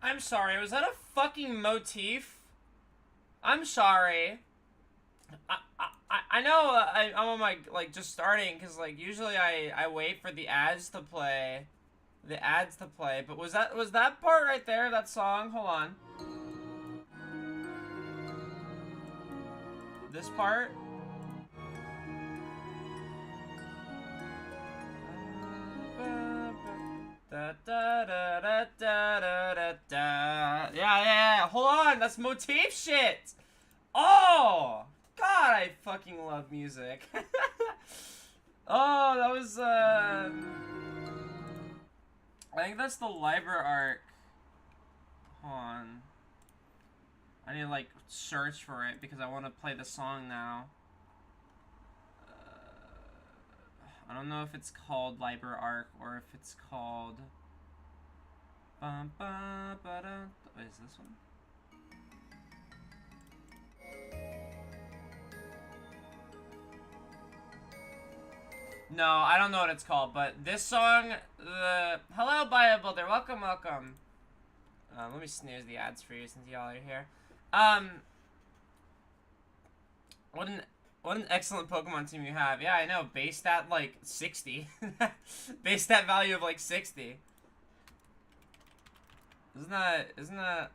I'm sorry, was that a fucking motif? I'm sorry. I know I'm on my, like, just starting, because, like, usually I wait for the ads to play. But was that part right there, that song? Hold on. This part? Da, da, da, da, da, da, da. Yeah. Hold on, that's motif shit. Oh, God, I fucking love music. Oh, that was I think that's the library arc. Hold on. I need to, like, search for it because I want to play the song now. I don't know if it's called Liber Arc or if it's called. Is this one? No, I don't know what it's called, but this song, hello, Bio Builder, welcome. Let me snooze the ads for you since y'all are here. What an excellent Pokemon team you have. Yeah, I know. Base stat, like, 60. Base stat value of, like, 60. Isn't that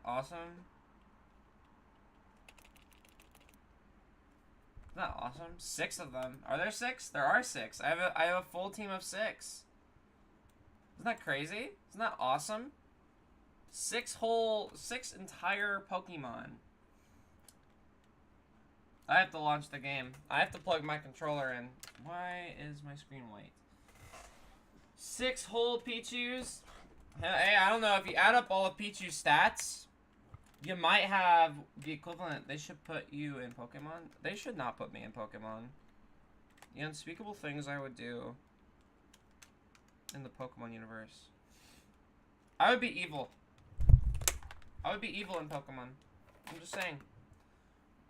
awesome? Isn't that awesome? 6 of them. Are there 6? There are 6. I have a full team of 6. Isn't that crazy? Isn't that awesome? 6 entire Pokemon. I have to launch the game. I have to plug my controller in. Why is my screen white? 6 whole Pichus. Hey, I don't know. If you add up all of Pichu's stats, you might have the equivalent. They should put you in Pokemon. They should not put me in Pokemon. The unspeakable things I would do in the Pokemon universe. I would be evil. I would be evil in Pokemon. I'm just saying.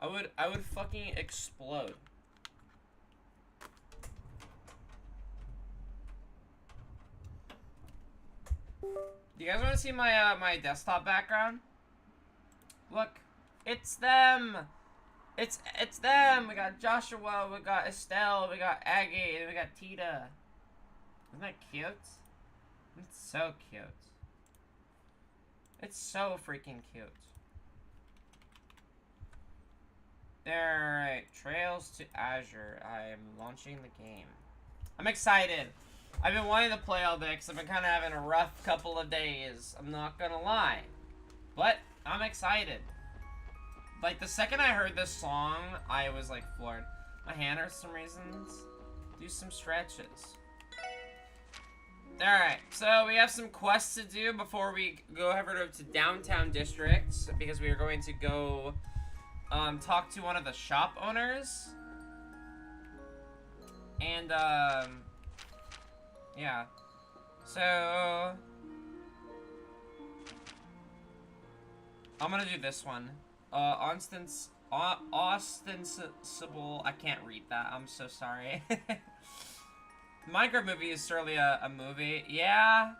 I would fucking explode. Do you guys want to see my my desktop background? Look, it's them. It's them. We got Joshua, we got Estelle, we got Aggie, and we got Tita. Isn't that cute? It's so cute. It's so freaking cute. Alright, Trails to Azure. I am launching the game. I'm excited. I've been wanting to play all day because I've been kind of having a rough couple of days. I'm not gonna lie. But I'm excited. Like, the second I heard this song, I was, like, floored. My hand hurts for some reasons. Do some stretches. Alright, so we have some quests to do before we go over to Downtown District, because we are going to go talk to one of the shop owners. And, yeah. So I'm gonna do this one. Ostensible. I can't read that. I'm so sorry. Minecraft movie is certainly a movie. Yeah.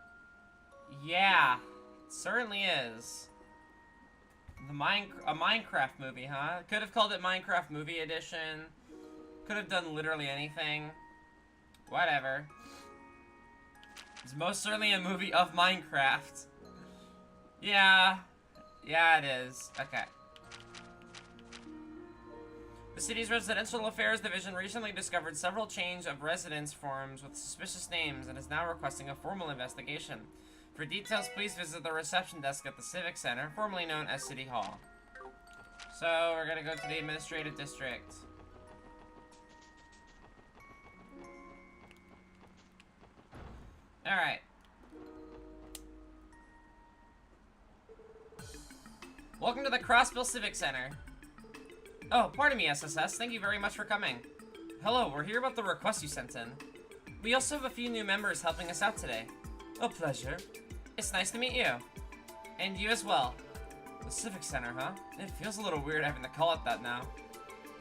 Yeah. It certainly is. A Minecraft movie, huh? Could have called it Minecraft Movie Edition. Could have done literally anything. Whatever. It's most certainly a movie of Minecraft. Yeah. Yeah, it is. Okay. The city's Residential Affairs Division recently discovered several change of residence forms with suspicious names and is now requesting a formal investigation. For details, please visit the reception desk at the Civic Center, formerly known as City Hall. So, we're gonna go to the Administrative District. Alright. Welcome to the Crossbell Civic Center. Oh, pardon me, SSS. Thank you very much for coming. Hello, we're here about the request you sent in. We also have a few new members helping us out today. A pleasure. It's nice to meet you. And you as well. The Civic Center, huh? It feels a little weird having to call it that now.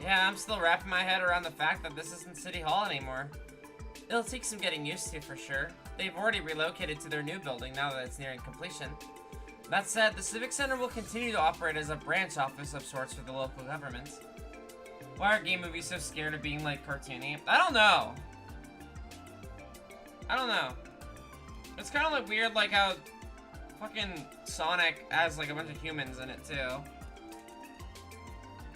Yeah, I'm still wrapping my head around the fact that this isn't City Hall anymore. It'll take some getting used to, for sure. They've already relocated to their new building now that it's nearing completion. That said, the Civic Center will continue to operate as a branch office of sorts for the local government. Why are game movies so scared of being, like, cartoony? I don't know. It's kind of, like, weird, like, how fucking Sonic has, like, a bunch of humans in it, too.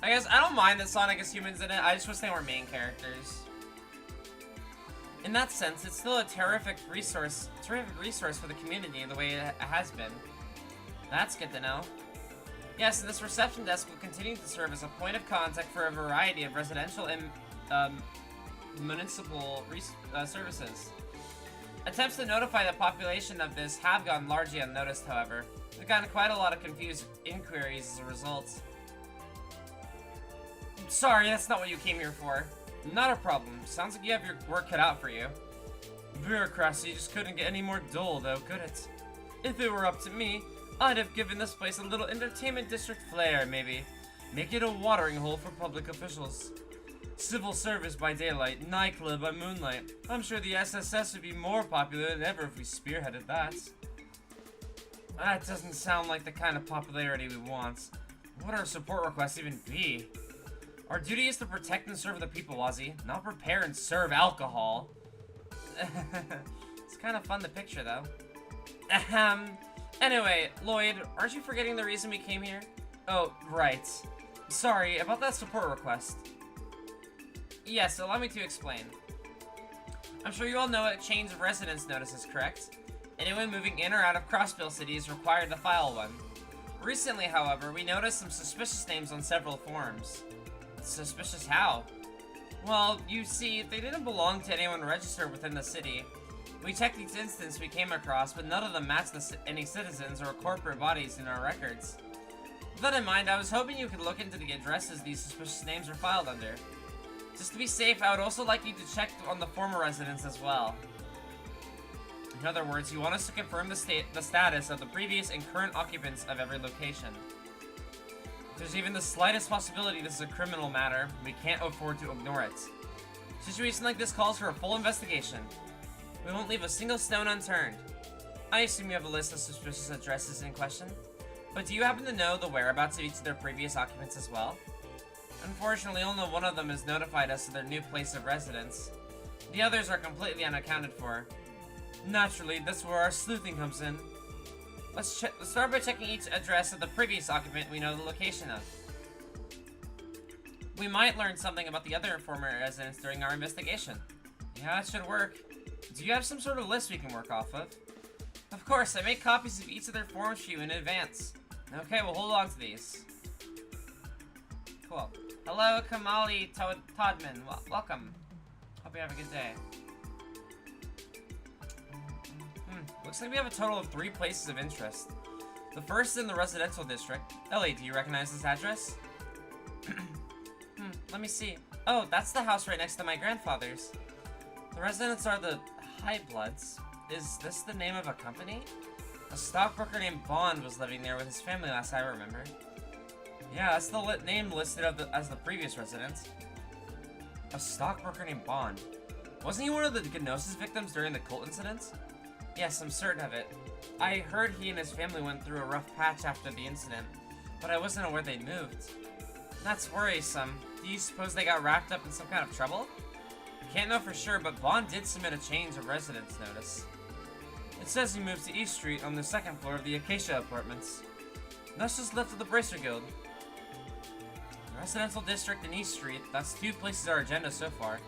I guess I don't mind that Sonic has humans in it. I just wish they were main characters. In that sense, it's still a terrific resource for the community the way it has been. That's good to know. Yes, and this reception desk will continue to serve as a point of contact for a variety of residential and municipal services. Attempts to notify the population of this have gone largely unnoticed, however. We've gotten quite a lot of confused inquiries as a result. Sorry, that's not what you came here for. Not a problem. Sounds like you have your work cut out for you. Bureaucracy just couldn't get any more dull, though, could it? If it were up to me, I'd have given this place a little entertainment district flair, maybe. Make it a watering hole for public officials. Civil service by daylight, nightclub by moonlight. I'm sure the SSS would be more popular than ever if we spearheaded that. That doesn't sound like the kind of popularity we want. What would our support requests even be? Our duty is to protect and serve the people, Ozzy, not prepare and serve alcohol. It's kind of fun to picture, though. Anyway, Lloyd, aren't you forgetting the reason we came here? Oh, right. Sorry, about that support request. Yes, allow me to explain. I'm sure you all know a change of residence notice is correct. Anyone moving in or out of Crossbell City is required to file one. Recently, however, we noticed some suspicious names on several forms. Suspicious how? Well, you see, they didn't belong to anyone registered within the city. We checked each instance we came across, but none of them matched any citizens or corporate bodies in our records. With that in mind, I was hoping you could look into the addresses these suspicious names are filed under. Just to be safe, I would also like you to check on the former residents as well. In other words, you want us to confirm the status of the previous and current occupants of every location. If there's even the slightest possibility this is a criminal matter, we can't afford to ignore it. A situation like this calls for a full investigation. We won't leave a single stone unturned. I assume you have a list of suspicious addresses in question, but do you happen to know the whereabouts of each of their previous occupants as well? Unfortunately, only one of them has notified us of their new place of residence. The others are completely unaccounted for. Naturally, that's where our sleuthing comes in. Let's start by checking each address of the previous occupant we know the location of. We might learn something about the other former residents during our investigation. Yeah, that should work. Do you have some sort of list we can work off of? Of course, I made copies of each of their forms for you in advance. Okay, we'll hold on to these. Cool. Hello, Kamali Todman. Welcome. Hope you have a good day. Looks like we have a total of 3 places of interest. The first is in the residential district. Ellie, do you recognize this address? Let me see. Oh, that's the house right next to my grandfather's. The residents are the High Bloods. Is this the name of a company? A stockbroker named Bond was living there with his family last I remember. Yeah, that's the name listed as the previous resident. A stockbroker named Bond. Wasn't he one of the Gnosis victims during the cult incident? Yes, I'm certain of it. I heard he and his family went through a rough patch after the incident, but I wasn't aware they moved. That's worrisome. Do you suppose they got wrapped up in some kind of trouble? Can't know for sure, but Bond did submit a change of residence notice. It says he moved to East Street on the 2nd floor of the Acacia Apartments. That's just left of the Bracer Guild. The residential district in East Street, that's 2 places on our agenda so far.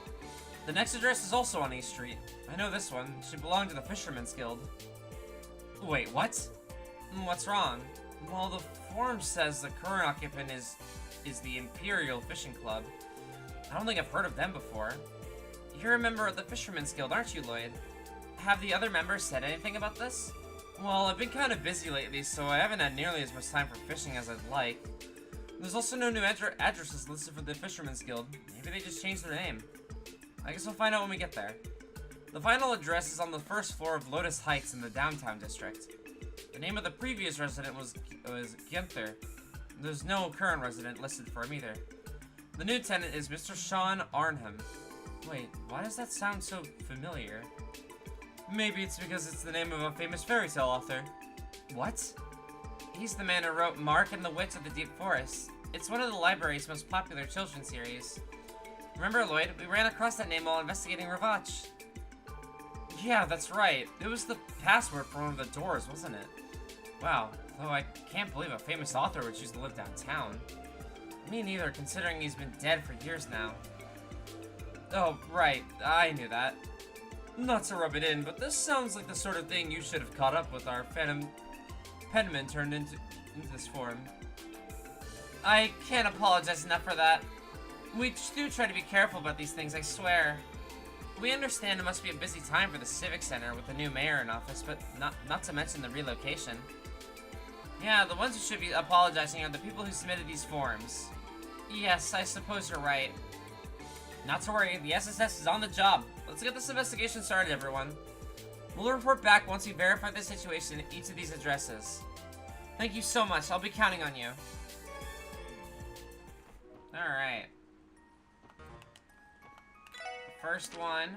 The next address is also on East Street. I know this one. It should belong to the Fisherman's Guild. Wait, what? What's wrong? Well, the form says the current occupant is the Imperial Fishing Club. I don't think I've heard of them before. You're a member of the Fisherman's Guild, aren't you, Lloyd? Have the other members said anything about this? Well, I've been kind of busy lately, so I haven't had nearly as much time for fishing as I'd like. There's also no new addresses listed for the Fisherman's Guild. Maybe they just changed their name. I guess we'll find out when we get there. The final address is on the 1st floor of Lotus Heights in the downtown district. The name of the previous resident was Gunther. There's no current resident listed for him either. The new tenant is Mr. Sean Arnhem. Wait, why does that sound so familiar? Maybe it's because it's the name of a famous fairy tale author. What? He's the man who wrote Mark and the Witch of the Deep Forest. It's one of the library's most popular children's series. Remember, Lloyd? We ran across that name while investigating Ravach. Yeah, that's right. It was the password for one of the doors, wasn't it? Wow, though I can't believe a famous author would choose to live downtown. Me neither, considering he's been dead for years now. Oh, right. I knew that. Not to rub it in, but this sounds like the sort of thing you should have caught up with our penman turned into this form. I can't apologize enough for that. We do try to be careful about these things, I swear. We understand it must be a busy time for the Civic Center with the new mayor in office, but not to mention the relocation. Yeah, the ones who should be apologizing are the people who submitted these forms. Yes, I suppose you're right. Not to worry, the SSS is on the job. Let's get this investigation started, everyone. We'll report back once we verify the situation at each of these addresses. Thank you so much. I'll be counting on you. Alright. First one.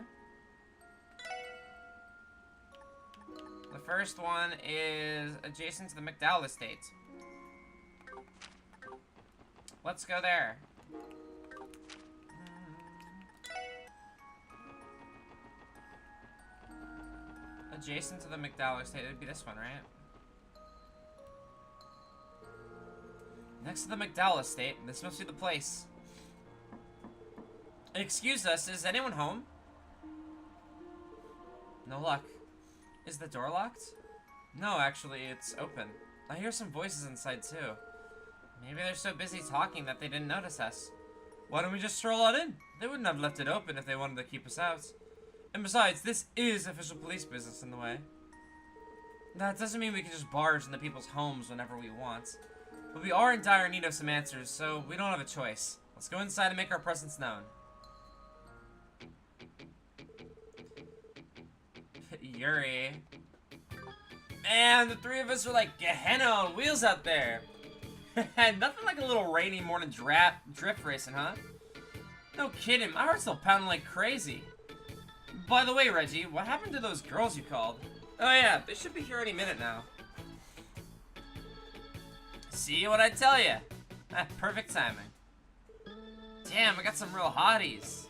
The first one is adjacent to the McDowell estate. Let's go there. Adjacent to the McDowell estate, it'd be this one, right? Next to the McDowell estate, this must be the place. Excuse us, is anyone home? No luck. Is the door locked? No, actually, it's open. I hear some voices inside, too. Maybe they're so busy talking that they didn't notice us. Why don't we just stroll on in? They wouldn't have left it open if they wanted to keep us out. And besides, this is official police business in the way. That doesn't mean we can just barge into people's homes whenever we want. But we are in dire need of some answers, so we don't have a choice. Let's go inside and make our presence known. Yuri. Man, the three of us are like Gehenna on wheels out there. Nothing like a little rainy morning drift racing, huh? No kidding, my heart's still pounding like crazy. By the way, Reggie, what happened to those girls you called? Oh yeah, they should be here any minute now. See what I tell you? Perfect timing. Damn, I got some real hotties.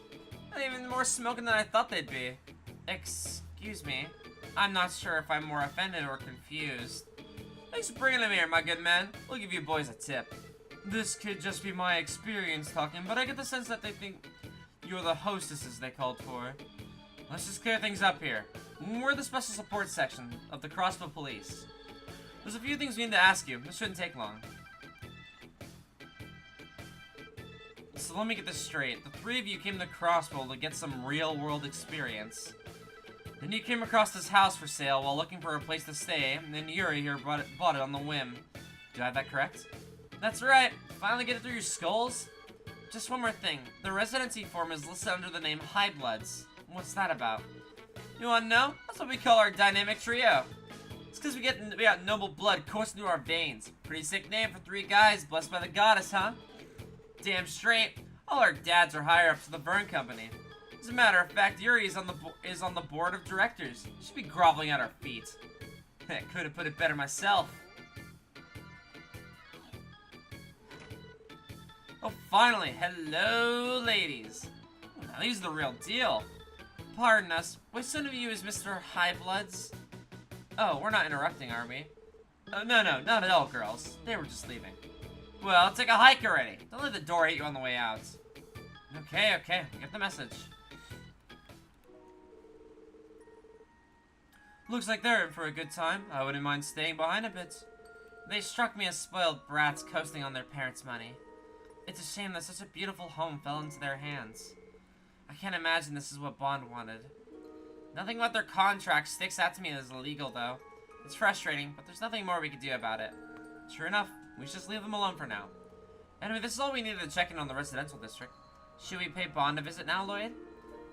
Even more smoking than I thought they'd be. Excuse me. I'm not sure if I'm more offended or confused. Thanks for bringing them here, my good man. We'll give you boys a tip. This could just be my experience talking, but I get the sense that they think you're the hostesses they called for. Let's just clear things up here. We're the special support section of the Crossbell police. There's a few things we need to ask you. This shouldn't take long. So let me get this straight. The three of you came to Crossbell to get some real-world experience. Then you came across this house for sale while looking for a place to stay, and then Yuri here bought it on the whim. Do I have that correct? That's right. Finally get it through your skulls? Just one more thing. The residency form is listed under the name Highbloods. What's that about? You wanna know? That's what we call our dynamic trio. It's because we got noble blood coursing through our veins. Pretty sick name for three guys blessed by the goddess, huh? Damn straight. All our dads are higher ups of the Burn Company. As a matter of fact, Yuri is on the board of directors. She should be groveling at our feet. I could have put it better myself. Oh, finally. Hello, ladies. Now, these are the real deal. Pardon us. Which one of you is Mr. Highbloods? Oh, we're not interrupting, are we? Oh, no, not at all, girls. They were just leaving. Well, take a hike already. Don't let the door hit you on the way out. Okay, we get the message. Looks like they're in for a good time. I wouldn't mind staying behind a bit. They struck me as spoiled brats coasting on their parents' money. It's a shame that such a beautiful home fell into their hands. I can't imagine this is what Bond wanted. Nothing about their contract sticks out to me as illegal, though. It's frustrating, but there's nothing more we could do about it. Sure enough, we should just leave them alone for now. Anyway, this is all we needed to check in on the residential district. Should we pay Bond a visit now, Lloyd?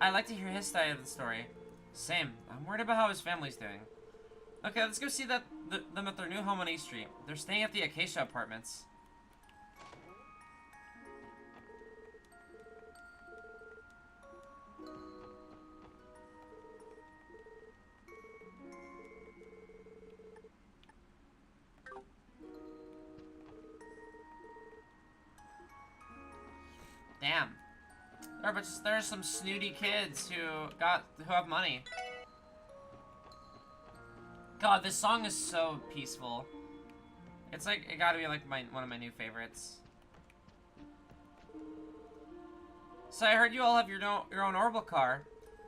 I'd like to hear his side of the story. Same. I'm worried about how his family's doing. Okay, let's go see them at their new home on East Street. They're staying at the Acacia Apartments. There are some snooty kids who have money. God, this song is so peaceful. It's like, it gotta be like one of my new favorites. So I heard you all have your own orbital car.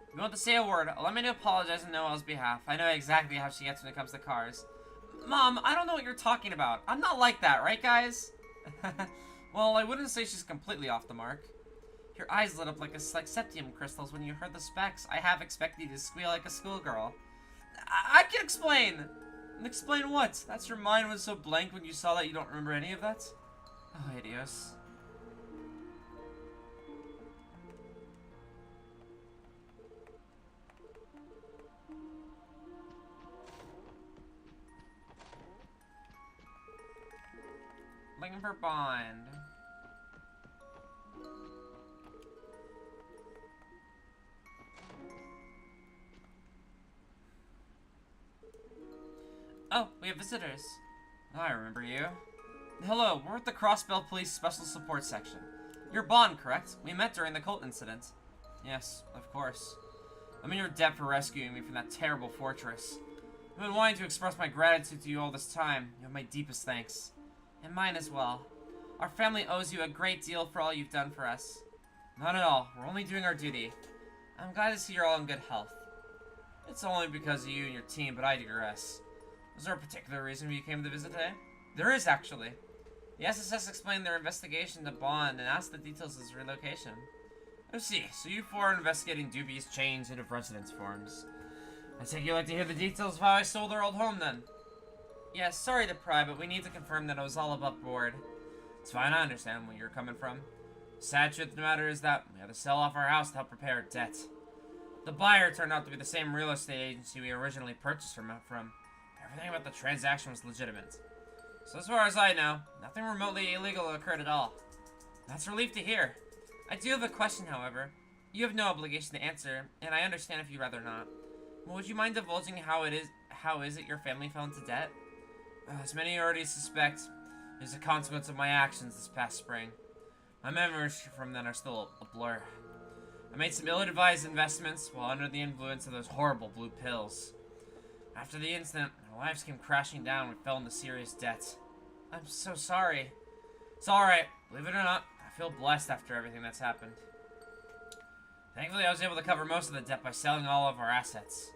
If you want to say a word, allow me to apologize on Noelle's behalf. I know exactly how she gets when it comes to cars. Mom, I don't know what you're talking about. I'm not like that, right guys? Well, I wouldn't say she's completely off the mark. Your eyes lit up like septium crystals when you heard the specs. I have expected you to squeal like a schoolgirl. I can explain! Explain what? That's your mind was so blank when you saw that you don't remember any of that? Oh, idios. Looking for Bond. Oh, we have visitors. Oh, I remember you. Hello, we're at the Crossbell Police Special Support Section. You're Bond, correct? We met during the cult incident. Yes, of course. I'm in your debt for rescuing me from that terrible fortress. I've been wanting to express my gratitude to you all this time. You have my deepest thanks. And mine as well. Our family owes you a great deal for all you've done for us. Not at all. We're only doing our duty. I'm glad to see you're all in good health. It's only because of you and your team, but I digress. Was there a particular reason you came to visit today? There is, actually. The SSS explained their investigation to Bond and asked the details of his relocation. I see. So you four are investigating dubious change of residence forms. I take you'd like to hear the details of how I stole their old home, then? Yes, sorry to pry, but we need to confirm that it was all above board. It's fine, I understand where you're coming from. The sad truth of the matter is that we had to sell off our house to help repay our debt. The buyer turned out to be the same real estate agency we originally purchased from. Everything about the transaction was legitimate. So as far as I know, nothing remotely illegal occurred at all. That's a relief to hear. I do have a question, however. You have no obligation to answer, and I understand if you'd rather not. Well, would you mind divulging how is it your family fell into debt? As many already suspect, it is a consequence of my actions this past spring. My memories from then are still a blur. I made some ill-advised investments while under the influence of those horrible blue pills. After the incident, our lives came crashing down and we fell into serious debt. I'm so sorry. It's alright. Believe it or not, I feel blessed after everything that's happened. Thankfully, I was able to cover most of the debt by selling all of our assets.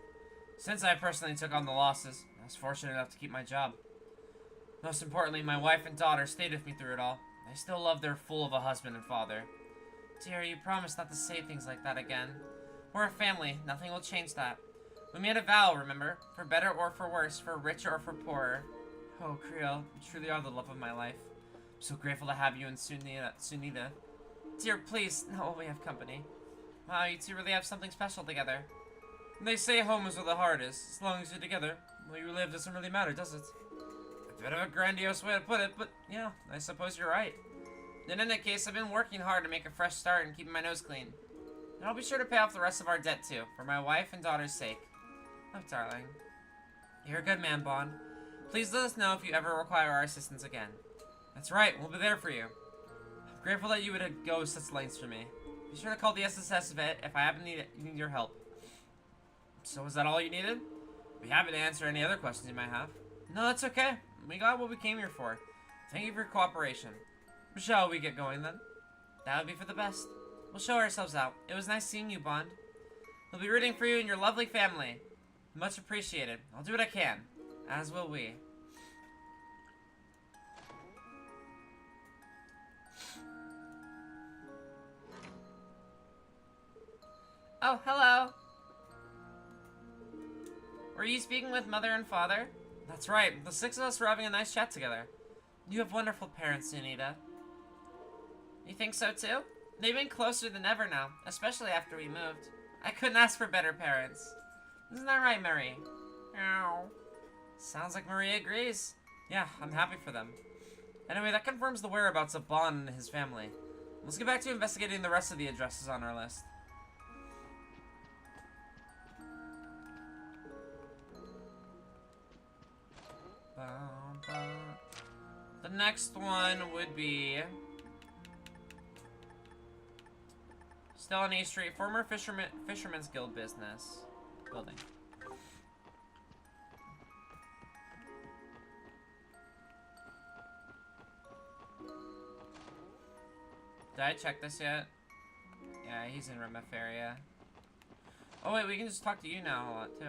Since I personally took on the losses, I was fortunate enough to keep my job. Most importantly, my wife and daughter stayed with me through it all. I still love their fool of a husband and father. Dear, you promised not to say things like that again. We're a family. Nothing will change that. We made a vow, remember? For better or for worse, for richer or for poorer. Oh, Creel, you truly are the love of my life. I'm so grateful to have you and Sunita. Dear, please, not while we have company. Wow, you two really have something special together. They say home is where the heart is. As long as you're together, where you live doesn't really matter, does it? A bit of a grandiose way to put it, but yeah, I suppose you're right. And in that case, I've been working hard to make a fresh start and keeping my nose clean. And I'll be sure to pay off the rest of our debt too, for my wife and daughter's sake. Oh, darling. You're a good man, Bond. Please let us know if you ever require our assistance again. That's right, we'll be there for you. I'm grateful that you would go such lengths for me. Be sure to call the SSS vet if I happen to need your help. So was that all you needed? I'd be happy to answer any other questions you might have. No, that's okay. We got what we came here for. Thank you for your cooperation. Shall we get going then? That would be for the best. We'll show ourselves out. It was nice seeing you, Bond. We'll be rooting for you and your lovely family. Much appreciated. I'll do what I can. As will we. Oh, hello. Were you speaking with Mother and Father? That's right. The six of us were having a nice chat together. You have wonderful parents, Sunita. You think so too? They've been closer than ever now, especially after we moved. I couldn't ask for better parents. Isn't that right, Marie? Ow. Sounds like Marie agrees. Yeah, I'm happy for them. Anyway, that confirms the whereabouts of Bond and his family. Let's get back to investigating the rest of the addresses on our list. The next one would be Still on E Street, former Fisherman's Guild business. Building. Did I check this yet? Yeah, he's in Remeth area. Oh wait, we can just talk to you now a lot too.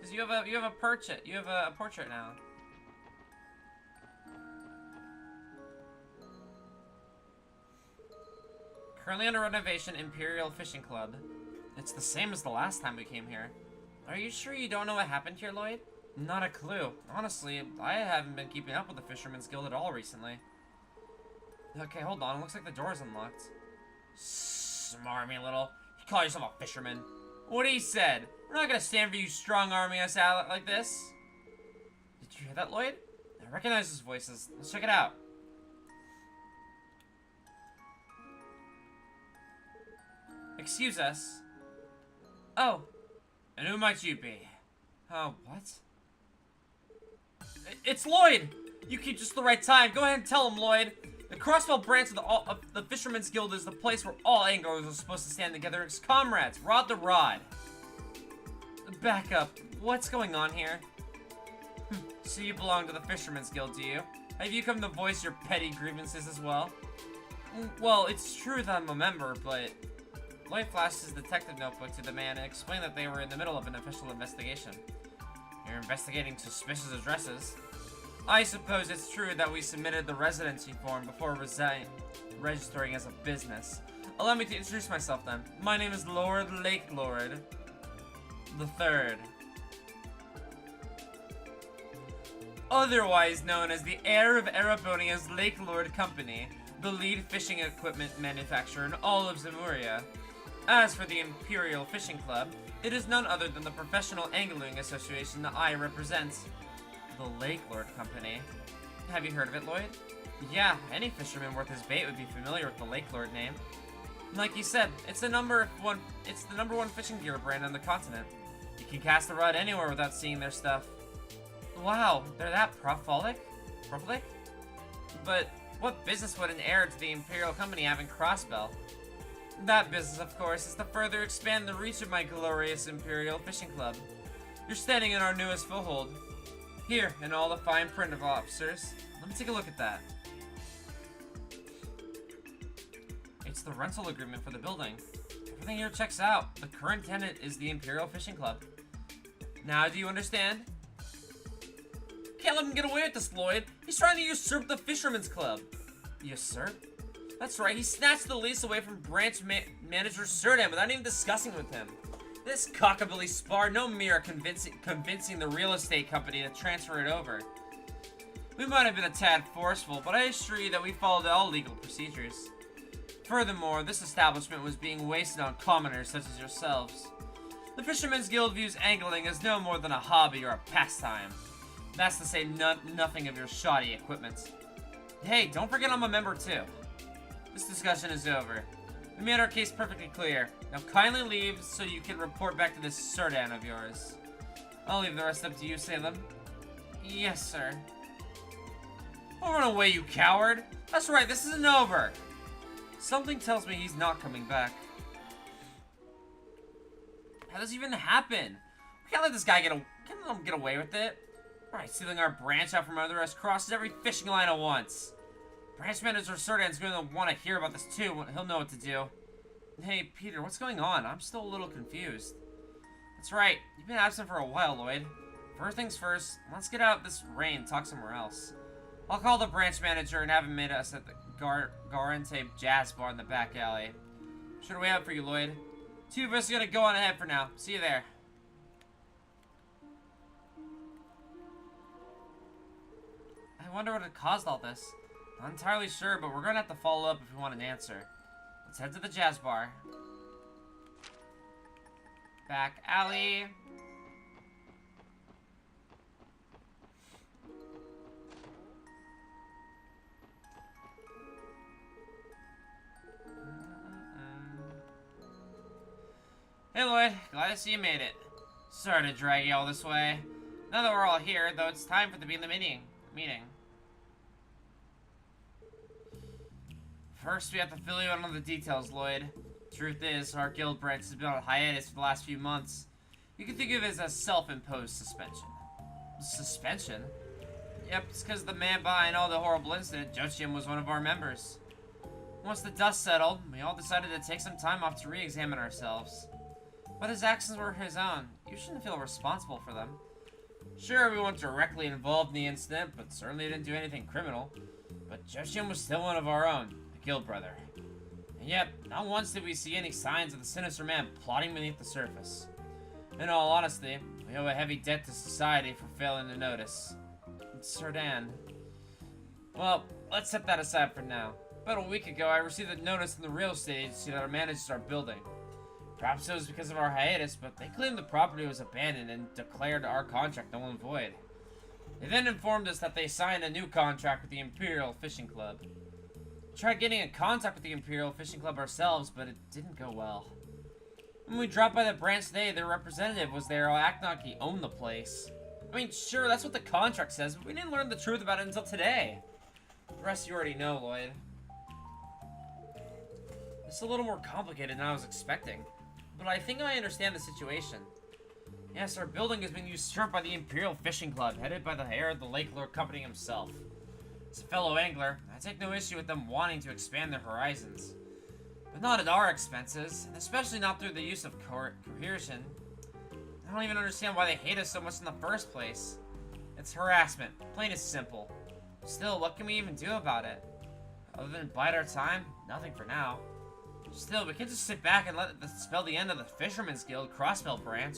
Cause you have a portrait. You have a portrait now. Currently under renovation, Imperial Fishing Club. It's the same as the last time we came here. Are you sure you don't know what happened here, Lloyd? Not a clue. Honestly, I haven't been keeping up with the Fisherman's Guild at all recently. Okay, hold on. It looks like the door's unlocked. Smarmy little. You call yourself a fisherman? What he said. We're not gonna stand for you strong-arming us out like this. Did you hear that, Lloyd? I recognize his voices. Let's check it out. Excuse us. Oh. And who might you be? Oh, what? It's Lloyd! You keep just the right time. Go ahead and tell him, Lloyd. The Crossbell branch of the Fisherman's Guild is the place where all anglers are supposed to stand together as comrades. Rod the rod. Back up. What's going on here? So you belong to the Fisherman's Guild, do you? Have you come to voice your petty grievances as well? Well, it's true that I'm a member, but... Lloyd flashed his detective notebook to the man and explained that they were in the middle of an official investigation. You're investigating suspicious addresses. I suppose it's true that we submitted the residency form before registering as a business. Allow me to introduce myself then. My name is Lord Lake Lord the Third. Otherwise known as the heir of Erebonia's Lake Lord Company, the lead fishing equipment manufacturer in all of Zemuria. As for the Imperial Fishing Club, it is none other than the professional angling association that I represent. The Lake Lord Company. Have you heard of it, Lloyd? Yeah, any fisherman worth his bait would be familiar with the Lake Lord name. Like you said, it's the number one fishing gear brand on the continent. You can cast a rod anywhere without seeing their stuff. Wow, they're that prolific? But what business would an heir to the Imperial Company have in Crossbell? That business, of course, is to further expand the reach of my glorious Imperial Fishing Club. You're standing in our newest foothold. Here, in all the fine print of officers. Let me take a look at that. It's the rental agreement for the building. Everything here checks out. The current tenant is the Imperial Fishing Club. Now do you understand? Can't let him get away with this, Lloyd. He's trying to usurp the Fisherman's Club. Usurp? That's right, he snatched the lease away from branch manager Serdan without even discussing with him. This cockabilly spar, no mirror convincing the real estate company to transfer it over. We might have been a tad forceful, but I assure you that we followed all legal procedures. Furthermore, this establishment was being wasted on commoners such as yourselves. The Fisherman's Guild views angling as no more than a hobby or a pastime. That's to say nothing of your shoddy equipment. Hey, don't forget I'm a member too. This discussion is over. We made our case perfectly clear. Now kindly leave so you can report back to this Serdan of yours. I'll leave the rest up to you, Salem. Yes, sir. Don't run away, you coward! That's right, this isn't over! Something tells me he's not coming back. How does this even happen? We can't let this guy get away with it. Right, stealing our branch out from under us crosses every fishing line at once. Branch manager Serdan's going to want to hear about this too. He'll know what to do. Hey, Peter, what's going on? I'm still a little confused. That's right. You've been absent for a while, Lloyd. First things first, let's get out of this rain and talk somewhere else. I'll call the branch manager and have him meet us at the Garante Jazz Bar in the back alley. What do we have for you, Lloyd? Two of us are going to go on ahead for now. See you there. I wonder what had caused all this. Not entirely sure, but we're gonna have to follow up if we want an answer. Let's head to the jazz bar. Back alley. Hey Lloyd, glad to see you made it. Sorry to drag you all this way. Now that we're all here, though, it's time for to be in the meeting. First, we have to fill you in on the details, Lloyd. Truth is, our guild branch has been on hiatus for the last few months. You can think of it as a self-imposed suspension. Suspension? Yep, it's because the man behind all the horrible incident, Joachim, was one of our members. Once the dust settled, we all decided to take some time off to re-examine ourselves. But his actions were his own. You shouldn't feel responsible for them. Sure, we weren't directly involved in the incident, but certainly didn't do anything criminal. But Joachim was still one of our own, a guild brother. And yet, not once did we see any signs of the sinister man plotting beneath the surface. In all honesty, we owe a heavy debt to society for failing to notice. Sir Dan. Well, let's set that aside for now. About a week ago, I received a notice from the real estate agency that manages our building. Perhaps it was because of our hiatus, but they claimed the property was abandoned and declared our contract null and void. They then informed us that they signed a new contract with the Imperial Fishing Club. We tried getting in contact with the Imperial Fishing Club ourselves, but it didn't go well. When we dropped by the branch today, their representative was there acting like he owned the place. I mean, sure, that's what the contract says, but we didn't learn the truth about it until today. The rest you already know, Lloyd. It's a little more complicated than I was expecting, but I think I understand the situation. Yes, our building has been usurped by the Imperial Fishing Club, headed by the heir of the Lake Lord Company himself. As a fellow angler, I take no issue with them wanting to expand their horizons. But not at our expenses, and especially not through the use of coercion. I don't even understand why they hate us so much in the first place. It's harassment, plain and simple. Still, what can we even do about it? Other than bide our time? Nothing for now. Still, we can't just sit back and let this spell the end of the Fisherman's Guild Crossbell branch.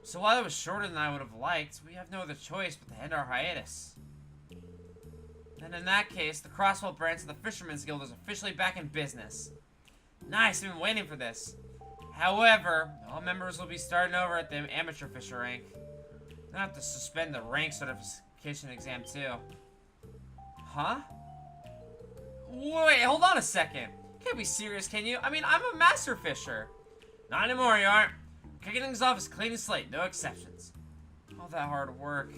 So while it was shorter than I would have liked, we have no other choice but to end our hiatus. And in that case, the Crossbell branch of the Fisherman's Guild is officially back in business. Nice, I've been waiting for this. However, all members will be starting over at the amateur fisher rank. They'll have to suspend the rank certification exam too. Huh? Wait, hold on a second. You can't be serious, can you? I mean, I'm a master fisher. Not anymore, you aren't. Kicking things off is clean as slate, no exceptions. All that hard work.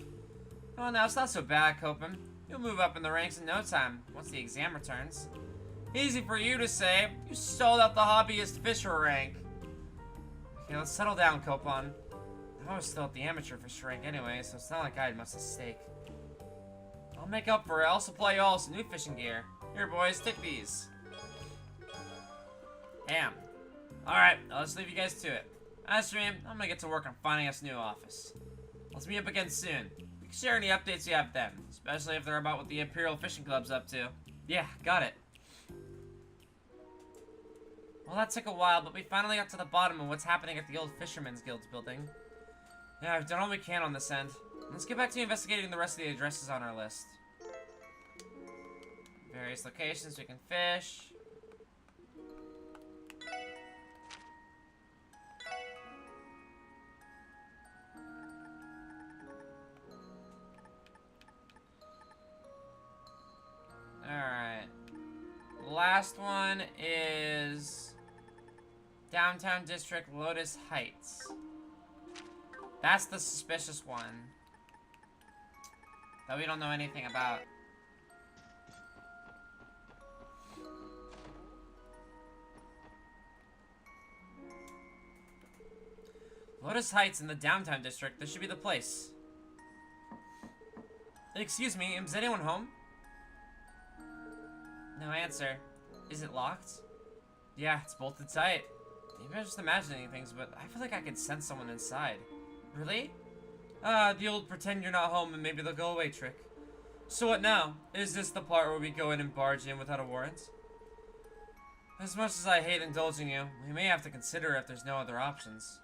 Oh, now it's not so bad, Copen. You'll move up in the ranks in no time, once the exam returns. Easy for you to say. You stalled out the hobbyist fisher rank. Okay, let's settle down, Copen. I was still at the amateur fisher rank anyway, so it's not like I had much at stake. I'll make up for it. I'll supply you all some new fishing gear. Here, boys, take these. Damn. Alright, let's leave you guys to it. As for me, I'm gonna get to work on finding us a new office. Let's meet up again soon. We can share any updates you have then, especially if they're about what the Imperial Fishing Club's up to. Yeah, got it. Well, that took a while, but we finally got to the bottom of what's happening at the old Fisherman's Guild's building. Yeah, we've done all we can on this end. Let's get back to investigating the rest of the addresses on our list. Various locations we can fish. Alright. Last one is Downtown District, Lotus Heights. That's the suspicious one that we don't know anything about. Lotus Heights in the Downtown District. This should be the place. Excuse me, is anyone home? No answer. Is it locked? Yeah, it's bolted tight. Maybe I'm just imagining things, but I feel like I could sense someone inside. Really? The old pretend you're not home and maybe they'll go away trick. So what now? Is this the part where we go in and barge in without a warrant? As much as I hate indulging you, we may have to consider if there's no other options.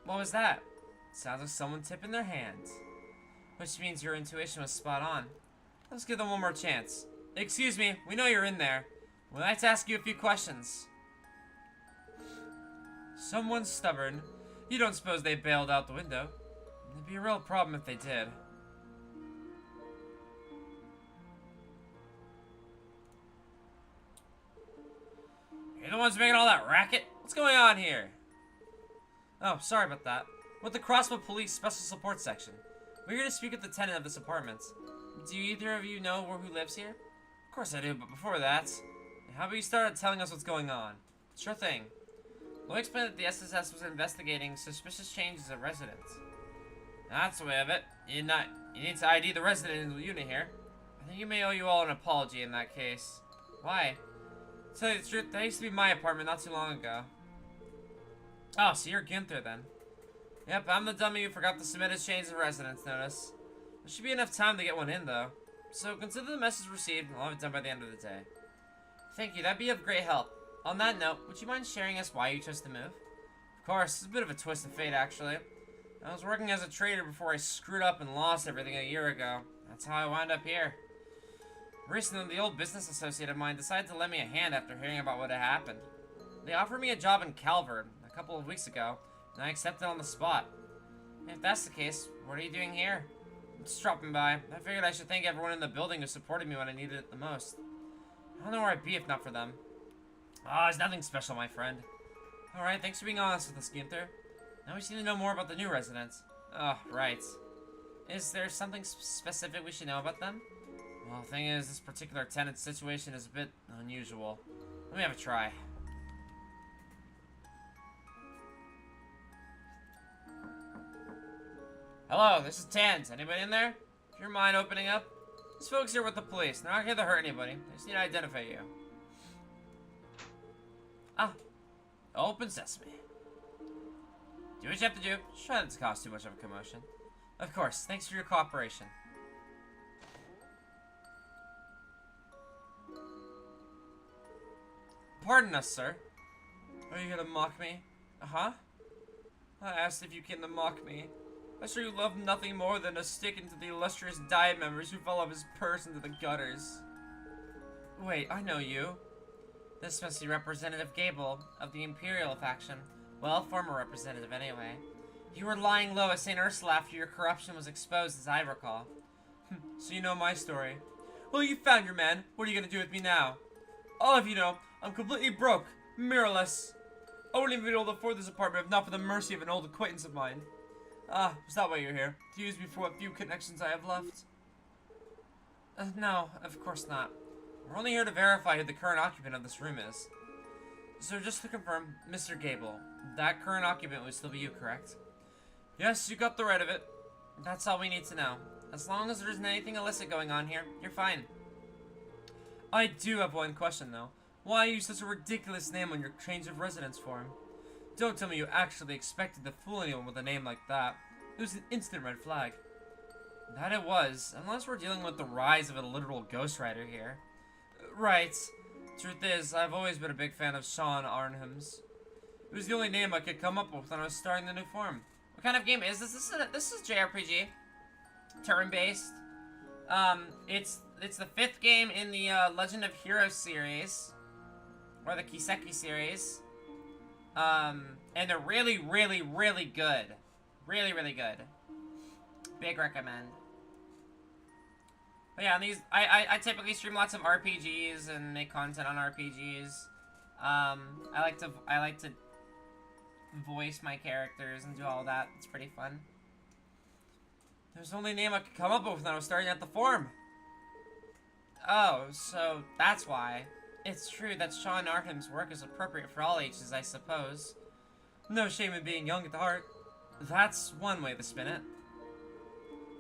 What was that? Sounds like someone tipping their hand. Which means your intuition was spot on. Let's give them one more chance. Excuse me, we know you're in there. We'd like to ask you a few questions. Someone's stubborn. You don't suppose they bailed out the window? It'd be a real problem if they did. You're the ones making all that racket? What's going on here? Oh, sorry about that. With the Crossbell Police Special Support Section. We're here to speak with the tenant of this apartment. Do either of you know who lives here? Of course I do, but before that, How about you start telling us what's going on? Sure thing. We'll explain that the SSS was investigating suspicious changes at residents. That's the way of it. You need to ID the resident in the unit here. I think you may owe you all an apology in that case. Why? To tell you the truth, that used to be my apartment not too long ago. Oh, so you're Gunther then. Yep, I'm the dummy who forgot to submit his change of residence notice. There should be enough time to get one in, though. So consider the message received, and I'll have it done by the end of the day. Thank you, that'd be of great help. On that note, would you mind sharing us why you chose to move? Of course, it's a bit of a twist of fate, actually. I was working as a trader before I screwed up and lost everything a year ago. That's how I wound up here. Recently, the old business associate of mine decided to lend me a hand after hearing about what had happened. They offered me a job in Calvert a couple of weeks ago, and I accepted on the spot. If that's the case, what are you doing here? I'm just dropping by. I figured I should thank everyone in the building who supported me when I needed it the most. I don't know where I'd be if not for them. Ah, it's nothing special, my friend. Alright, thanks for being honest with us, Gunther. Now we just need to know more about the new residents. Oh, right. Is there something specific we should know about them? Well, the thing is, this particular tenant's situation is a bit unusual. Let me have a try. Hello, this is Tans. Anybody in there? If you mind opening up? These folks here with the police. They're not here to hurt anybody. They just need to identify you. Ah. Open sesame. Do what you have to do. Try not to cause too much of a commotion. Of course. Thanks for your cooperation. Pardon us, sir. Are you here to mock me? Uh-huh. I asked if you came to mock me. I'm sure you love nothing more than to stick into the illustrious Diet members who fell off his purse into the gutters. Wait, I know you. This must be Representative Gable of the Imperial faction. Well, former representative anyway. You were lying low at St. Ursula after your corruption was exposed, as I recall. So you know my story. Well, you found your man. What are you gonna do with me now? All of you know, I'm completely broke, mirrorless. I wouldn't even be able to afford this apartment if not for the mercy of an old acquaintance of mine. Ah, is that why you're here? To use me for what few connections I have left? No, of course not. We're only here to verify who the current occupant of this room is. So just to confirm, Mr. Gable, that current occupant would still be you, correct? Yes, you got the right of it. That's all we need to know. As long as there isn't anything illicit going on here, you're fine. I do have one question, though. Why use such a ridiculous name on your change of residence form? Don't tell me you actually expected to fool anyone with a name like that. It was an instant red flag. That it was, unless we're dealing with the rise of a literal ghostwriter here. Right. Truth is, I've always been a big fan of Sean Arnham's. It was the only name I could come up with when I was starting the new form. What kind of game is this? This is JRPG. Turn-based. It's the 5th game in the Legend of Heroes series. Or the Kiseki series. And they're really, really, really good. Really, really good. Big recommend. But yeah, these I typically stream lots of RPGs and make content on RPGs. I like to voice my characters and do all that. It's pretty fun. There's the only name I could come up with when I was starting at the forum. Oh, so that's why. It's true that Sean Arnham's work is appropriate for all ages, I suppose. No shame in being young at the heart. That's one way to spin it.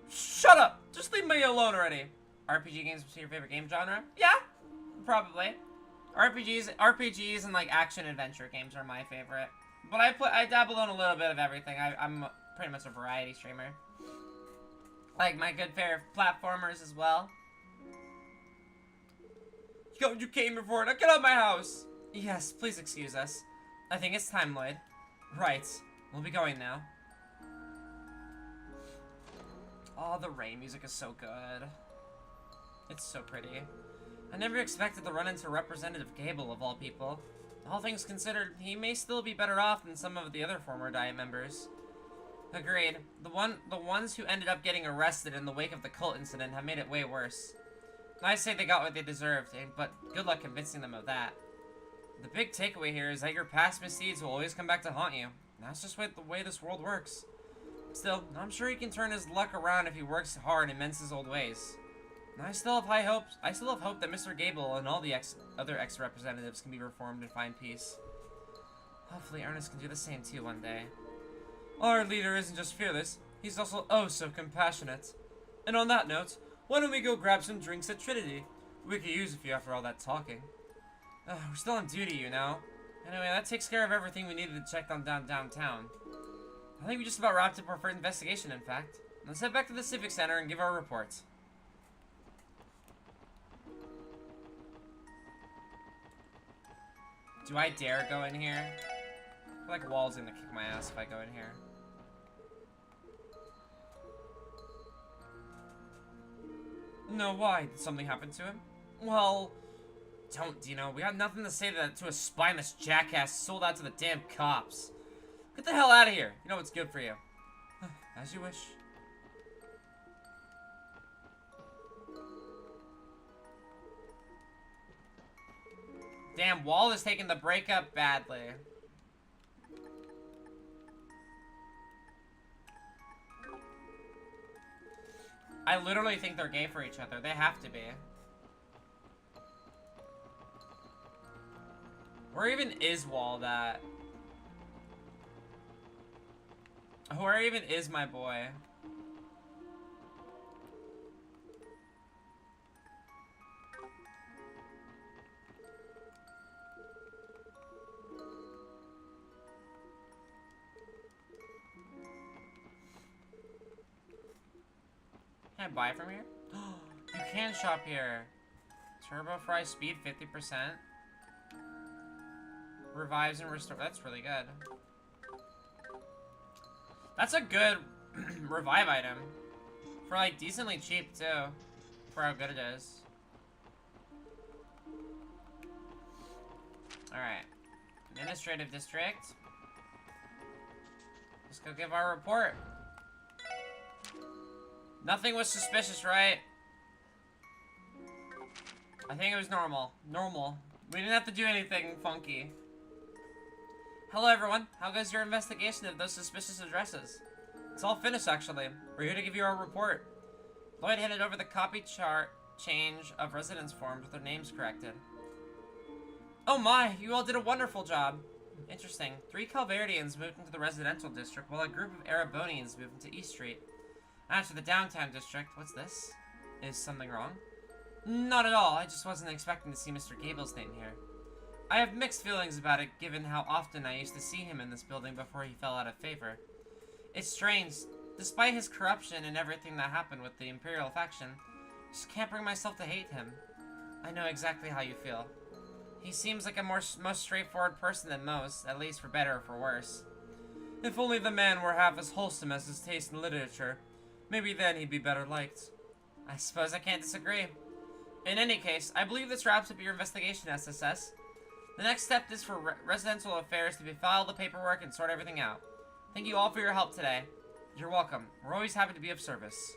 Shut up! Just leave me alone already. RPG games are your favorite game genre? Yeah, probably. RPGs and like action adventure games are my favorite. But I dabble in a little bit of everything. I'm pretty much a variety streamer. Like my good fair of platformers as well. Yo, you came here for it. Now get out of my house. Yes, please excuse us. I think it's time, Lloyd. Right. We'll be going now. Oh, the rain music is so good. It's so pretty. I never expected to run into Representative Gable, of all people. All things considered, he may still be better off than some of the other former Diet members. Agreed. The ones who ended up getting arrested in the wake of the cult incident have made it way worse. I say they got what they deserved, but good luck convincing them of that. The big takeaway here is that your past misdeeds will always come back to haunt you. That's just the way this world works. Still, I'm sure he can turn his luck around if he works hard and mends his old ways. I still have high hopes. I still have hope that Mr. Gable and all the other ex-representatives can be reformed and find peace. Hopefully Ernest can do the same too one day. Our leader isn't just fearless, he's also oh so compassionate. And on that note, why don't we go grab some drinks at Trinity? We could use a few after all that talking. We're still on duty, you know. Anyway, that takes care of everything we needed to check on downtown. I think we just about wrapped up our first investigation, in fact. Let's head back to the Civic Center and give our report. Do I dare go in here? I feel like Wall's gonna kick my ass if I go in here. No, why? Did something happen to him? Well, don't, Dino. We got nothing to say to a spineless jackass sold out to the damn cops. Get the hell out of here. You know what's good for you. As you wish. Damn, Wall is taking the breakup badly. I literally think they're gay for each other. They have to be. Where even is Wall at? Where even is my boy? Can I buy from here? You can shop here. Turbo fry speed 50%. Revives and restore. That's really good. That's a good revive item. For like decently cheap too. For how good it is. Alright. Administrative district. Let's go give our report. Nothing was suspicious, right? I think it was normal. Normal. We didn't have to do anything funky. Hello, everyone. How goes your investigation of those suspicious addresses? It's all finished, actually. We're here to give you our report. Lloyd handed over the copy chart change of residence forms with their names corrected. Oh my, you all did a wonderful job. Interesting. 3 Calverdians moved into the residential district, while a group of Erebonians moved into East Street. As for the downtown district, what's this? Is something wrong? Not at all. I just wasn't expecting to see Mr. Gable's name here. I have mixed feelings about it, given how often I used to see him in this building before he fell out of favor. It's strange. Despite his corruption and everything that happened with the Imperial faction, I just can't bring myself to hate him. I know exactly how you feel. He seems like a most straightforward person than most, at least for better or for worse. If only the man were half as wholesome as his taste in literature, maybe then he'd be better liked. I suppose I can't disagree. In any case, I believe this wraps up your investigation, SSS. The next step is for residential affairs to be filed the paperwork and sort everything out. Thank you all for your help today. You're welcome. We're always happy to be of service.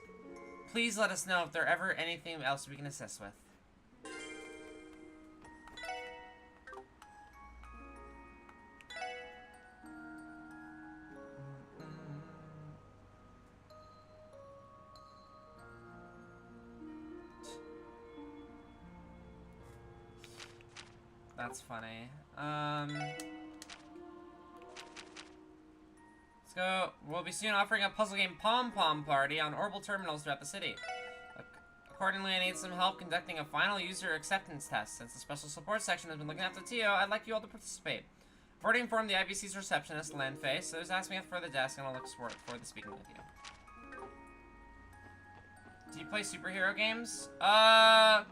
Please let us know if there's ever anything else we can assist with. That's funny. Let's go. We'll be soon offering a puzzle game pom-pom party on orbital terminals throughout the city. Accordingly, I need some help conducting a final user acceptance test. Since the special support section has been looking after Tio, I'd like you all to participate. I've already informed the IBC's receptionist, Lanfei, so just ask me for the desk and I'll look forward to speaking with you. Do you play superhero games? I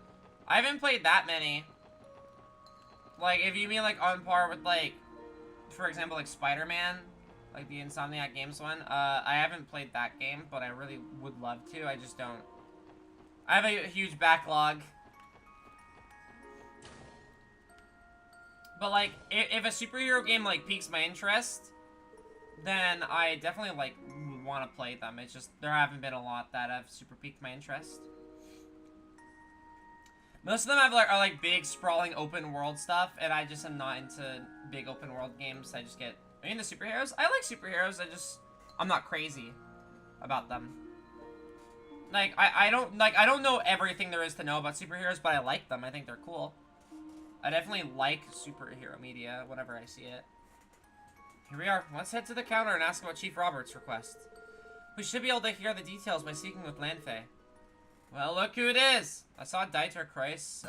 haven't played that many. Like, if you mean, like, on par with, like, for example, like, Spider-Man, like, the Insomniac Games one, I haven't played that game, but I really would love to, I just don't. I have a huge backlog. But, like, if a superhero game, like, piques my interest, then I definitely, like, want to play them. It's just, there haven't been a lot that have super piqued my interest. Most of them have, like, are like big, sprawling, open world stuff, and I just am not into big open world games. I just get, are you into superheroes? I like superheroes, I'm not crazy about them. Like, I don't know everything there is to know about superheroes, but I like them. I think they're cool. I definitely like superhero media whenever I see it. Here we are. Let's head to the counter and ask about Chief Robert's request. We should be able to hear the details by speaking with Lanfei. Well, look who it is! I saw Dieter Kreis,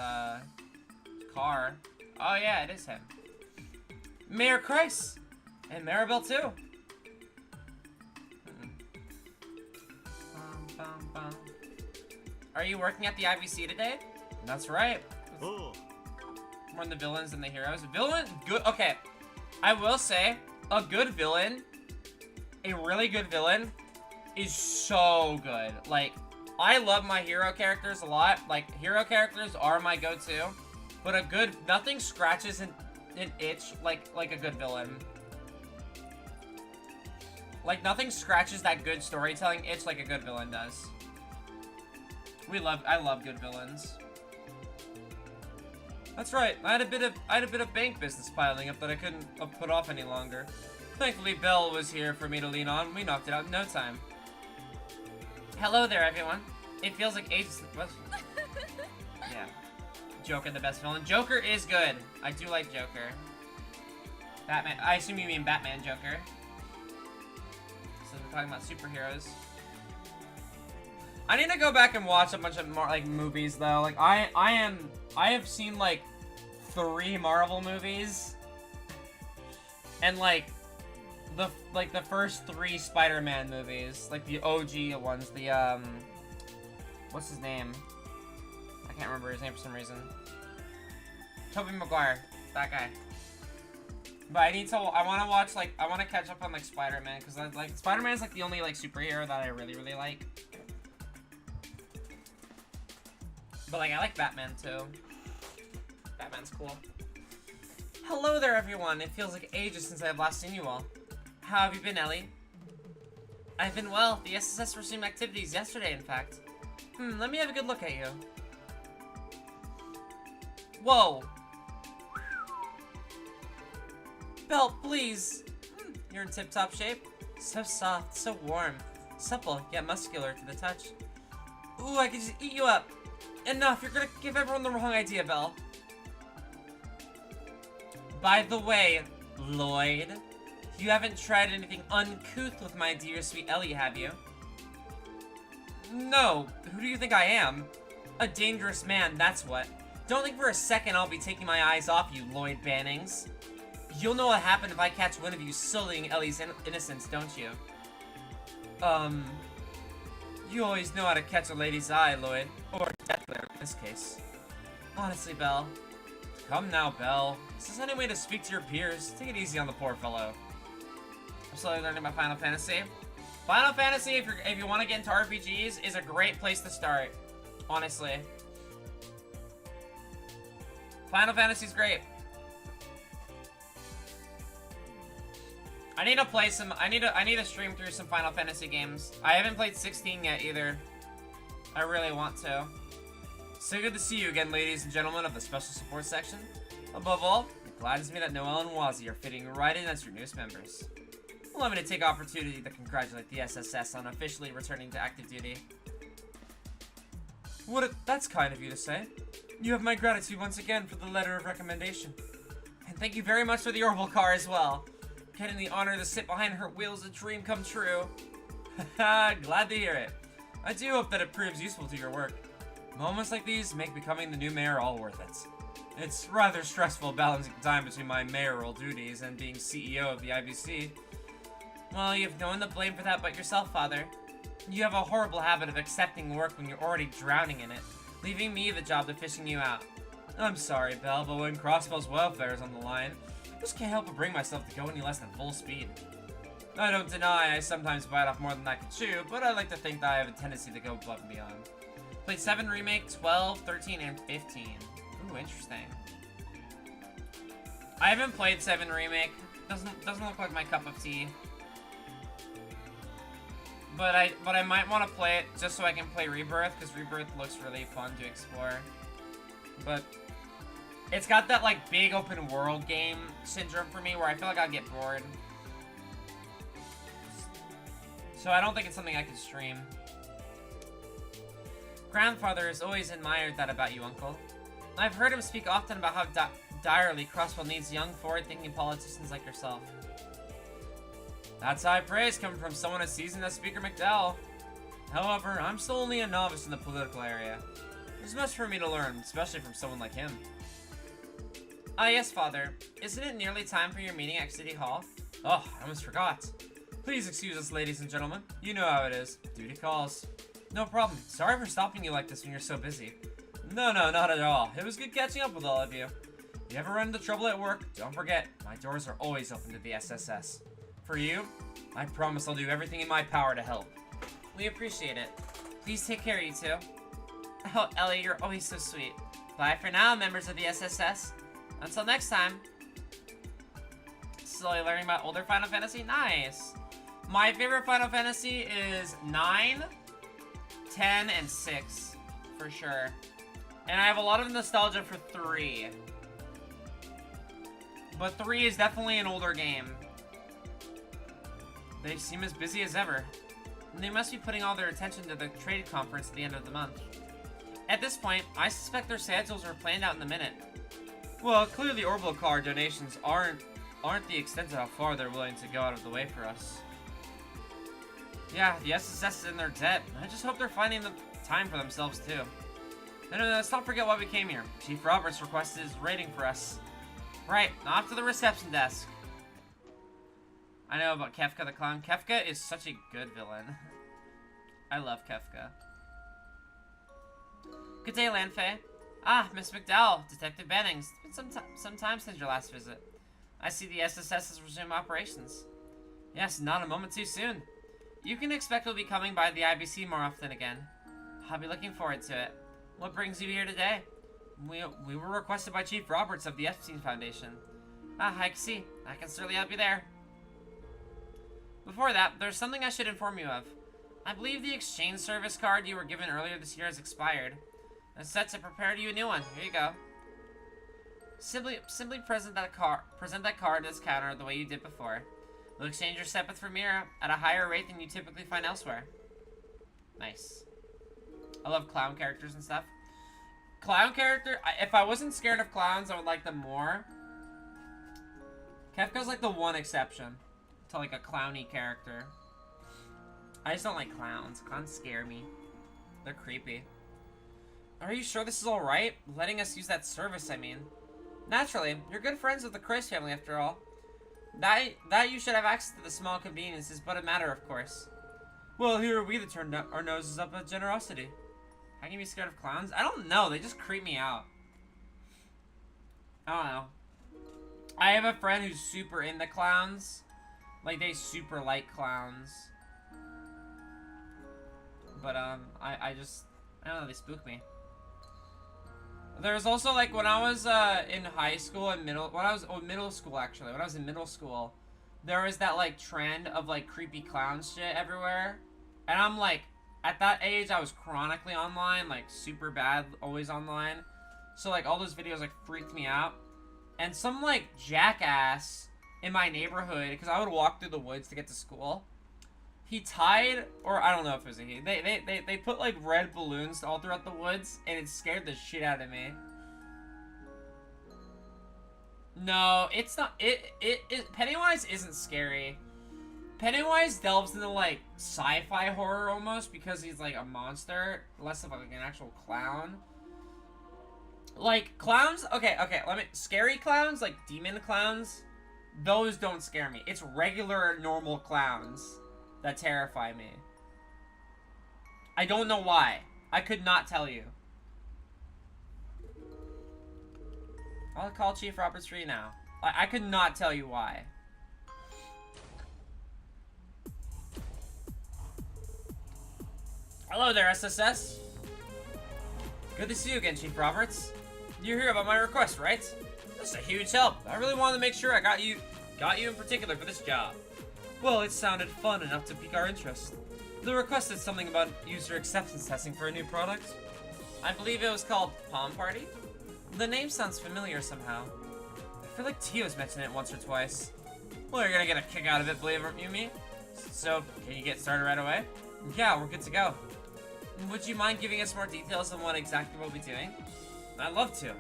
car. Oh yeah, it is him. Mayor Kreis! And Maribel too! Are you working at the IVC today? That's right. Oh. More than the villains than the heroes. Villain, good. Okay, I will say a good villain, a really good villain, is so good. Like, I love my hero characters a lot. Like, hero characters are my go-to, but a good nothing scratches an itch like a good villain. Like, nothing scratches that good storytelling itch like a good villain does. I love good villains. That's right. I had a bit of bank business piling up that I couldn't put off any longer. Thankfully, Belle was here for me to lean on. We knocked it out in no time. Hello there, everyone. It feels like ages. Yeah. Joker, the best villain. Joker is good. I do like Joker. Batman. I assume you mean Batman Joker. So we're talking about superheroes. I need to go back and watch a bunch of more like movies though. Like I have seen like 3 Marvel movies, and like the first 3 Spider-Man movies, like the OG ones. The what's his name? I can't remember his name for some reason. Tobey Maguire, that guy. But I want to catch up on like Spider-Man, because like Spider-Man is like the only like superhero that I really like. But like I like Batman too. Batman's cool. Hello there, everyone. It feels like ages since I have last seen you all. How have you been, Ellie? I've been well. The SSS resumed activities yesterday, in fact. Let me have a good look at you. Whoa. Belle, please. You're in tip-top shape. So soft, so warm. Supple, yet muscular to the touch. Ooh, I could just eat you up. Enough, you're gonna give everyone the wrong idea, Belle. By the way, Lloyd, you haven't tried anything uncouth with my dear sweet Ellie, have you? No, who do you think I am? A dangerous man, that's what. Don't think for a second I'll be taking my eyes off you, Lloyd Bannings. You'll know what happened if I catch one of you sullying Ellie's innocence, don't you? You always know how to catch a lady's eye, Lloyd. Or Death Glare, in this case. Honestly, Belle. Come now, Belle. Is this any way to speak to your peers? Take it easy on the poor fellow. I'm slowly learning about Final Fantasy. Final Fantasy, if you want to get into RPGs, is a great place to start. Honestly. Final Fantasy's great. I need to play some. I need to stream through some Final Fantasy games. I haven't played 16 yet either. I really want to. So good to see you again, ladies and gentlemen of the special support section. Above all, it gladdens me that Noelle and Wazzy are fitting right in as your newest members. Allow me to take opportunity to congratulate the SSS on officially returning to active duty. That's kind of you to say. You have my gratitude once again for the letter of recommendation. And thank you very much for the Orville car as well. Getting the honor to sit behind her wheel is a dream come true. Haha, glad to hear it. I do hope that it proves useful to your work. Moments like these make becoming the new mayor all worth it. It's rather stressful balancing time between my mayoral duties and being CEO of the IVC. Well, you have no one to blame for that but yourself, Father. You have a horrible habit of accepting work when you're already drowning in it, leaving me the job of fishing you out. I'm sorry, Belle, but when Crossbell's welfare is on the line, I just can't help but bring myself to go any less than full speed. I don't deny I sometimes bite off more than I can chew, but I like to think that I have a tendency to go above and beyond. Played 7 Remake, 12, 13, and 15. Ooh, interesting. I haven't played 7 Remake. Doesn't look like my cup of tea. But I might want to play it just so I can play Rebirth, because Rebirth looks really fun to explore. But it's got that like big open world game syndrome for me where I feel like I'll get bored. So I don't think it's something I could stream. Grandfather has always admired that about you, Uncle. I've heard him speak often about how direly Crossbell needs young, forward-thinking politicians like yourself. That's high praise coming from someone as seasoned as Speaker McDowell. However, I'm still only a novice in the political area. There's much for me to learn, especially from someone like him. Ah, yes, Father. Isn't it nearly time for your meeting at City Hall? Oh, I almost forgot. Please excuse us, ladies and gentlemen. You know how it is. Duty calls. No problem. Sorry for stopping you like this when you're so busy. No, not at all. It was good catching up with all of you. If you ever run into trouble at work, don't forget, my doors are always open to the SSS. For you, I promise I'll do everything in my power to help. We appreciate it. Please take care, you two. Oh, Ellie, you're always so sweet. Bye for now, members of the SSS. Until next time. Slowly learning about older Final Fantasy? Nice. My favorite Final Fantasy is 9, 10, and 6, for sure. And I have a lot of nostalgia for 3. But 3 is definitely an older game. They seem as busy as ever. And they must be putting all their attention to the trade conference at the end of the month. At this point, I suspect their schedules are planned out in a minute. Well, clearly Orbital Card donations aren't the extent of how far they're willing to go out of the way for us. Yeah, the SSS is in their debt. I just hope they're finding the time for themselves, too. No, let's not forget why we came here. Chief Roberts requested his rating for us. Right, off to the reception desk. I know about Kefka the Clown. Kefka is such a good villain. I love Kefka. Good day, Lanfei. Ah, Miss McDowell, Detective Bennings. It's been some time since your last visit. I see the SSS has resumed operations. Yes, not a moment too soon. You can expect we'll be coming by the IBC more often again. I'll be looking forward to it. What brings you here today? We were requested by Chief Roberts of the Epstein Foundation. Ah, I see. I can certainly help you there. Before that, there's something I should inform you of. I believe the exchange service card you were given earlier this year has expired. I'm set to prepare you a new one. Here you go. Simply present that card at this counter the way you did before. We'll exchange your set with Vermeer at a higher rate than you typically find elsewhere. Nice. I love clown characters and stuff. Clown character, if I wasn't scared of clowns, I would like them more. Kefka's like the one exception to like a clowny character. I just don't like clowns. Clowns scare me. They're creepy. Are you sure this is alright? Letting us use that service, I mean. Naturally, you're good friends with the Christ family after all. That you should have access to the small conveniences, but a matter of course. Well, here are we that turned our noses up at generosity. How can you be scared of clowns? I don't know, they just creep me out. I don't know. I have a friend who's super into clowns. Like, they super like clowns. But, I don't know, they spook me. There's also, like, when I was, in high school and middle school, actually. When I was in middle school, there was that, like, trend of, like, creepy clown shit everywhere. And I'm, like, at that age, I was chronically online, like, super bad, always online. So, like, all those videos, like, freaked me out. And some, like, jackass in my neighborhood, because I would walk through the woods to get to school. He tied, or I don't know if it was a he. They put like red balloons all throughout the woods, and it scared the shit out of me. No, it's not. Pennywise isn't scary. Pennywise delves into like sci-fi horror almost because he's like a monster, less of like an actual clown. Like clowns, okay. Scary clowns, like demon clowns, those don't scare me. It's regular, normal clowns that terrify me. I don't know why. I could not tell you. I'll call Chief Roberts for you now. I could not tell you why. Hello there, SSS. Good to see you again, Chief Roberts. You hear about my request, right? This is a huge help. I really wanted to make sure I got you in particular for this job. Well, it sounded fun enough to pique our interest. The request is something about user acceptance testing for a new product. I believe it was called Palm Party. The name sounds familiar somehow. I feel like Tio's mentioned it once or twice. Well, you're gonna get a kick out of it, believe you me. So, can you get started right away? Yeah, we're good to go. Would you mind giving us more details on what exactly we'll be doing? I'd love to.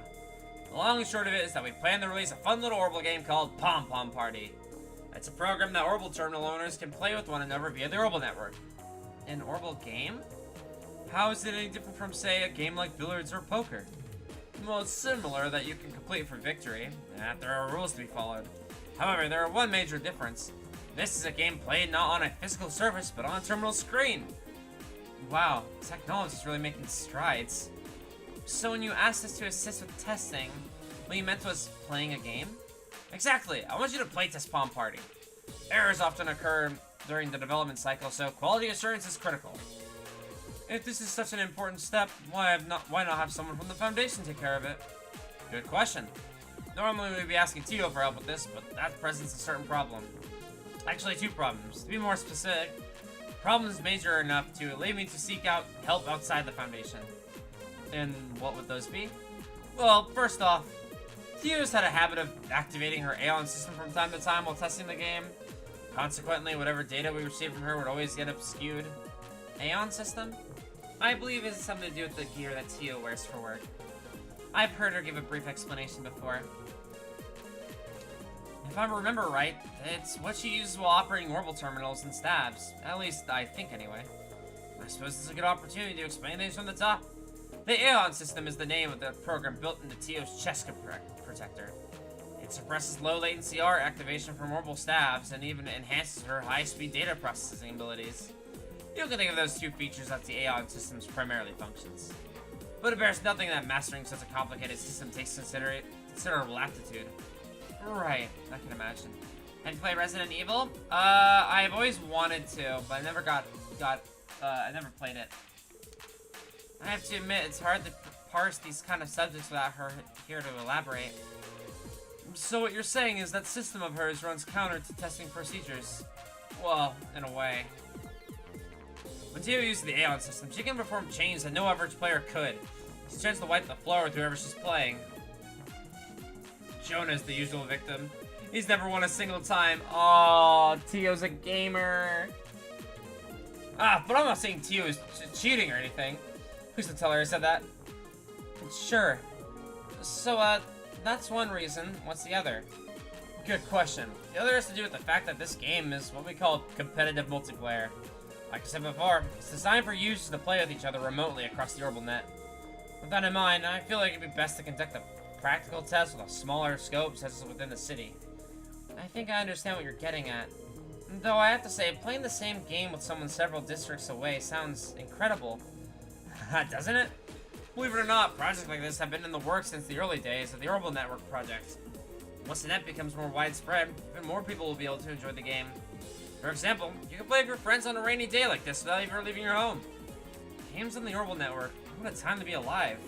The long and short of it is that we plan to release a fun little Orbital game called Pom Pom Party. It's a program that Orbital Terminal owners can play with one another via the Orbital network. An Orbital game? How is it any different from, say, a game like billiards or poker? Well, it's similar that you can complete for victory, and that there are rules to be followed. However, there are one major difference. This is a game played not on a physical surface, but on a terminal screen. Wow, technology is really making strides. So when you asked us to assist with testing, what you meant was playing a game? Exactly, I want you to playtest Pom Party. Errors often occur during the development cycle, so quality assurance is critical. If this is such an important step, why not have someone from the Foundation take care of it? Good question. Normally we'd be asking Tio for help with this, but that presents a certain problem. Actually, two problems. To be more specific, problems major enough to lead me to seek out help outside the Foundation. And what would those be? Well, first off, Tio's had a habit of activating her Aeon system from time to time while testing the game. Consequently, whatever data we received from her would always get skewed. Aeon system? I believe it has something to do with the gear that Tio wears for work. I've heard her give a brief explanation before. If I remember right, it's what she uses while operating orbital terminals and stabs. At least, I think anyway. I suppose this is a good opportunity to explain things from the top. The Aeon system is the name of the program built into Tio's chest protector. It suppresses low latency R activation from orbital stabs and even enhances her high-speed data processing abilities. You can think of those two features as the Aeon system's primarily functions. But it bears nothing that mastering such a complicated system takes considerable aptitude. Right, I can imagine. Have you played Resident Evil? I've always wanted to, but I never I never played it. I have to admit, it's hard to parse these kind of subjects without her here to elaborate. So what you're saying is that system of hers runs counter to testing procedures. Well, in a way. When Tio uses the Aeon system, she can perform chains that no average player could. She tends to wipe the floor with whoever she's playing. Jonah's the usual victim. He's never won a single time. Oh, Tio's a gamer. But I'm not saying Tio is cheating or anything. Who's to tell her I said that? Sure. So, that's one reason. What's the other? Good question. The other has to do with the fact that this game is what we call competitive multiplayer. Like I said before, it's designed for users to play with each other remotely across the orbital net. With that in mind, I feel like it'd be best to conduct a practical test with a smaller scope such as within the city. I think I understand what you're getting at. Though I have to say, playing the same game with someone several districts away sounds incredible. Doesn't it? Believe it or not, projects like this have been in the works since the early days of the Orbital Network project. Once the net becomes more widespread, even more people will be able to enjoy the game. For example, you can play with your friends on a rainy day like this without even leaving your home. Games on the Orbital Network. What a time to be alive.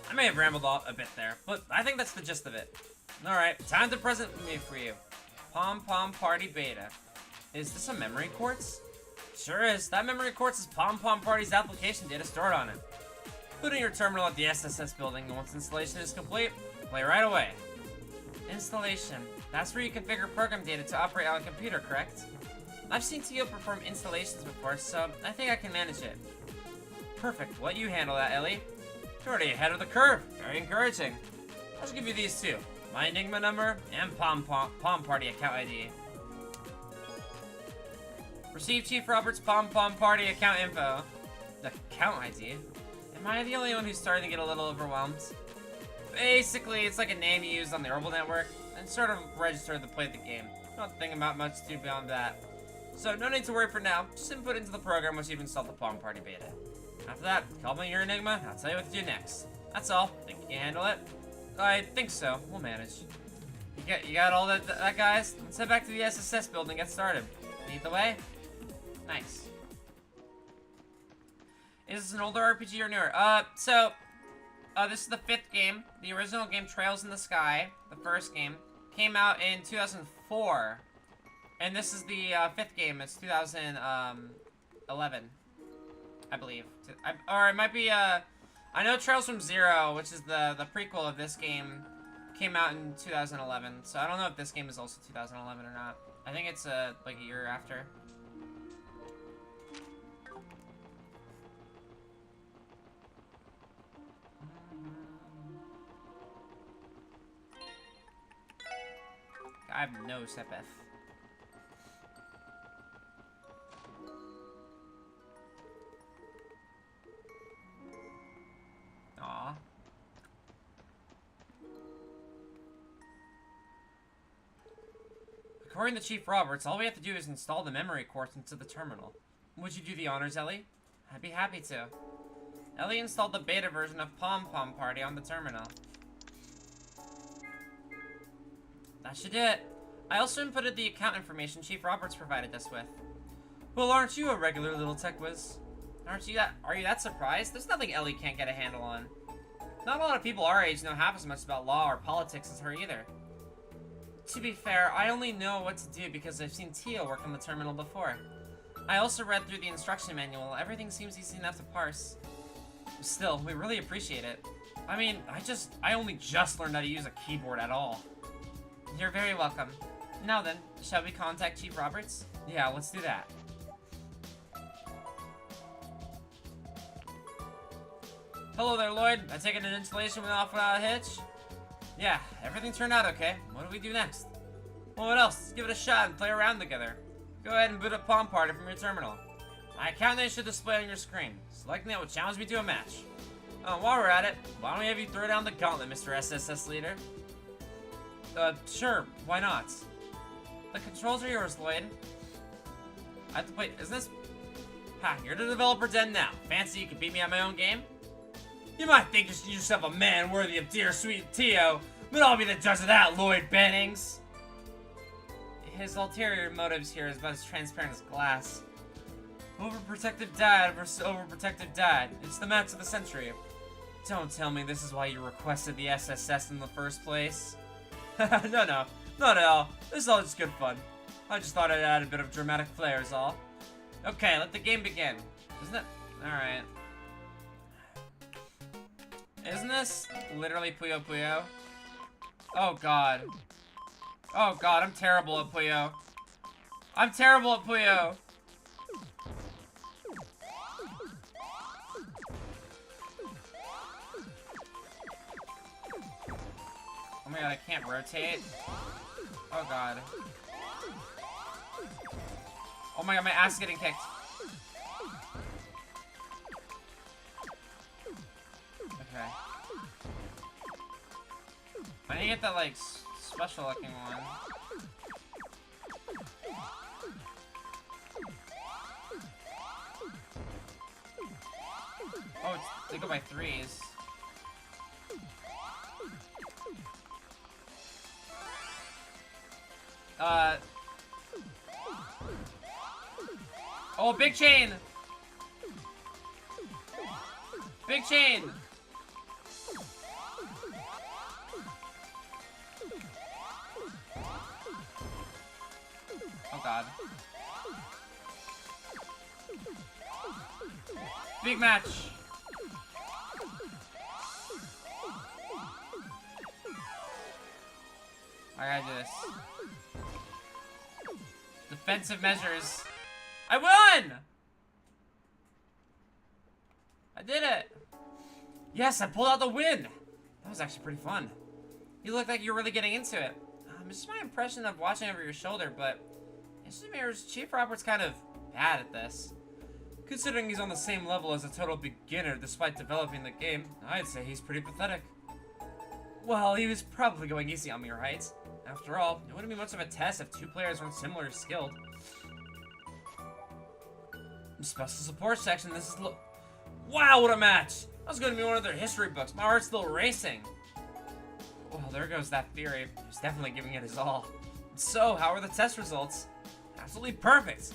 I may have rambled a bit there, but I think that's the gist of it. Alright, time to present me for you. Pom Pom Party Beta. Is this a memory quartz? Sure is. That memory quartz is Pom Pom Party's application data stored on it. Put in your terminal at the SSS building, and once installation is complete, play right away. Installation. That's where you configure program data to operate on a computer, correct? I've seen Tio perform installations before, so I think I can manage it. Perfect. Let you handle that, Ellie. You're already ahead of the curve. Very encouraging. I'll just give you these two. My Enigma number and Pom Party account ID. Receive Chief Robert's Pom Party account info. The account ID? Am I the only one who's starting to get a little overwhelmed? Basically, it's like a name you use on the Orbital Network and sort of registered to play the game. Not thinking about much too beyond that. So no need to worry for now. Just input into the program once you've installed the Pom Party beta. After that, call me your Enigma, and I'll tell you what to do next. That's all. Think you can handle it? I think so. We'll manage. You got all that, guys? Let's head back to the SSS building and get started. Lead the way? Nice. Is this an older RPG or newer? This is the 5th game. The original game, Trails in the Sky, the first game, came out in 2004. And this is the 5th game. It's 2011, I believe. Or it might be, I know Trails from Zero, which is the prequel of this game, came out in 2011. So I don't know if this game is also 2011 or not. I think it's, like a year after. I have no Sepeth. Aw. According to Chief Roberts, all we have to do is install the memory course into the terminal. Would you do the honors, Ellie? I'd be happy to. Ellie installed the beta version of Pom Pom Party on the terminal. That should do it. I also inputted the account information Chief Roberts provided us with. Well, aren't you a regular little tech whiz? Are you that surprised? There's nothing Ellie can't get a handle on. Not a lot of people our age know half as much about law or politics as her either. To be fair, I only know what to do because I've seen Tio work on the terminal before. I also read through the instruction manual. Everything seems easy enough to parse. Still, we really appreciate it. I mean, I only just learned how to use a keyboard at all. You're very welcome. Now then, shall we contact Chief Roberts? Yeah, let's do that. Hello there, Lloyd. I take it an installation went off without a hitch? Yeah, everything turned out okay. What do we do next? Well, what else? Let's give it a shot and play around together. Go ahead and boot up Pom Party from your terminal. My account name should display on your screen. Selecting that will challenge me to a match. While we're at it, why don't we have you throw down the gauntlet, Mr. SSS Leader? Sure, why not? The controls are yours, Lloyd. I have to play, isn't this? Ha, you're the developer den now. Fancy you can beat me at my own game? You might think you're yourself a man worthy of dear sweet Tio, but I'll be the judge of that, Lloyd Bennings. His ulterior motives here is about as transparent as glass. Overprotective dad versus overprotective dad. It's the match of the century. Don't tell me this is why you requested the SSS in the first place. No, not at all. This is all just good fun. I just thought I'd add a bit of dramatic flair is all. Okay, let the game begin. Isn't it? Alright. Isn't this literally Puyo Puyo? Oh god. Oh god, I'm terrible at Puyo. I'm terrible at Puyo. Oh my god, I can't rotate. Oh god. Oh my god, my ass is getting kicked. Okay. I need to get that, like, special looking one. Oh, they go by threes. Oh, big chain! Big chain! Oh god. Big match! I gotta do this. Defensive measures. I won! I did it! Yes, I pulled out the win! That was actually pretty fun. You look like you're really getting into it. It's just my impression of watching over your shoulder, but it just mirrors Chief Robert's kind of bad at this. Considering he's on the same level as a total beginner despite developing the game, I'd say he's pretty pathetic. Well, he was probably going easy on me, right? After all, it wouldn't be much of a test if two players weren't similarly skilled. Special support section, this is wow, what a match! That was going to be one of their history books. My heart's still racing. Well, there goes that theory. He's definitely giving it his all. So, how are the test results? Absolutely perfect.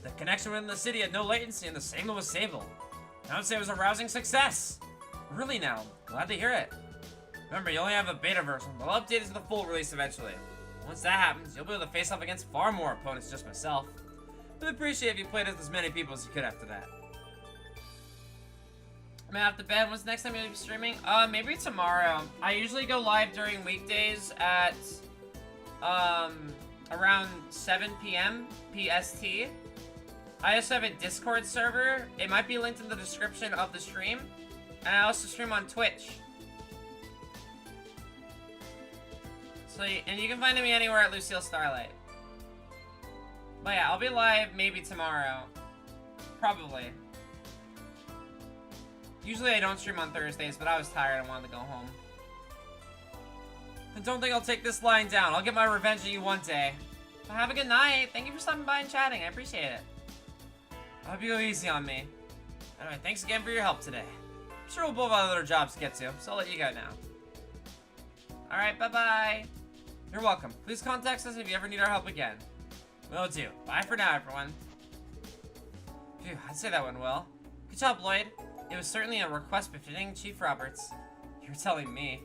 The connection within the city had no latency and the signal was stable. I would say it was a rousing success. Really now, glad to hear it. Remember, you only have a beta version, but I'll update it to the full release eventually. Once that happens, you'll be able to face off against far more opponents than just myself. I'd appreciate if you played with as many people as you could after that. I'm gonna have to bed. When's the next time you'll be streaming? Maybe tomorrow. I usually go live during weekdays at, around 7 p.m. PST. I also have a Discord server. It might be linked in the description of the stream. And I also stream on Twitch. So, and you can find me anywhere at Lucile Starlight. But yeah, I'll be live maybe tomorrow. Probably. Usually I don't stream on Thursdays, but I was tired and wanted to go home. And don't think I'll take this lying down. I'll get my revenge on you one day. But have a good night. Thank you for stopping by and chatting. I appreciate it. I hope you go easy on me. Anyway, thanks again for your help today. I'm sure we'll both have other jobs to get to, so I'll let you go now. Alright, bye-bye. You're welcome. Please contact us if you ever need our help again. Will do. Bye for now, everyone. Phew, I'd say that went well. Good job, Lloyd. It was certainly a request befitting Chief Roberts. You're telling me.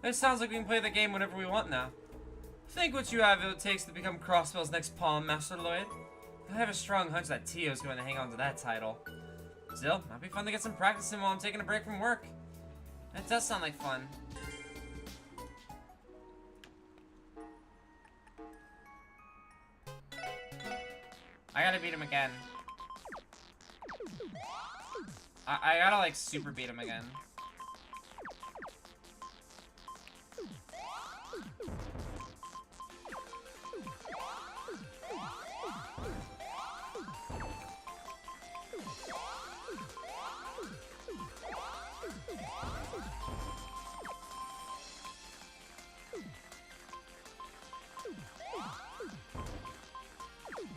It sounds like we can play the game whenever we want now. Think what you have it takes to become Crossbell's next pawn, Master Lloyd. I have a strong hunch that Tio's going to hang on to that title. Still, might be fun to get some practice in while I'm taking a break from work. That does sound like fun. I gotta beat him again. I gotta, like, super beat him again.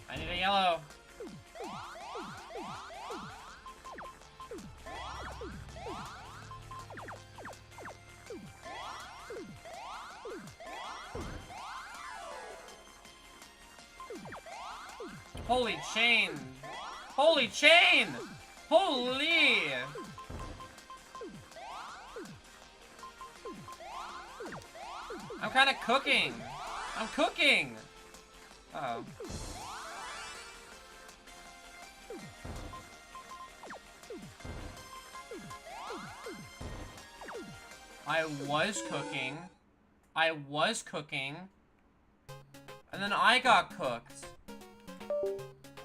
I need a yellow. Holy chain! Holy chain! Holy! I'm kind of cooking. I'm cooking. Uh-oh. I was cooking. I was cooking. And then I got cooked.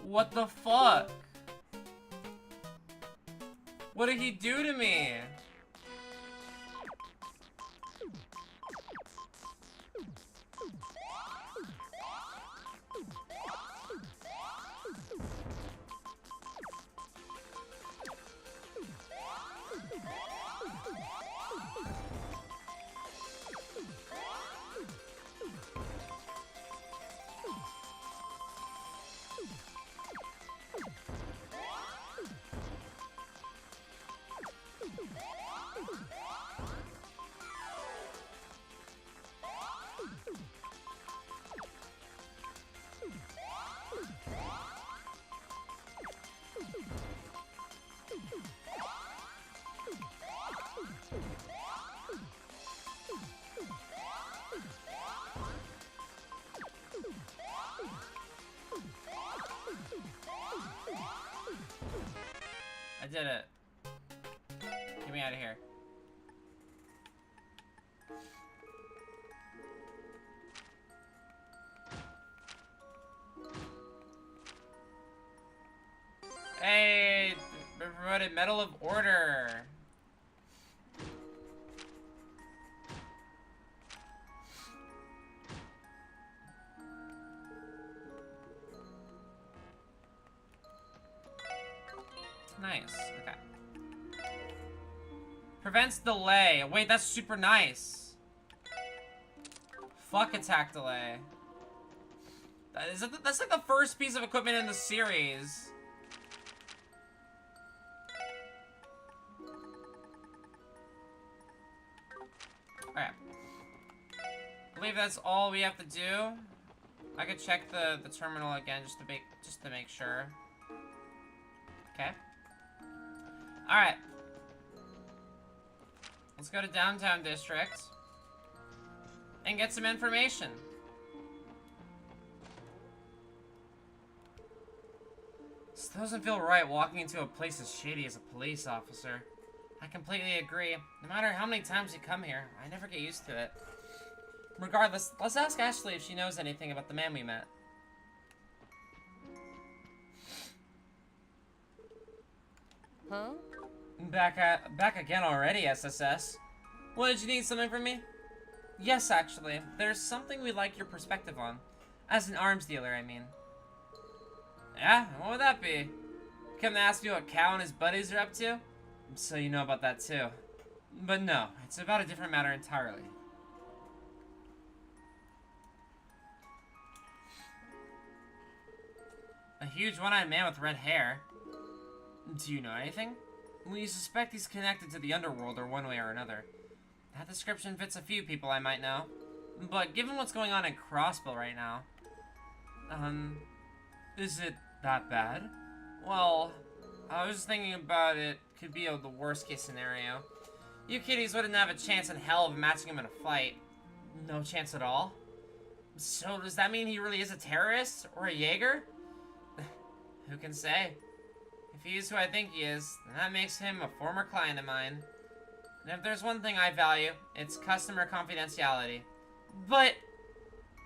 What the fuck? What did he do to me? I did it. Get me out of here. Hey, promoted Medal of Order. Nice. Okay. Prevents delay. Wait, that's super nice. Fuck attack delay. That's like the first piece of equipment in the series. Alright. I believe that's all we have to do. I could check the terminal again just to make sure. Okay. Alright. Let's go to Downtown District and get some information. This doesn't feel right walking into a place as shady as a police officer. I completely agree. No matter how many times you come here, I never get used to it. Regardless, let's ask Ashley if she knows anything about the man we met. Huh? Back again already, SSS. What, did you need something from me? Yes, actually. There's something we'd like your perspective on. As an arms dealer, I mean. Yeah? What would that be? Come to ask me what Cal and his buddies are up to? So you know about that too. But no, it's about a different matter entirely. A huge one-eyed man with red hair. Do you know anything? We suspect he's connected to the underworld or one way or another. That description fits a few people I might know. But given what's going on in Crossbell right now... is it that bad? Well, I was thinking about it could be the worst case scenario. You kiddies wouldn't have a chance in hell of matching him in a fight. No chance at all? So does that mean he really is a terrorist? Or a Jaeger? Who can say? If he is who I think he is, then that makes him a former client of mine. And if there's one thing I value, it's customer confidentiality. But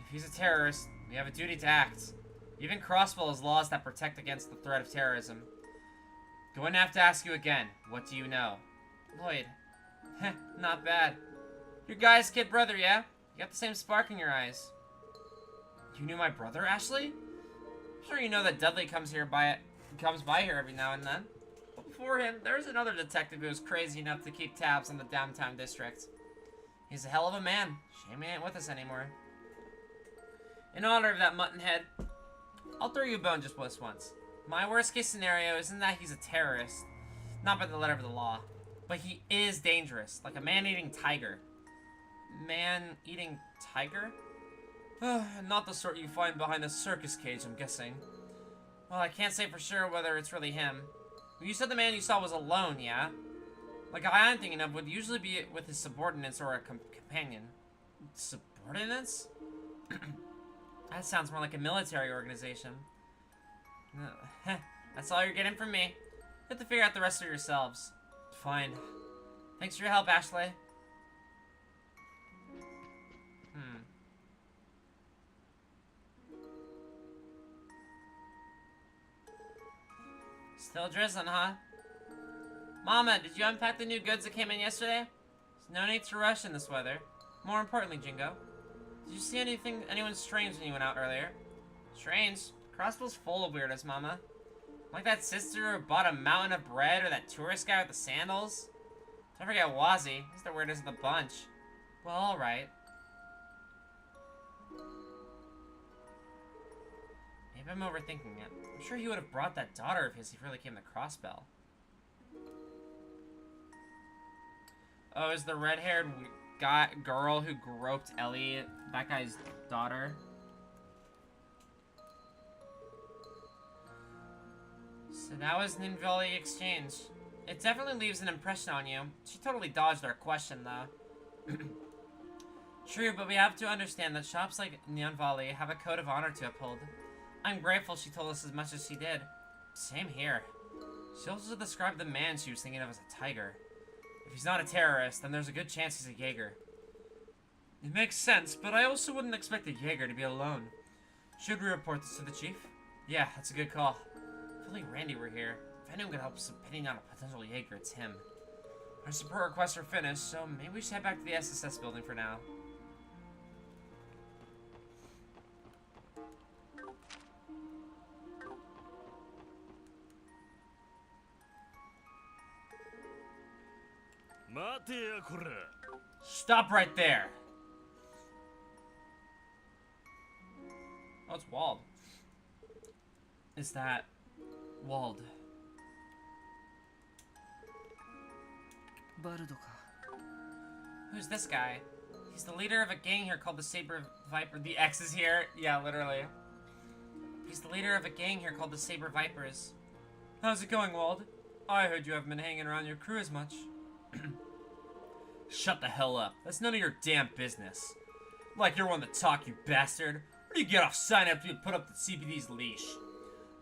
if he's a terrorist, we have a duty to act. Even Crossbell has laws that protect against the threat of terrorism. Going to have to ask you again, what do you know? Lloyd. Heh, not bad. Your guy's kid brother, yeah? You got the same spark in your eyes. You knew my brother, Ashley? I'm sure you know that Dudley comes by here every now and then. But before him, there's another detective who was crazy enough to keep tabs on the downtown district. He's a hell of a man. Shame he ain't with us anymore. In honor of that mutton head, I'll throw you a bone just once. My worst case scenario isn't that he's a terrorist, not by the letter of the law, but he is dangerous, like a man-eating tiger. Man-eating tiger? Not the sort you find behind a circus cage, I'm guessing. Well, I can't say for sure whether it's really him. You said the man you saw was alone, yeah? Like the guy I'm thinking of would usually be with his subordinates or a companion. Subordinates? That sounds more like a military organization. That's all you're getting from me. You have to figure out the rest of yourselves. Fine. Thanks for your help, Ashley. Still drizzling, huh? Mama, did you unpack the new goods that came in yesterday? There's no need to rush in this weather. More importantly, Jingo, did you see anyone strange when you went out earlier? Strange? Crossbell's full of weirdos, Mama. Like that sister who bought a mountain of bread, or that tourist guy with the sandals. Don't forget Wazzy. He's the weirdest of the bunch. Well, alright. Maybe I'm overthinking it. I'm sure he would have brought that daughter of his if he really came to Crossbell. Oh, is the red-haired girl who groped Ellie that guy's daughter? So that was an invalid exchange. It definitely leaves an impression on you. She totally dodged our question, though. True, but we have to understand that shops like Neon Valley have a code of honor to uphold. I'm grateful she told us as much as she did. Same here. She also described the man she was thinking of as a tiger. If he's not a terrorist, then there's a good chance he's a Jaeger. It makes sense, but I also wouldn't expect a Jaeger to be alone. Should we report this to the chief? Yeah, that's a good call. If only Randy were here. If anyone could help us pinning down a potential Jaeger, it's him. Our support requests are finished, so maybe we should head back to the SSS building for now. Stop right there! Oh, it's Wald. Is that Wald? Who's this guy? He's the leader of a gang here called the Saber Viper. The X is here? Yeah, literally. He's the leader of a gang here called the Saber Vipers. How's it going, Wald? I heard you haven't been hanging around your crew as much. Shut the hell up. That's none of your damn business. Like you're one to talk, you bastard. Where do you get off sign after you put up the CPD's leash?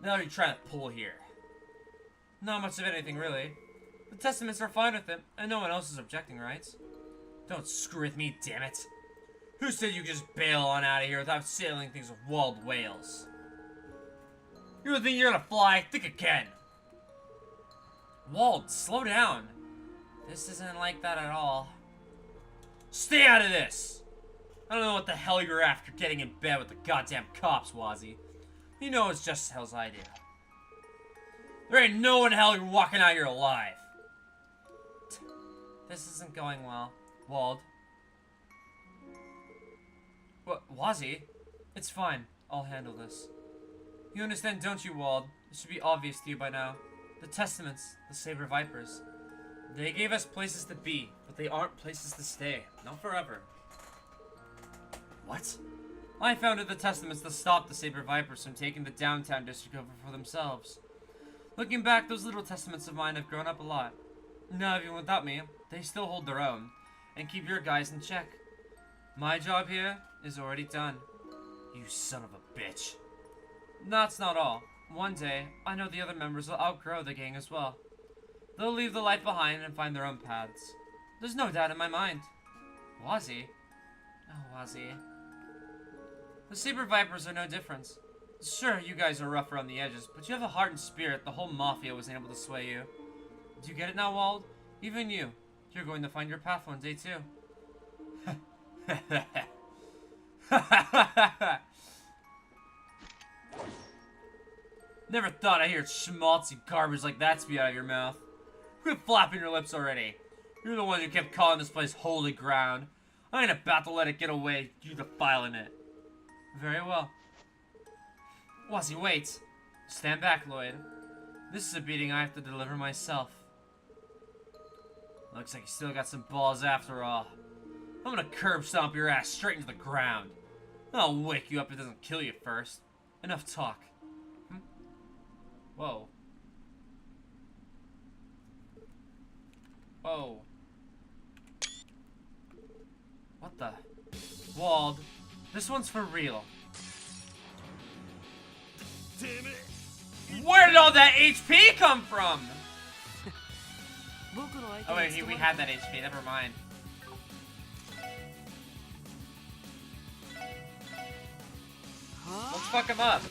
Now what are you trying to pull here? Not much of anything, really. The testaments are fine with it, and no one else is objecting, right? Don't screw with me, damn it. Who said you could just bail on out of here without settling things with walled whales? You really think you're gonna fly? Think again. Wald, slow down. This isn't like that at all. Stay out of this! I don't know what the hell you're after getting in bed with the goddamn cops, Wazzy. You know it's just as hell as I do. There ain't no one in hell you're walking out here alive. This isn't going well. Wald. What, Wazzy? It's fine. I'll handle this. You understand, don't you, Wald? It should be obvious to you by now. The Testaments, the Saber Vipers, they gave us places to be, but they aren't places to stay. Not forever. What? I founded the Testaments to stop the Saber Vipers from taking the downtown district over for themselves. Looking back, those little Testaments of mine have grown up a lot. Now, even without me, they still hold their own, and keep your guys in check. My job here is already done. You son of a bitch. That's not all. One day, I know the other members will outgrow the gang as well. They'll leave the life behind and find their own paths. There's no doubt in my mind. Wazzy? Oh, Wazzy. The Saber Vipers are no different. Sure, you guys are rough around the edges, but you have a heart and spirit the whole Mafia wasn't able to sway you. Do you get it now, Wald? Even you. You're going to find your path one day, too. Never thought I'd hear schmaltzy garbage like that spew out of your mouth. Quit flapping your lips already. You're the one who kept calling this place holy ground. I ain't about to let it get away, you defiling it. Very well. Wazzy, wait. Stand back, Lloyd. This is a beating I have to deliver myself. Looks like you still got some balls after all. I'm gonna curb stomp your ass straight into the ground. I'll wake you up if it doesn't kill you first. Enough talk. Whoa. Whoa. What the? Wald, this one's for real. Damn it! Where did all that HP come from? Oh wait, we had that HP, never mind. Let's fuck him up.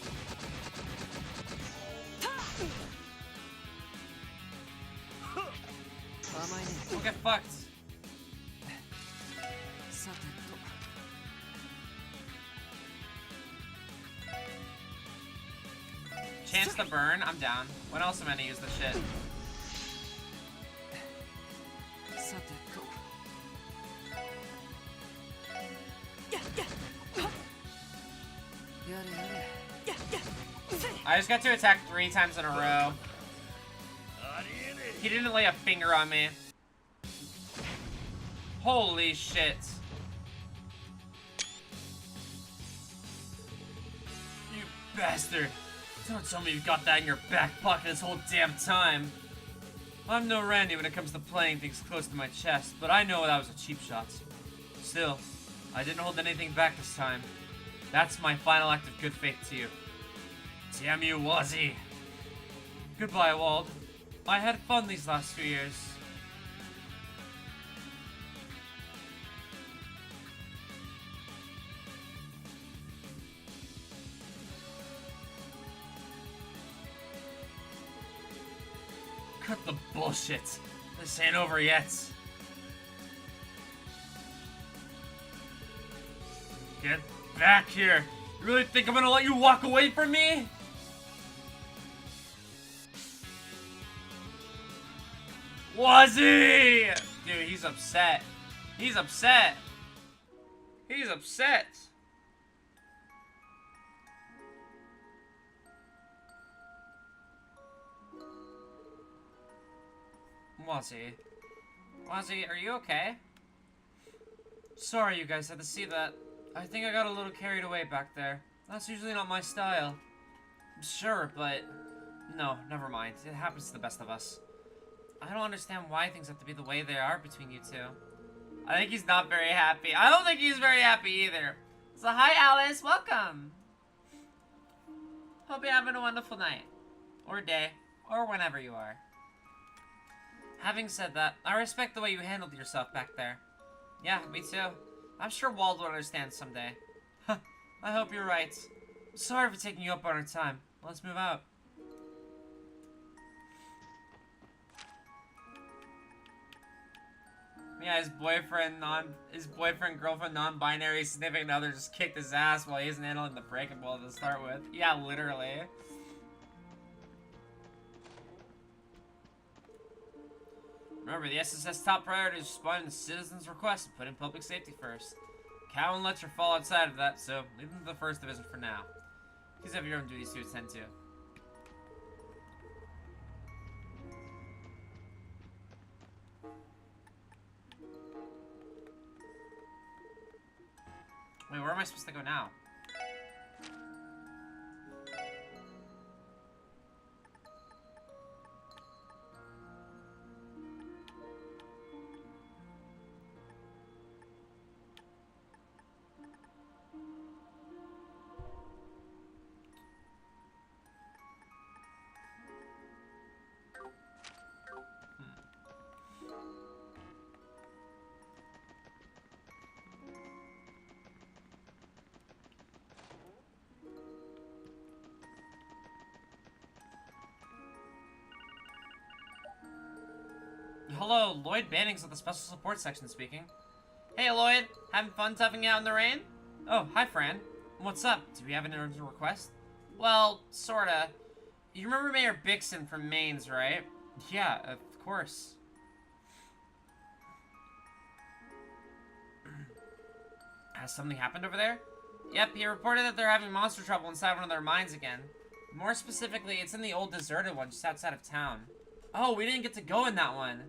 We'll get fucked. Chance to burn? I'm down. When else am I gonna use this shit? I just got to attack 3 times in a row. He didn't lay a finger on me. Holy shit. You bastard. Don't tell me you've got that in your back pocket this whole damn time. I'm no Randy when it comes to playing things close to my chest, but I know that was a cheap shot. Still, I didn't hold anything back this time. That's my final act of good faith to you. Damn you, Wazzy. Goodbye, Wald. I had fun these last few years. Cut the bullshit. This ain't over yet. Get back here. You really think I'm gonna let you walk away from me? Wazzy! Dude, he's upset. He's upset. He's upset. Wazzy. Wazzy, are you okay? Sorry you guys had to see that. I think I got a little carried away back there. That's usually not my style. Sure, but... No, never mind. It happens to the best of us. I don't understand why things have to be the way they are between you two. I think he's not very happy. I don't think he's very happy either. So hi Alice, welcome. Hope you're having a wonderful night. Or day. Or whenever you are. Having said that, I respect the way you handled yourself back there. Yeah, me too. I'm sure Wald will understand someday. I hope you're right. Sorry for taking you up on our time. Let's move out. Yeah, his boyfriend, girlfriend, non-binary, significant other just kicked his ass while he isn't handling the breakable to start with. Yeah, literally. Remember, the SSS top priority is responding to citizens' requests and putting public safety first. Cowan lets her fall outside of that, so leave them to the first division for now. Please have your own duties to attend to. Wait, where am I supposed to go now? Hello, Lloyd Bannings of the Special Support Section speaking. Hey, Lloyd. Having fun toughing out in the rain? Oh, hi, Fran. What's up? Do we have an urgent request? Well, sorta. You remember Mayor Bixson from Maine's, right? Yeah, of course. Has something happened over there? Yep, he reported that they're having monster trouble inside one of their mines again. More specifically, it's in the old deserted one just outside of town. Oh, we didn't get to go in that one.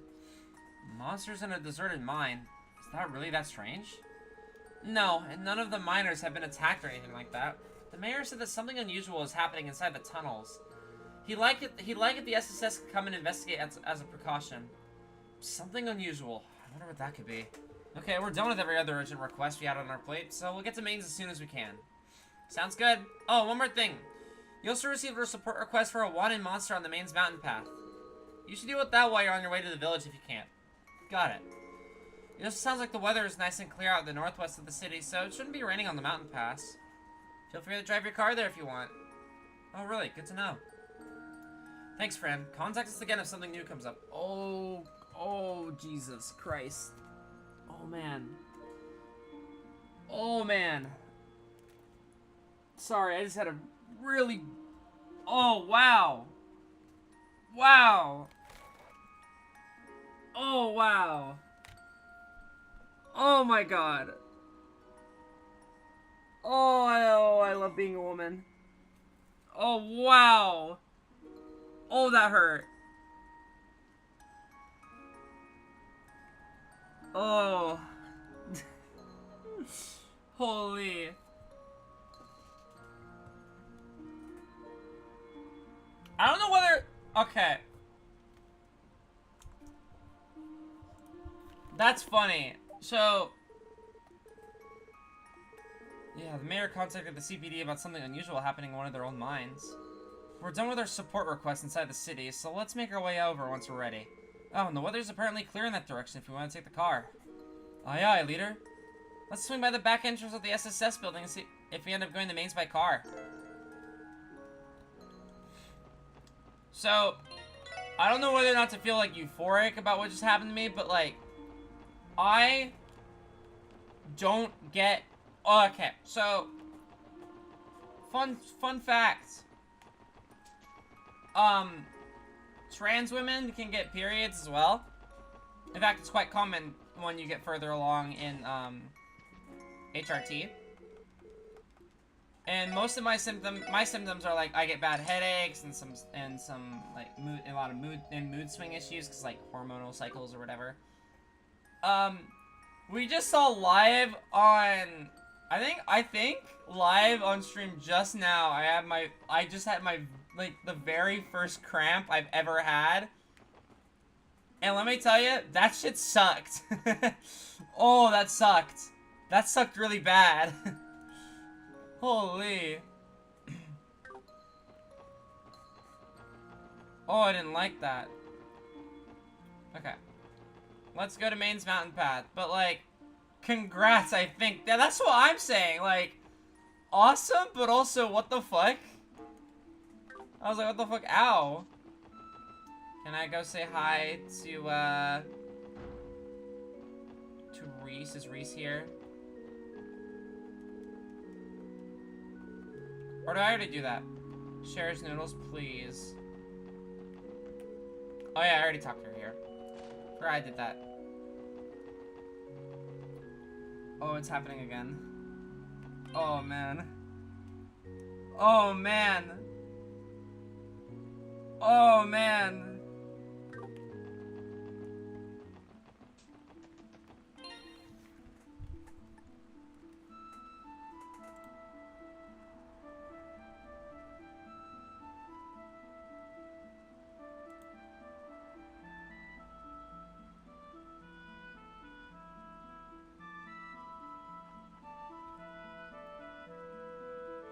Monsters in a deserted mine. Is that really that strange? No, and none of the miners have been attacked or anything like that. The mayor said that something unusual is happening inside the tunnels. He'd like it if the SSS could come and investigate as a precaution. Something unusual. I wonder what that could be. Okay, we're done with every other urgent request we had on our plate, so we'll get to mains as soon as we can. Sounds good. Oh, one more thing. You also received a support request for a wanted monster on the mains mountain path. You should deal with that while you're on your way to the village if you can't. Got it. It also sounds like the weather is nice and clear out in the northwest of the city, so it shouldn't be raining on the mountain pass. Feel free to drive your car there if you want. Oh, really? Good to know. Thanks, friend. Contact us again if something new comes up. Oh, Jesus Christ. Oh, man. Oh, man. Sorry, I just had a really... Oh, wow. Wow. Oh, wow. Oh, my God. Oh, I love being a woman. Oh, wow. Oh, that hurt. Oh. Holy. I don't know whether... Okay. That's funny. So... Yeah, the mayor contacted the CPD about something unusual happening in one of their own mines. We're done with our support requests inside the city, so let's make our way over once we're ready. Oh, and the weather's apparently clear in that direction if we want to take the car. Aye, aye, leader. Let's swing by the back entrance of the SSS building and see if we end up going to mains by car. So, I don't know whether or not to feel, like, euphoric about what just happened to me, but, like, I don't get... Oh, okay, so, fun fact. Trans women can get periods as well. In fact, it's quite common when you get further along in, HRT. And most of my symptoms are like I get bad headaches and some like a lot of mood swing issues because like hormonal cycles or whatever. We just saw live on I think live on stream just now. I just had my like the very first cramp I've ever had. And let me tell you, that shit sucked. Oh, that sucked. That sucked really bad. Holy. Oh, I didn't like that. Okay. Let's go to Maine's Mountain Path. But, like, congrats, I think. Yeah, that's what I'm saying. Like, awesome, but also, what the fuck? I was like, what the fuck? Ow. Can I go say hi to, to Reese. Is Reese here? Or did I already do that? Shares noodles, please. Oh yeah, I already talked to her here. Or I did that. Oh, it's happening again. Oh man. Oh man. Oh man.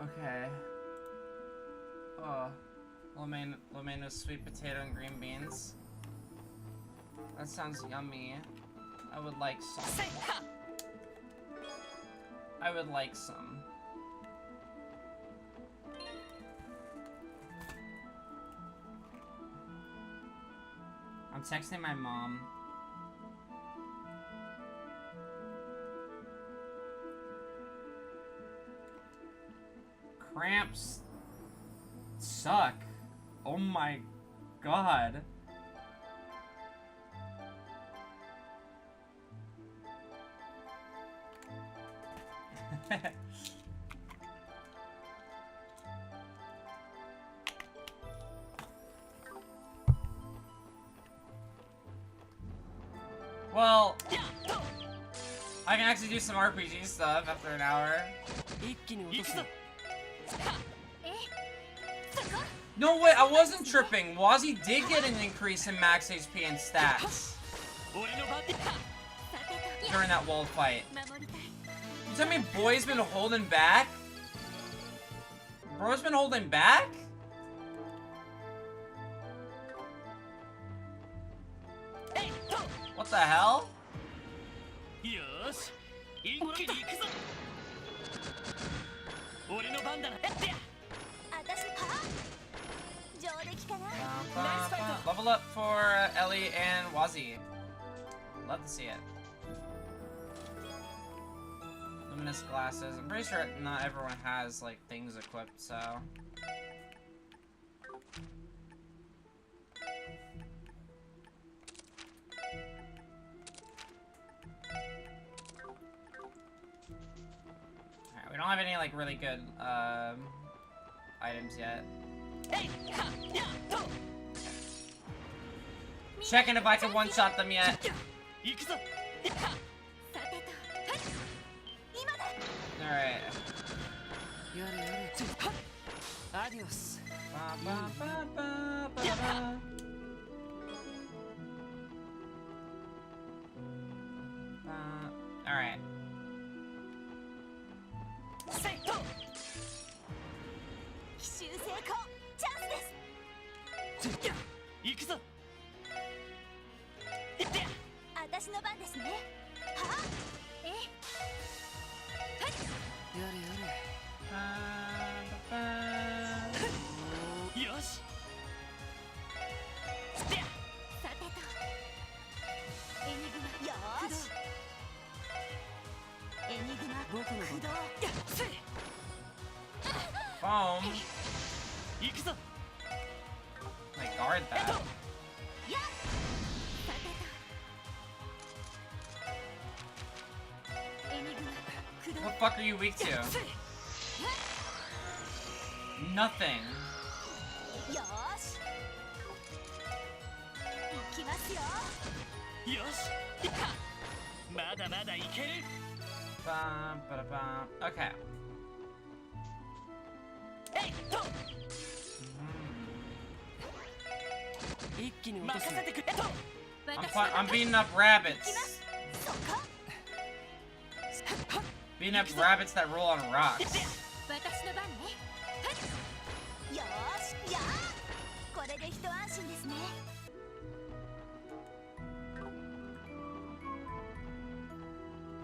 Okay. Oh. Lo-mein with sweet potato and green beans. That sounds yummy. I would like some. I would like some. I'm texting my mom. Cramps suck. Oh my god. Well, I can actually do some RPG stuff after an hour. No way, I wasn't tripping. Wazzy did get an increase in max HP and stats during that wall fight. You tell me boy's been holding back? Bro's been holding back? What the hell? Level up for Ellie and Wazzy. Love to see it. Luminous glasses. I'm pretty sure not everyone has like things equipped, so. Alright, we don't have any like really good items yet. Checking if I can one-shot them yet. Alright. Adios. Alright. Foam. Like, guard that. What the fuck are you weak to? Nothing. Okay. I'm beating up rabbits. Beating up rabbits that roll on rocks.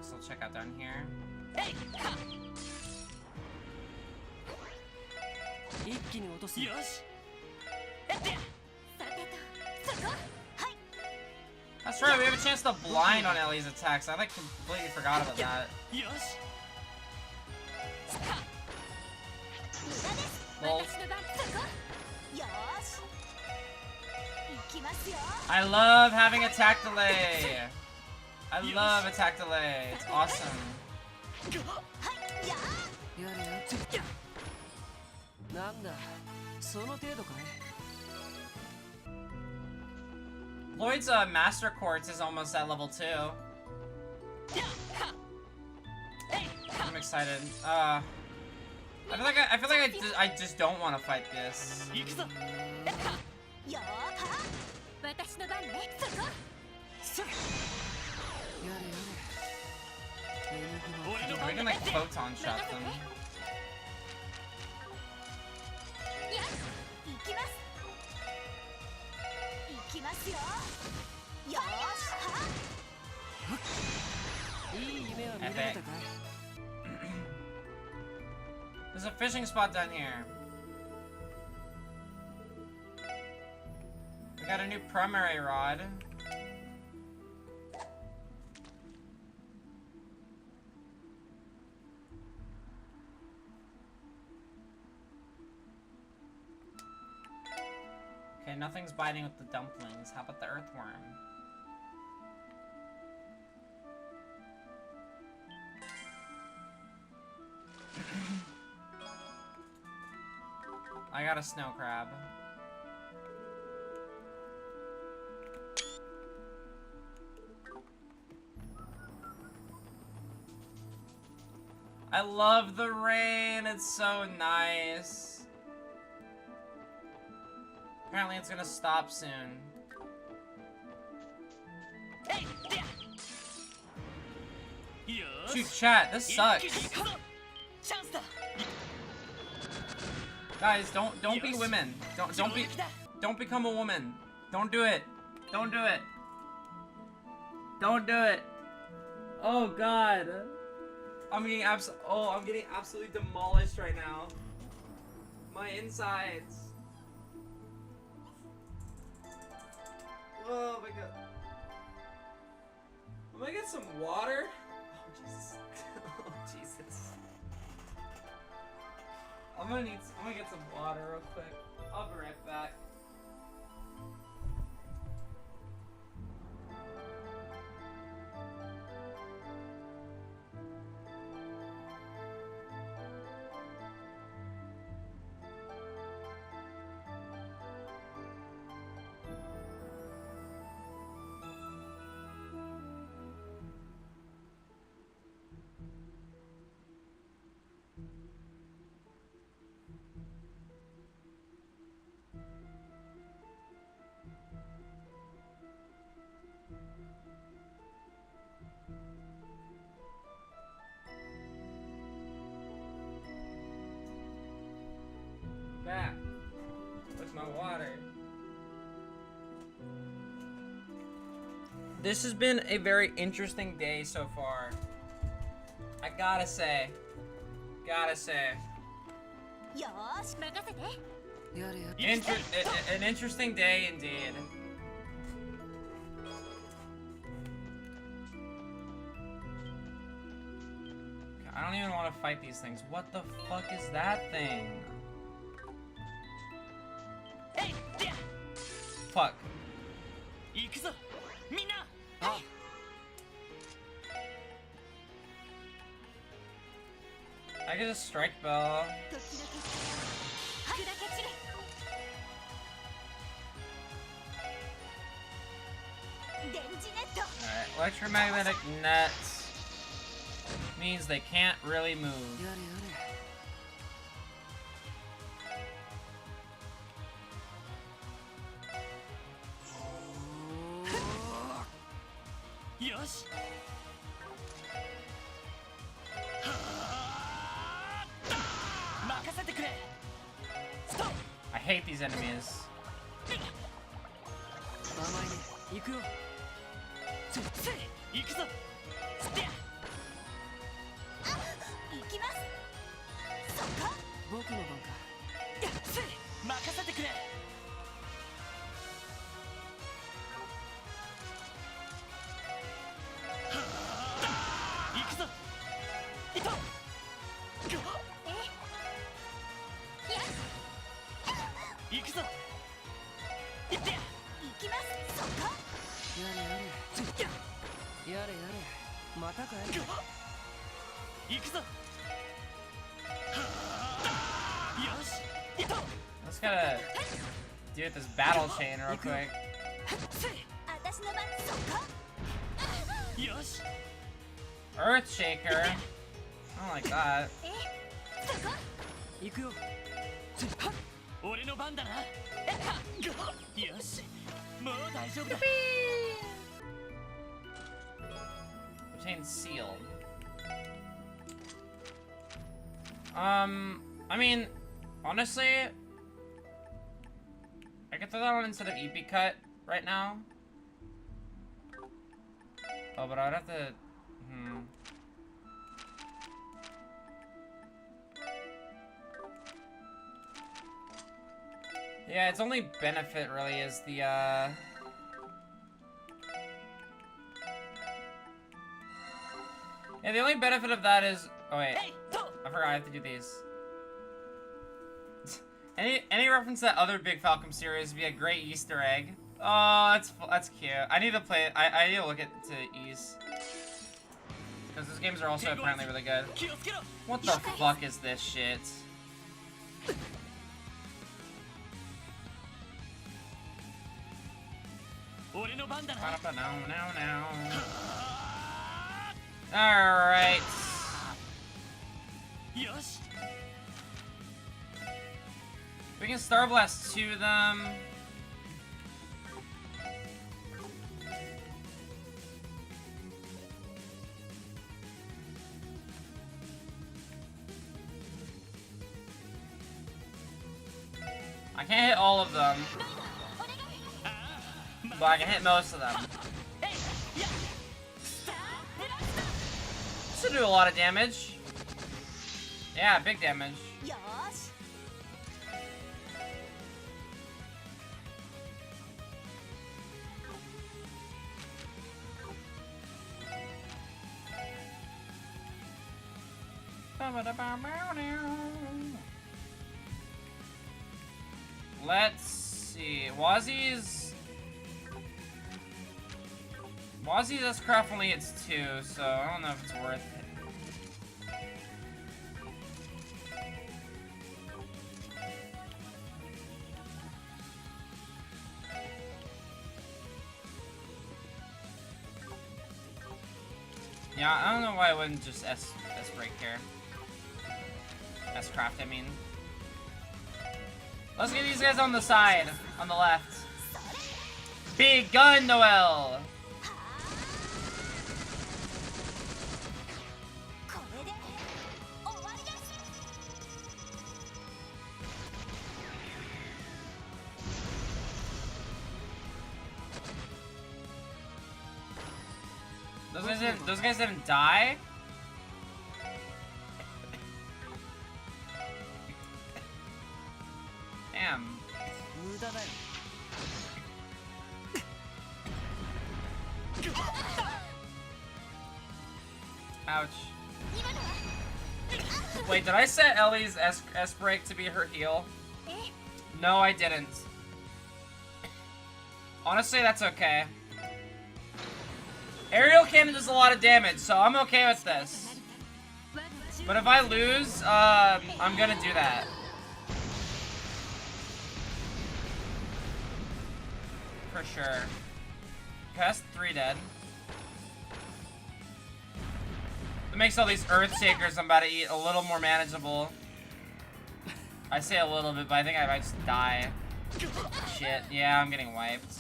So check out down here. That's That's right, we have a chance to blind on Ellie's attacks. I like completely forgot about that. Lol. I love having attack delay. I love attack delay. It's awesome. Lloyd's Master Quartz is almost at level 2. I'm excited. I feel like I just don't want to fight this. We can like photon shot them. Epic. There's a fishing spot down here. We got a new primary rod. Okay, nothing's biting with the dumplings. How about the earthworm? I got a snow crab. I love the rain, it's so nice. Apparently it's gonna stop soon. Shoot, chat, this sucks. Guys, don't be women. Don't become a woman. Don't do it. Don't do it. Don't do it. Oh god. I'm getting absolutely demolished right now. My insides. Oh my god. I'm gonna get some water. Oh Jesus. Oh Jesus. I'm gonna get some water real quick. I'll be right back. Back. Where's my water? This has been a very interesting day so far. I gotta say. An interesting day indeed. I don't even want to fight these things. What the fuck is that thing? Fuck. I get a strike bell. Alright, electromagnetic net means they can't really move. I hate these enemies. またかい。行くぞ。よし。 Let's gotta do with this battle chain real quick. 私の番そこ。よし。 Earthshaker. I don't like that. そこ。行くよ。俺の番だな。よし。もう大丈夫だ。 Chain sealed. I mean, honestly, I could throw that one instead of EP cut right now. Oh, but I'd have to. Yeah, its only benefit really is the Yeah, the only benefit of that is. Oh wait, I forgot I have to do these. Any reference to that other Big Falcon series would be a great Easter egg. Oh, that's cute. I need to play it. I need to look into Ease. Because those games are also apparently really good. What the fuck is this shit? Alright. We can Star Blast 2 them. I can't hit all of them, but I can hit most of them. This should do a lot of damage. Yeah, big damage. よーし。 Let's see. Wazzy's S-Craft only hits 2, so I don't know if it's worth it. Yeah, I don't know why I wouldn't just S-Break here. S-Craft, I mean. Let's get these guys on the side, on the left. Big gun, Noel! これで終わりです。 Those guys didn't die? Damn. 無駄だよ。 Ouch. Wait, did I set Ellie's S-Break to be her heal? No, I didn't. Honestly, that's okay. Aerial cannon does a lot of damage, so I'm okay with this. But if I lose, I'm gonna do that. For sure. Okay, that's 3 dead. It makes all these Earthshakers I'm about to eat a little more manageable. I say a little bit, but I think I might just die. Shit, yeah, I'm getting wiped.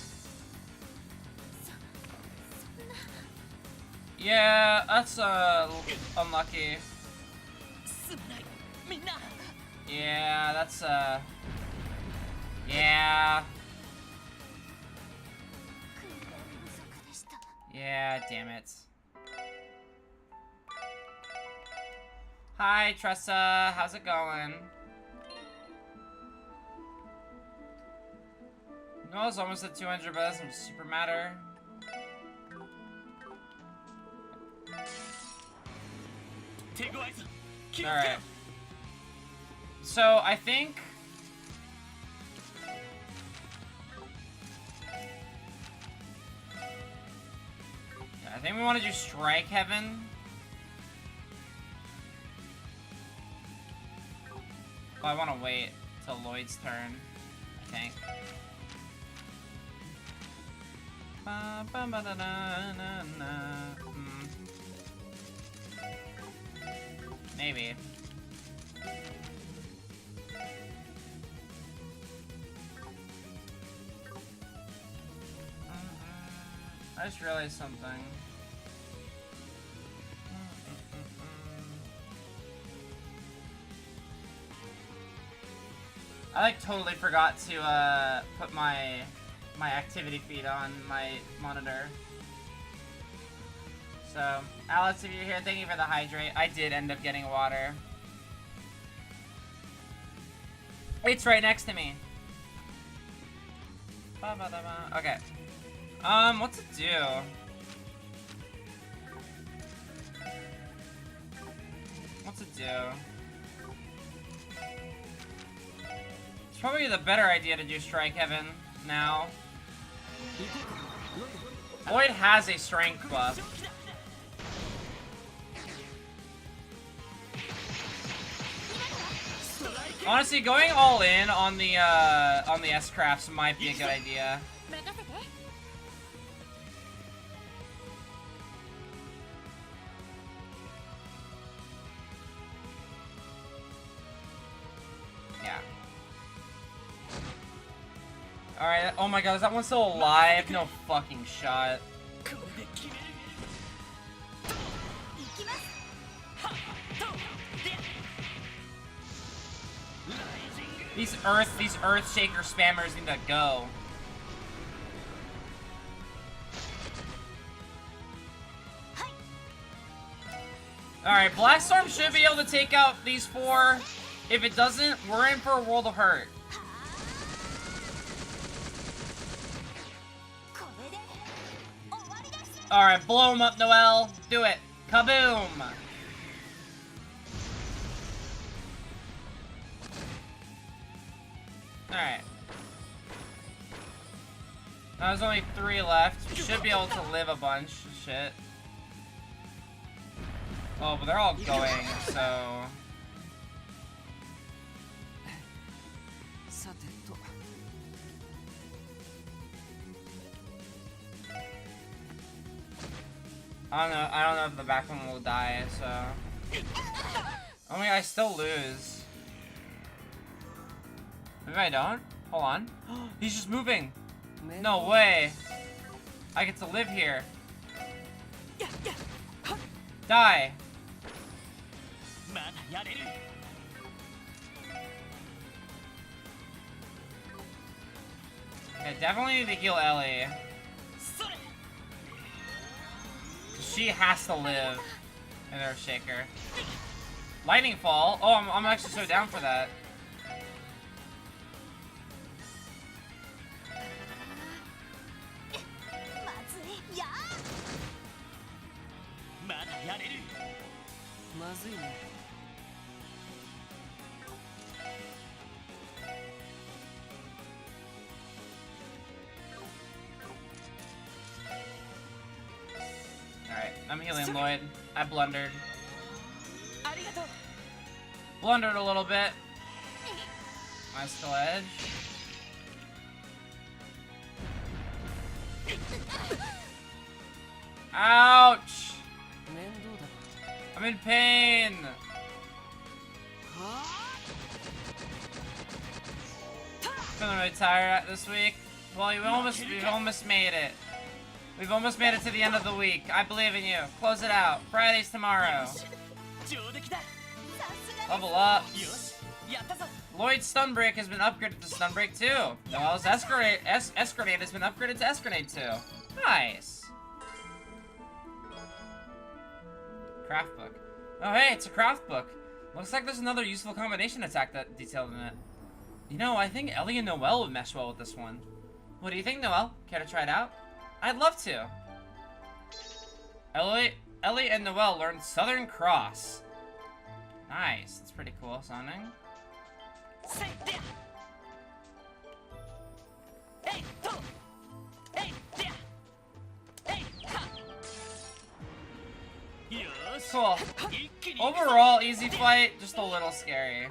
Yeah, that's unlucky. Yeah, that's yeah. Yeah, damn it. Hi, Tressa. How's it going? No, it's almost at 200, but that doesn't super matter. Alright. So, I think... Yeah, I think we want to do Strike Heaven. Oh, I want to wait till Lloyd's turn, I think. Maybe. I just realized something. I like totally forgot to put my activity feed on my monitor. So, Alex, if you're here, thank you for the hydrate. I did end up getting water. It's right next to me. Okay. What to do? What to do? It's probably the better idea to do Strike Heaven now. Lloyd has a strength buff. Honestly, going all in on the S-Crafts might be a good idea. Yeah. Alright, oh my god, is that one still alive? No fucking shot. These Earth Shaker spammers need to go. Alright, Black Storm should be able to take out these four. If it doesn't, we're in for a world of hurt. Alright, blow him up, Noelle. Do it. Kaboom! Alright. Now there's only 3 left. We should be able to live a bunch. Shit. Oh, but they're all going, so... I don't know if the back one will die, so... I mean, I still lose. Maybe I don't? Hold on. He's just moving! No way! I get to live here. Die! Okay, definitely need to heal Ellie. She has to live in Earth Shaker. Lightning Fall? Oh, I'm actually so down for that. Alright, I'm healing Lloyd. I blundered. Blundered a little bit. Nice to edge. Ouch! I'm in pain! Feeling really tired this week. Well, we've almost made it. We've almost made it to the end of the week. I believe in you. Close it out. Friday's tomorrow. Level up. Lloyd's Stun Break has been upgraded to Stun Break 2. Noelle's S-Grenade has been upgraded to S-Grenade 2. Nice. Craft book. Oh hey, it's a craft book. Looks like there's another useful combination attack that detailed in it. You know, I think Ellie and Noelle would mesh well with this one. What do you think, Noelle? Care to try it out? I'd love to. Ellie and Noelle learned Southern Cross. Nice. That's pretty cool sounding. Cool. Overall, easy fight, just a little scary.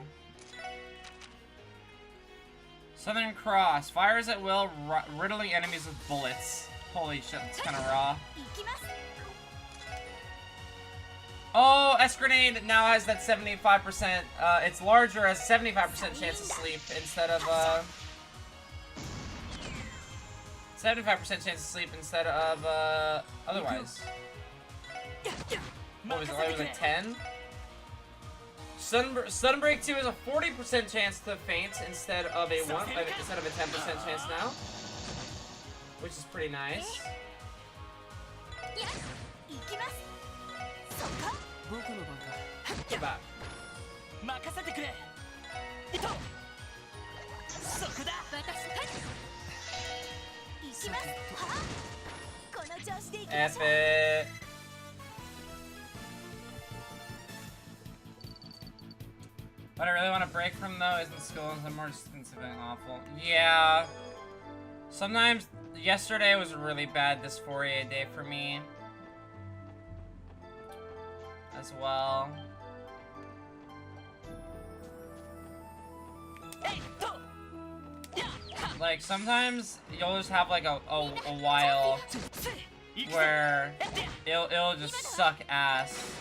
Southern Cross. Fires at will, riddling enemies with bullets. Holy shit, that's kind of raw. Oh, S-Grenade now has that 75%. It's larger, has 75% chance to sleep instead of, 75% chance to sleep instead of, otherwise. What was it? It was like 10? Sunbreak 2 is a 40% chance to faint instead of a 10% chance now, which is pretty nice. Get back. Epic. What I really want to break from though isn't school and more distance being awful. Yeah. Sometimes yesterday was a really bad dysphoria day for me. As well. Like sometimes you'll just have like a while where it'll just suck ass.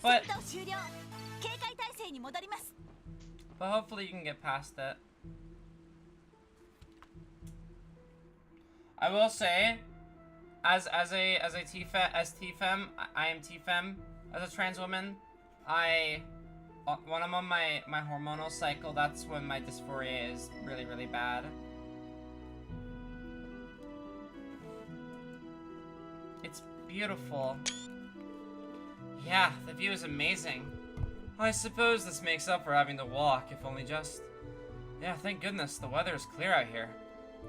But hopefully you can get past it. I will say, as TFEM, I am TFEM. As a trans woman, when I'm on my hormonal cycle, that's when my dysphoria is really, really bad. It's beautiful. Yeah, the view is amazing. I suppose this makes up for having to walk, if only just. Yeah, thank goodness, the weather is clear out here.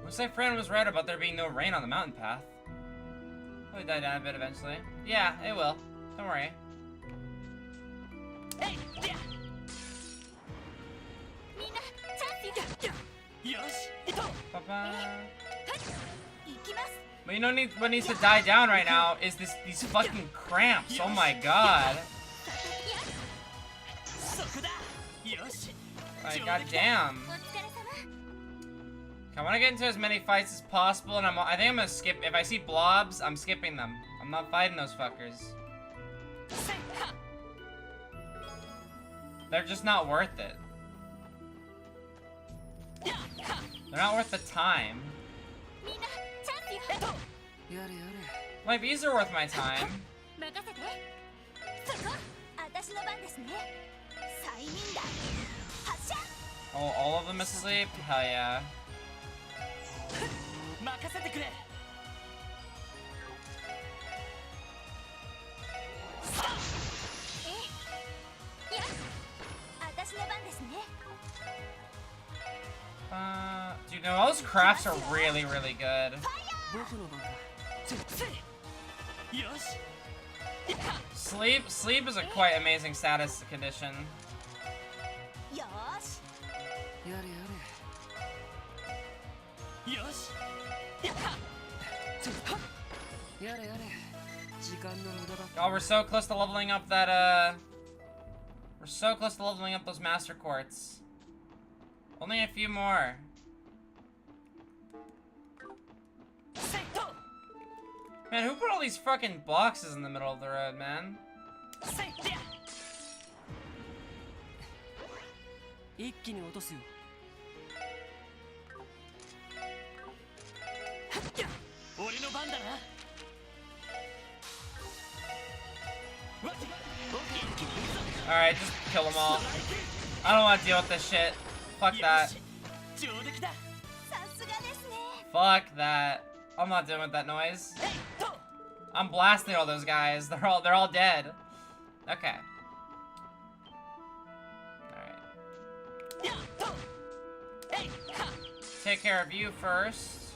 Looks like Fran was right about there being no rain on the mountain path. Probably die down a bit eventually. Yeah, it will. Don't worry. But you know what needs to die down right now is these fucking cramps. Oh my god. Like, goddamn. I want to get into as many fights as possible, and I think I'm gonna skip. If I see blobs, I'm skipping them. I'm not fighting those fuckers. They're just not worth it. They're not worth the time. My bees are worth my time. Oh, all of them asleep? Hell yeah. Dude, no, those crafts are really, really good. Sleep is a quite amazing status condition. Oh, we're so close to leveling up that, we're so close to leveling up those master quartz. Only a few more. Man, who put all these fucking boxes in the middle of the road, man? Alright, just kill them all. I don't want to deal with this shit. Fuck that. Fuck that. I'm not dealing with that noise. I'm blasting all those guys. They're all dead. Okay. Alright. Take care of you first.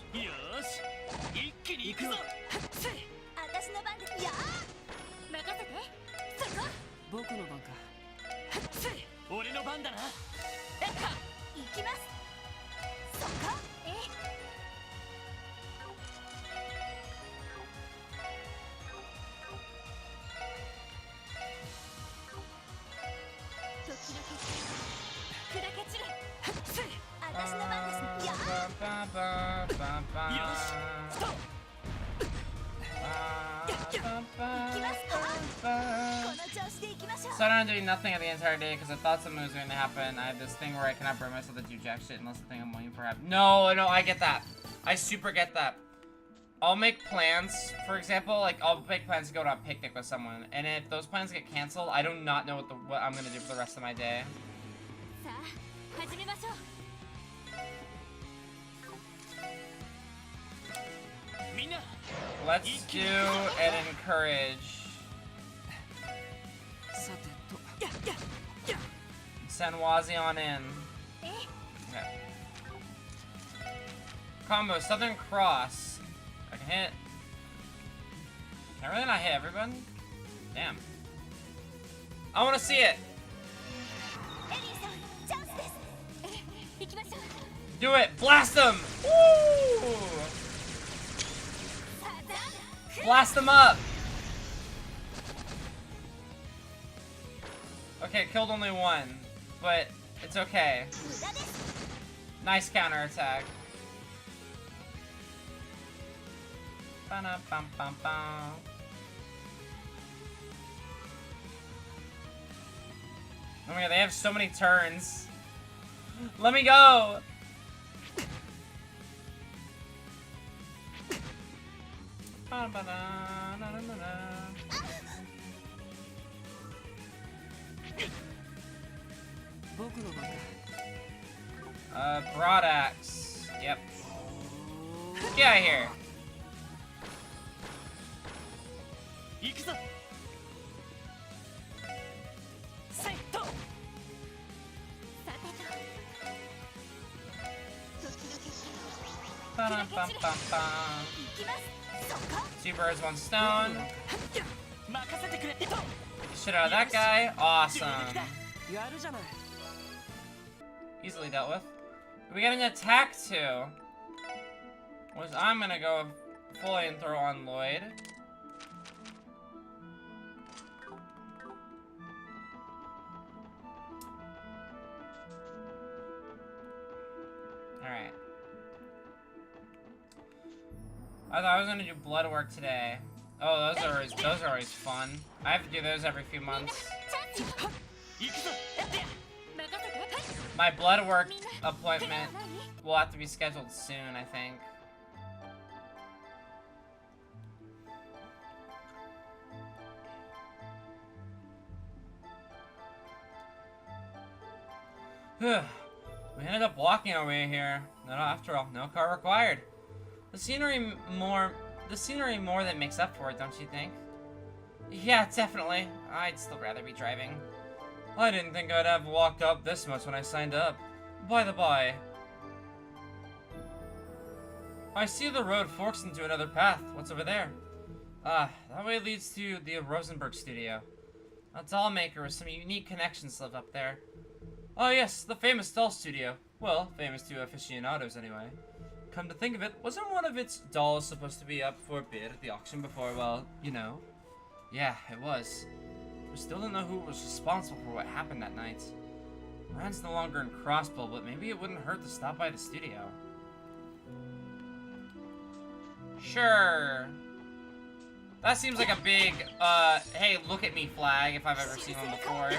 私の番ですね。やっ So I don't do nothing the entire day because I thought something was going to happen. I have this thing where I cannot bring myself to do jack shit unless the thing I'm waiting for happens. No, I get that. I super get that. I'll make plans, for example, like I'll make plans to go to a picnic with someone, and if those plans get canceled, I do not know what I'm gonna do for the rest of my day. Let's do and encourage. Send Wazi on in. Okay. Combo, Southern Cross. I can hit. Can I really not hit everyone? Damn. I want to see it. Do it. Blast them. Woo! Blast them up. Okay, killed only one, but it's okay. Nice counterattack. Ba-na-bum-bum-bum. Oh my god, they have so many turns. Let me go! Broad axe. Yep. Get out of here. Two birds, one stone. Shit out of that guy. Awesome. Easily dealt with. We got an attack too. Which I'm gonna go fully and throw on Lloyd. Alright. I thought I was gonna do blood work today. Oh, those are always fun. I have to do those every few months. My blood work appointment will have to be scheduled soon, I think. We ended up walking our way here. No, after all, no car required. The scenery more than makes up for it, don't you think? Yeah, definitely. I'd still rather be driving. I didn't think I'd have walked up this much when I signed up. By the by, I see the road forks into another path. What's over there? Ah, that way leads to the Rosenberg studio. A doll maker with some unique connections live up there. Oh yes, the famous doll studio. Well, famous to aficionados anyway. Come to think of it, wasn't one of its dolls supposed to be up for bid at the auction before, well, you know? Yeah, it was. We still don't know who was responsible for what happened that night. Ryan's no longer in Crossbell, but maybe it wouldn't hurt to stop by the studio. Sure. That seems like a big, hey, look at me flag if I've ever seen one before.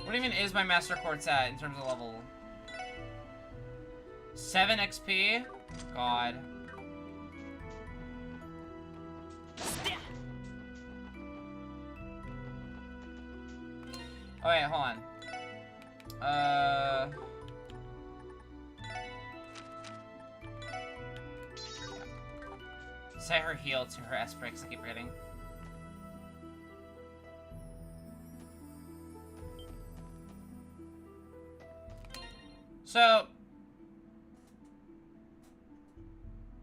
What even is my Master Quartz at in terms of level? 7 XP? God. Oh wait, hold on. Set her heal to her S breaks, I keep forgetting.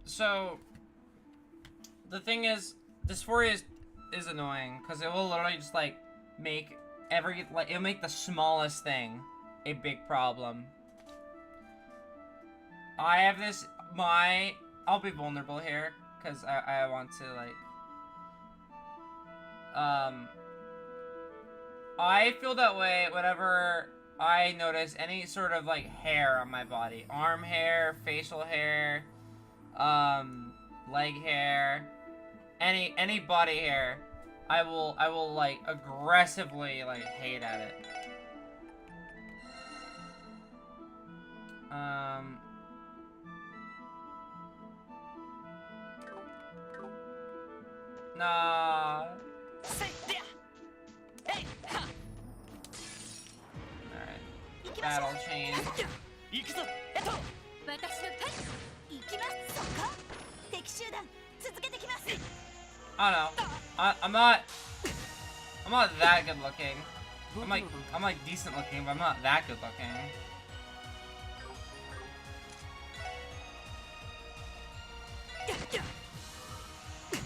So, the thing is, dysphoria is annoying, because it will literally just, like, make it'll make the smallest thing a big problem. I have this, I'll be vulnerable here, because I want to, like, I feel that way whenever I notice any sort of like hair on my body. Arm hair, facial hair, leg hair, any body hair. I will like aggressively like hate at it. Nah. Alright. Battle chain. 行くぞ。私のターン行きます。そこ敵集団続けてきます。 I don't know. I'm not that good looking. I'm like decent looking, but I'm not that good looking.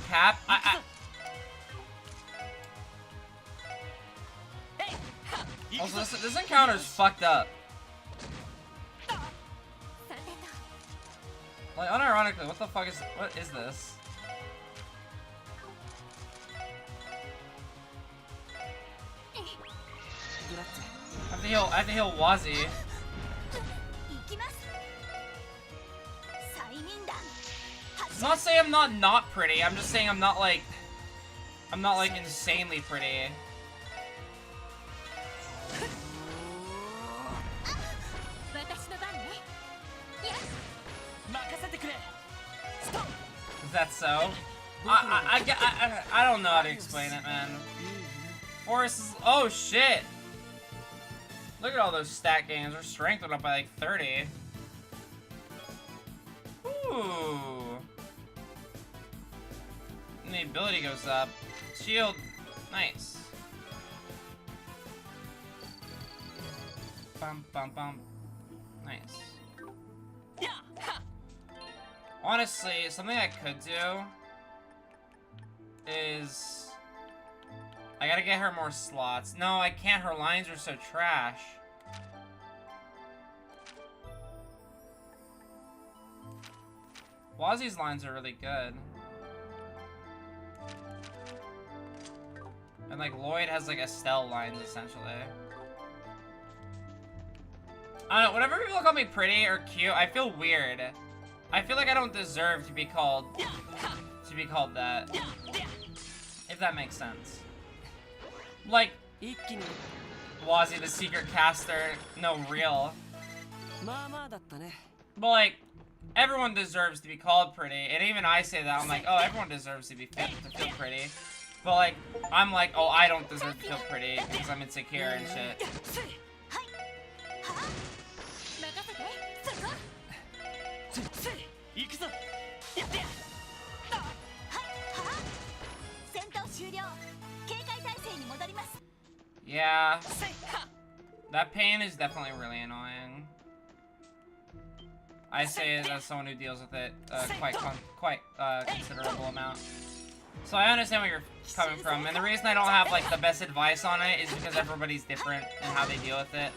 Cap? Also, this encounter's fucked up. Like, unironically, what the fuck is... What is this? I have to heal Wazi. 行きます。催眠弾 It's not saying I'm not pretty. I'm just saying I'm not like insanely pretty. 私の番ね。任せてくれ。ストップ。 Is that so? I don't know how to explain it, man. Forrest is... Oh, shit! Look at all those stat gains. Her strength went up by like 30. Ooh. And the ability goes up. Shield. Nice. Bum, bum, bum. Nice. Honestly, something I could do is... I gotta get her more slots. No, I can't. Her lines are so trash. Wazi's lines are really good. And like Lloyd has like Estelle lines essentially. I don't know, whenever people call me pretty or cute, I feel weird. I feel like I don't deserve to be called that. If that makes sense. Like Wazi the secret caster, no real. But like everyone deserves to be called pretty, and even I say that, I'm like, oh, everyone deserves to be to feel pretty. But like, I'm like, oh, I don't deserve to feel pretty because I'm insecure and shit. Yeah, that pain is definitely really annoying. I say it as someone who deals with it quite considerable amount. So I understand where you're coming from, and the reason I don't have like the best advice on it is because everybody's different in how they deal with it.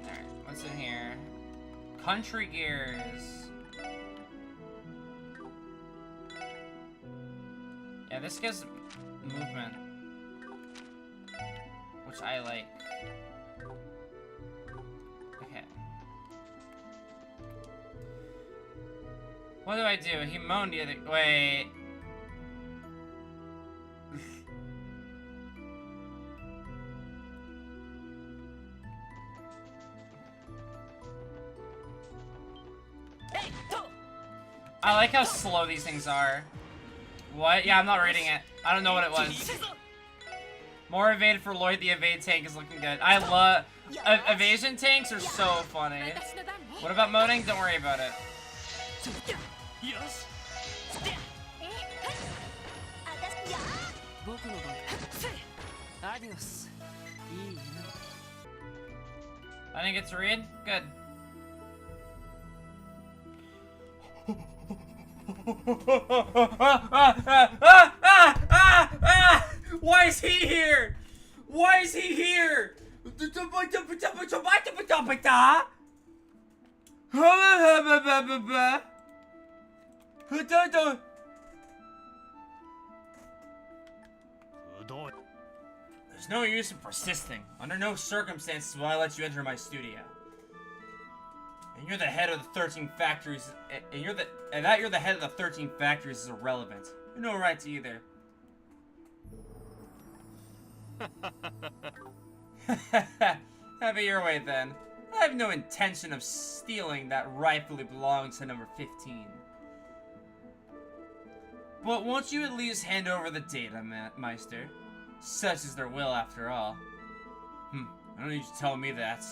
Alright, what's in here? Country gears. Yeah, this gives movement, which I like. Okay. What do I do? He moaned the other... Wait. I like how slow these things are. What? Yeah, I'm not reading it. I don't know what it was. More evade for Lloyd. The evade tank is looking good. I love... evasion tanks are so funny. What about moaning? Don't worry about it. I didn't get to read? Good. Why is he here? Why is he here? There's no use in persisting. Under no circumstances will I let you enter my studio. And you're the head of the 13 factories, and that you're the head of the 13 factories is irrelevant. You have no right to either. Have it your way then. I have no intention of stealing that rightfully belongs to number 15. But won't you at least hand over the data, Meister? Such is their will, after all. I don't need you to tell me that.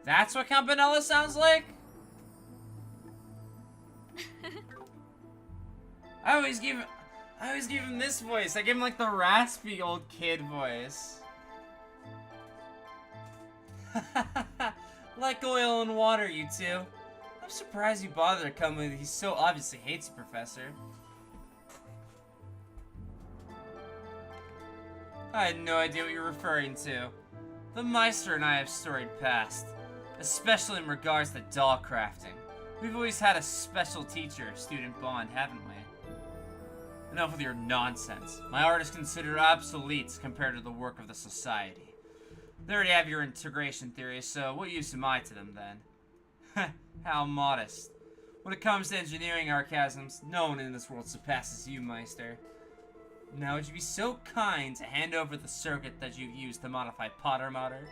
That's what Campanella sounds like? I always give him this voice. I give him like the raspy old kid voice. Like oil and water, you two. I'm surprised you bothered to come with. He so obviously hates you, Professor. I had no idea what you're referring to. The Meister and I have storied past, especially in regards to doll crafting. We've always had a special teacher-student bond, haven't we? Enough with your nonsense. My art is considered obsolete compared to the work of the society. They already have your integration theories, so what use am I to them then? How modest. When it comes to engineering sarcasms, no one in this world surpasses you, Meister. Now, would you be so kind to hand over the circuit that you've used to modify Potter Motor?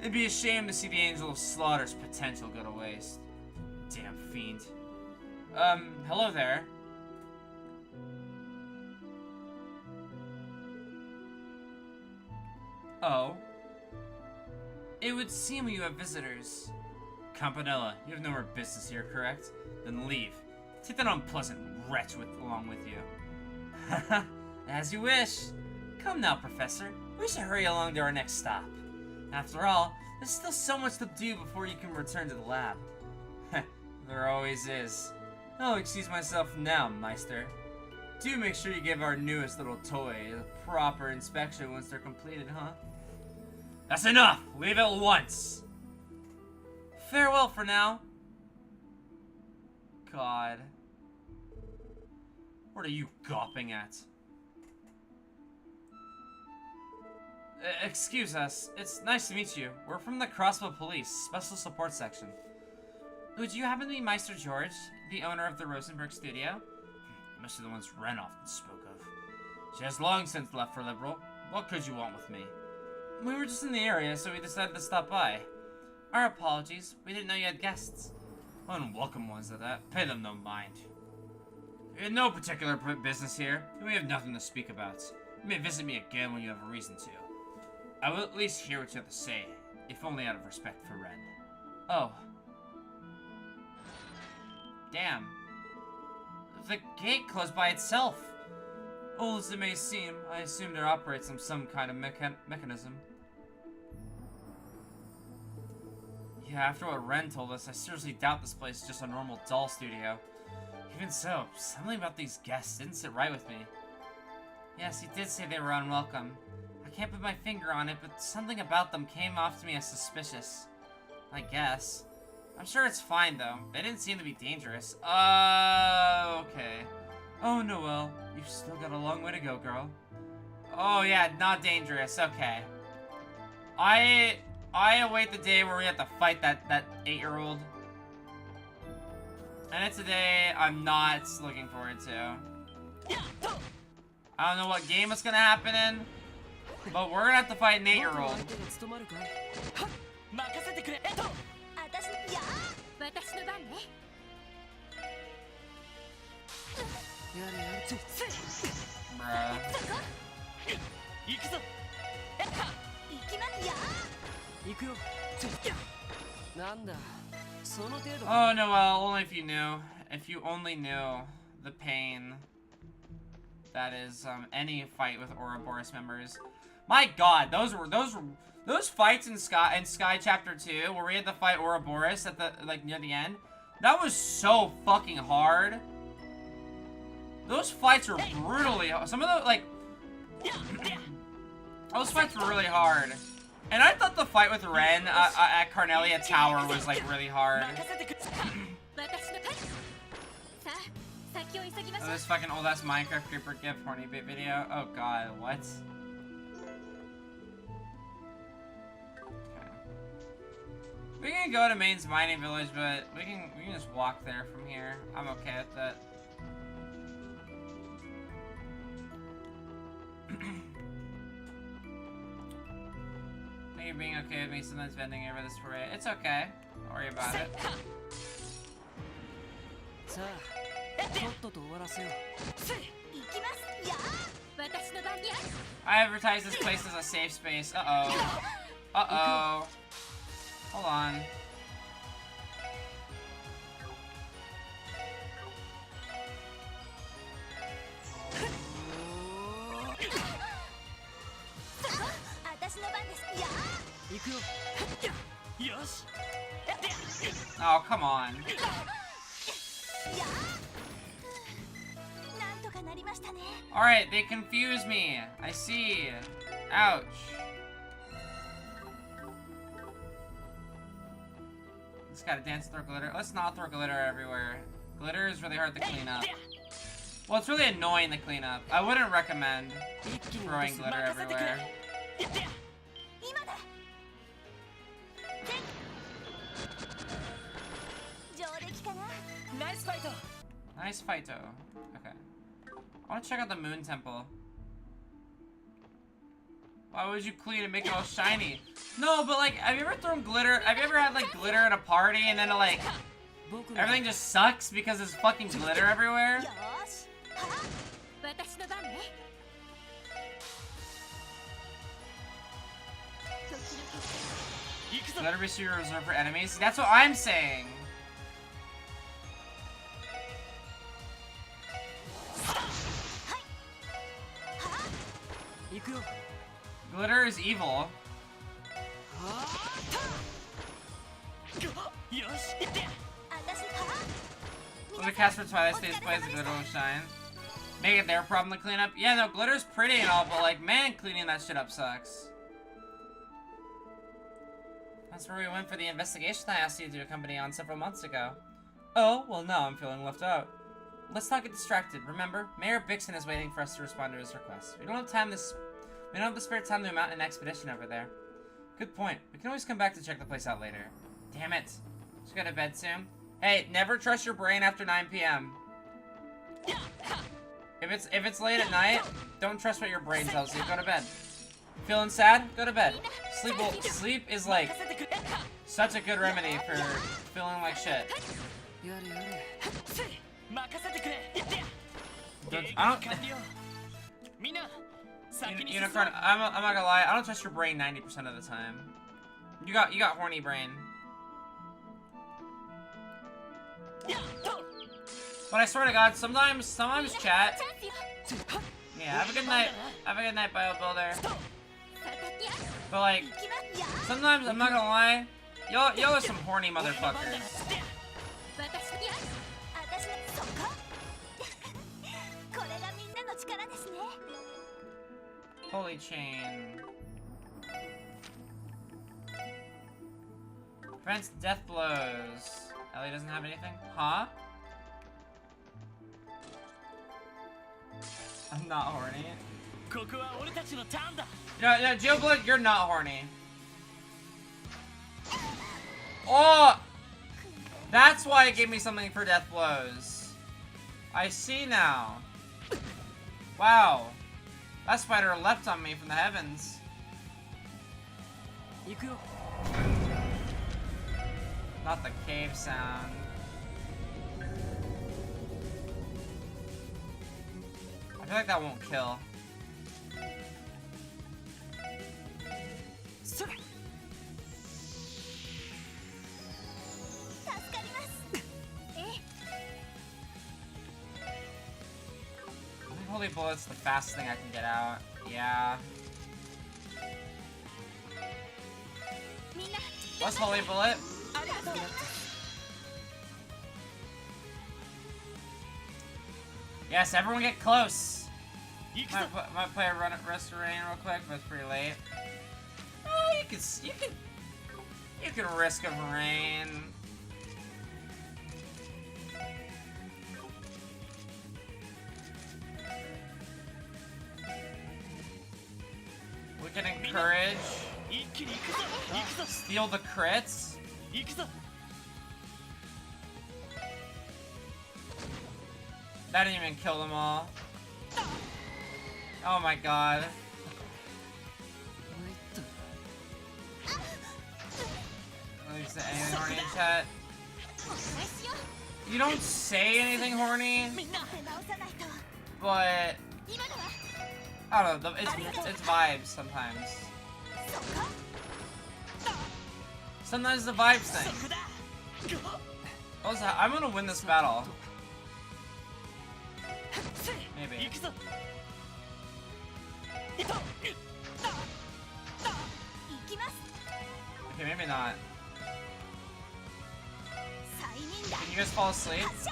It'd be a shame to see the Angel of Slaughter's potential go to waste. Damn fiend. Hello there. Oh. It would seem you have visitors. Campanella, you have no more business here, correct? Then leave. Take that unpleasant wretch along with you. As you wish. Come now, Professor. We should hurry along to our next stop. After all, there's still so much to do before you can return to the lab. There always is. I'll excuse myself now, Meister. Do make sure you give our newest little toy a proper inspection once they're completed, huh? That's enough! Leave at once! Farewell for now. God. What are you gawping at? Excuse us. It's nice to meet you. We're from the Crossbell Police, Special Support Section. Would you happen to be Meister George, the owner of the Rosenberg studio? Must be the ones Ren often spoke of. She has long since left for Liberal. What could you want with me? We were just in the area, so we decided to stop by. Our apologies. We didn't know you had guests. Unwelcome ones at that. Pay them no mind. We had no particular business here, and we have nothing to speak about. You may visit me again when you have a reason to. I will at least hear what you have to say, if only out of respect for Ren. Oh. Damn. The gate closed by itself. Old as it may seem, I assume it operates on some kind of mechanism. Yeah, after what Ren told us, I seriously doubt this place is just a normal doll studio. Even so, something about these guests didn't sit right with me. Yes, he did say they were unwelcome. I can't put my finger on it, but something about them came off to me as suspicious. I guess. I'm sure it's fine, though. They didn't seem to be dangerous. Okay. Oh, Noelle. You've still got a long way to go, girl. Oh, yeah, not dangerous. Okay. I await the day where we have to fight that 8-year-old. And it's a day I'm not looking forward to. I don't know what game it's gonna happen in, but we're gonna have to fight an 8-year-old. Oh, Noelle, only if you knew. If you only knew the pain that is any fight with Ouroboros members. My God, those fights in Sky Chapter 2 where we had to fight Ouroboros at the near the end. That was so fucking hard. Those fights were brutally. Some of the Those fights were really hard. And I thought the fight with Ren at Carnelia Tower was like really hard. Oh, this fucking old ass Minecraft creeper gift horny bit video. Oh god, what? Okay. We can go to Main's mining village, but we can just walk there from here. I'm okay with that. Thank you for being okay with me sometimes bending over this parade. It's okay. Don't worry about it. さあとっとと終わらせよう I advertise this place as a safe space. Uh-oh. Uh-oh. Hold on. Oh, come on. Alright, they confuse me. I see. Ouch. Just gotta dance and throw glitter. Let's not throw glitter everywhere. Glitter is really hard to clean up. Well, it's really annoying to clean up. I wouldn't recommend throwing glitter everywhere. Nice fight, okay. I want to check out the Moon Temple. Why would you clean and make it all shiny? No, but like, have you ever thrown glitter? Have you ever had like glitter at a party and then like everything just sucks because there's fucking glitter everywhere? Glitter be reserved for enemies? That's what I'm saying. Glitter is evil. When the cast for Twilight Stays plays, the glitter will shine. Make it their problem to clean up. Yeah, no, glitter's pretty and all, but like, man, cleaning that shit up sucks. That's where we went for the investigation I asked you to accompany on several months ago. Oh, well now I'm feeling left out. Let's not get distracted. Remember, Mayor Bixen is waiting for us to respond to his request. We don't have the spare time to mount an expedition over there. Good point. We can always come back to check the place out later. Damn it. Just go to bed soon. Hey, never trust your brain after 9 p.m. If it's late at night, don't trust what your brain tells you. Go to bed. Feeling sad? Go to bed. Sleep is like such a good remedy for feeling like shit. Unicorn, I'm not gonna lie, I don't trust your brain 90% of the time. You got horny brain. But I swear to God, sometimes chat. Yeah, have a good night. Have a good night, Bio Builder. But like, sometimes I'm not gonna lie, y'all are some horny motherfuckers. Holy chain. Prevents death blows. Ellie doesn't have anything? Huh? I'm not horny. No, Joe Blood, you're not horny. Oh! That's why it gave me something for death blows. I see now. Wow. That spider leapt on me from the heavens. Not the cave sound. I feel like that won't kill. Holy bullet's the fastest thing I can get out. Yeah. What's holy bullet? Yes, everyone get close. 行くぞ Might play a run at Rest of Rain real quick, but it's pretty late. You can risk a rain. We can encourage. 一気に行くぞ行くぞ Steal the crits. 行くぞ That didn't even kill them all. Oh my god. Let me say anything horny in chat. お願いしよう You don't say anything horny, みんな 立て直さないと but 今のは I don't know. It's vibes sometimes. そこ Sometimes the vibes そ thing. こだ Also, I'm gonna win this battle. Maybe. 行くぞいと 行きます Okay, maybe not. 催眠弾 Can you guys fall asleep? 発射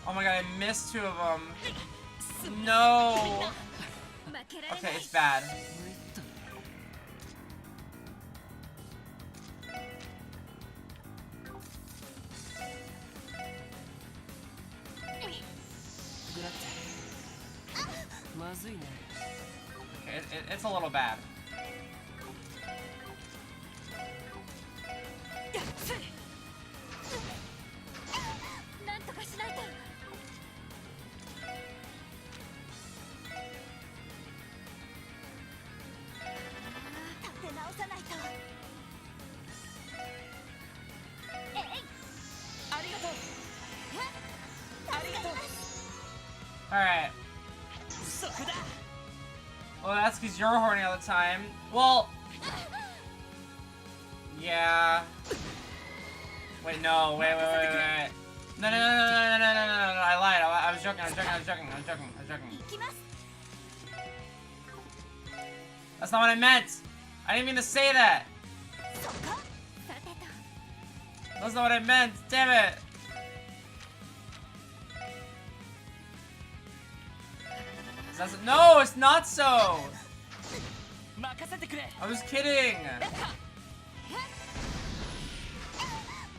Oh my god, I missed 2 of them. No. 負けられな Okay, い it's bad. グラッツェまずいね Okay, it's a little bad. なんとかしないと立て直さないとえいありがとうありがとう Alright. そこだ Well, that's because you're horny all the time. Well, yeah. Wait, no, wait. No. I lied. I was joking.行きます That's not what I meant. I didn't mean to say that. そこさてと That's not what I meant. Damn it. No, it's not so. 任せてくれ I was kidding.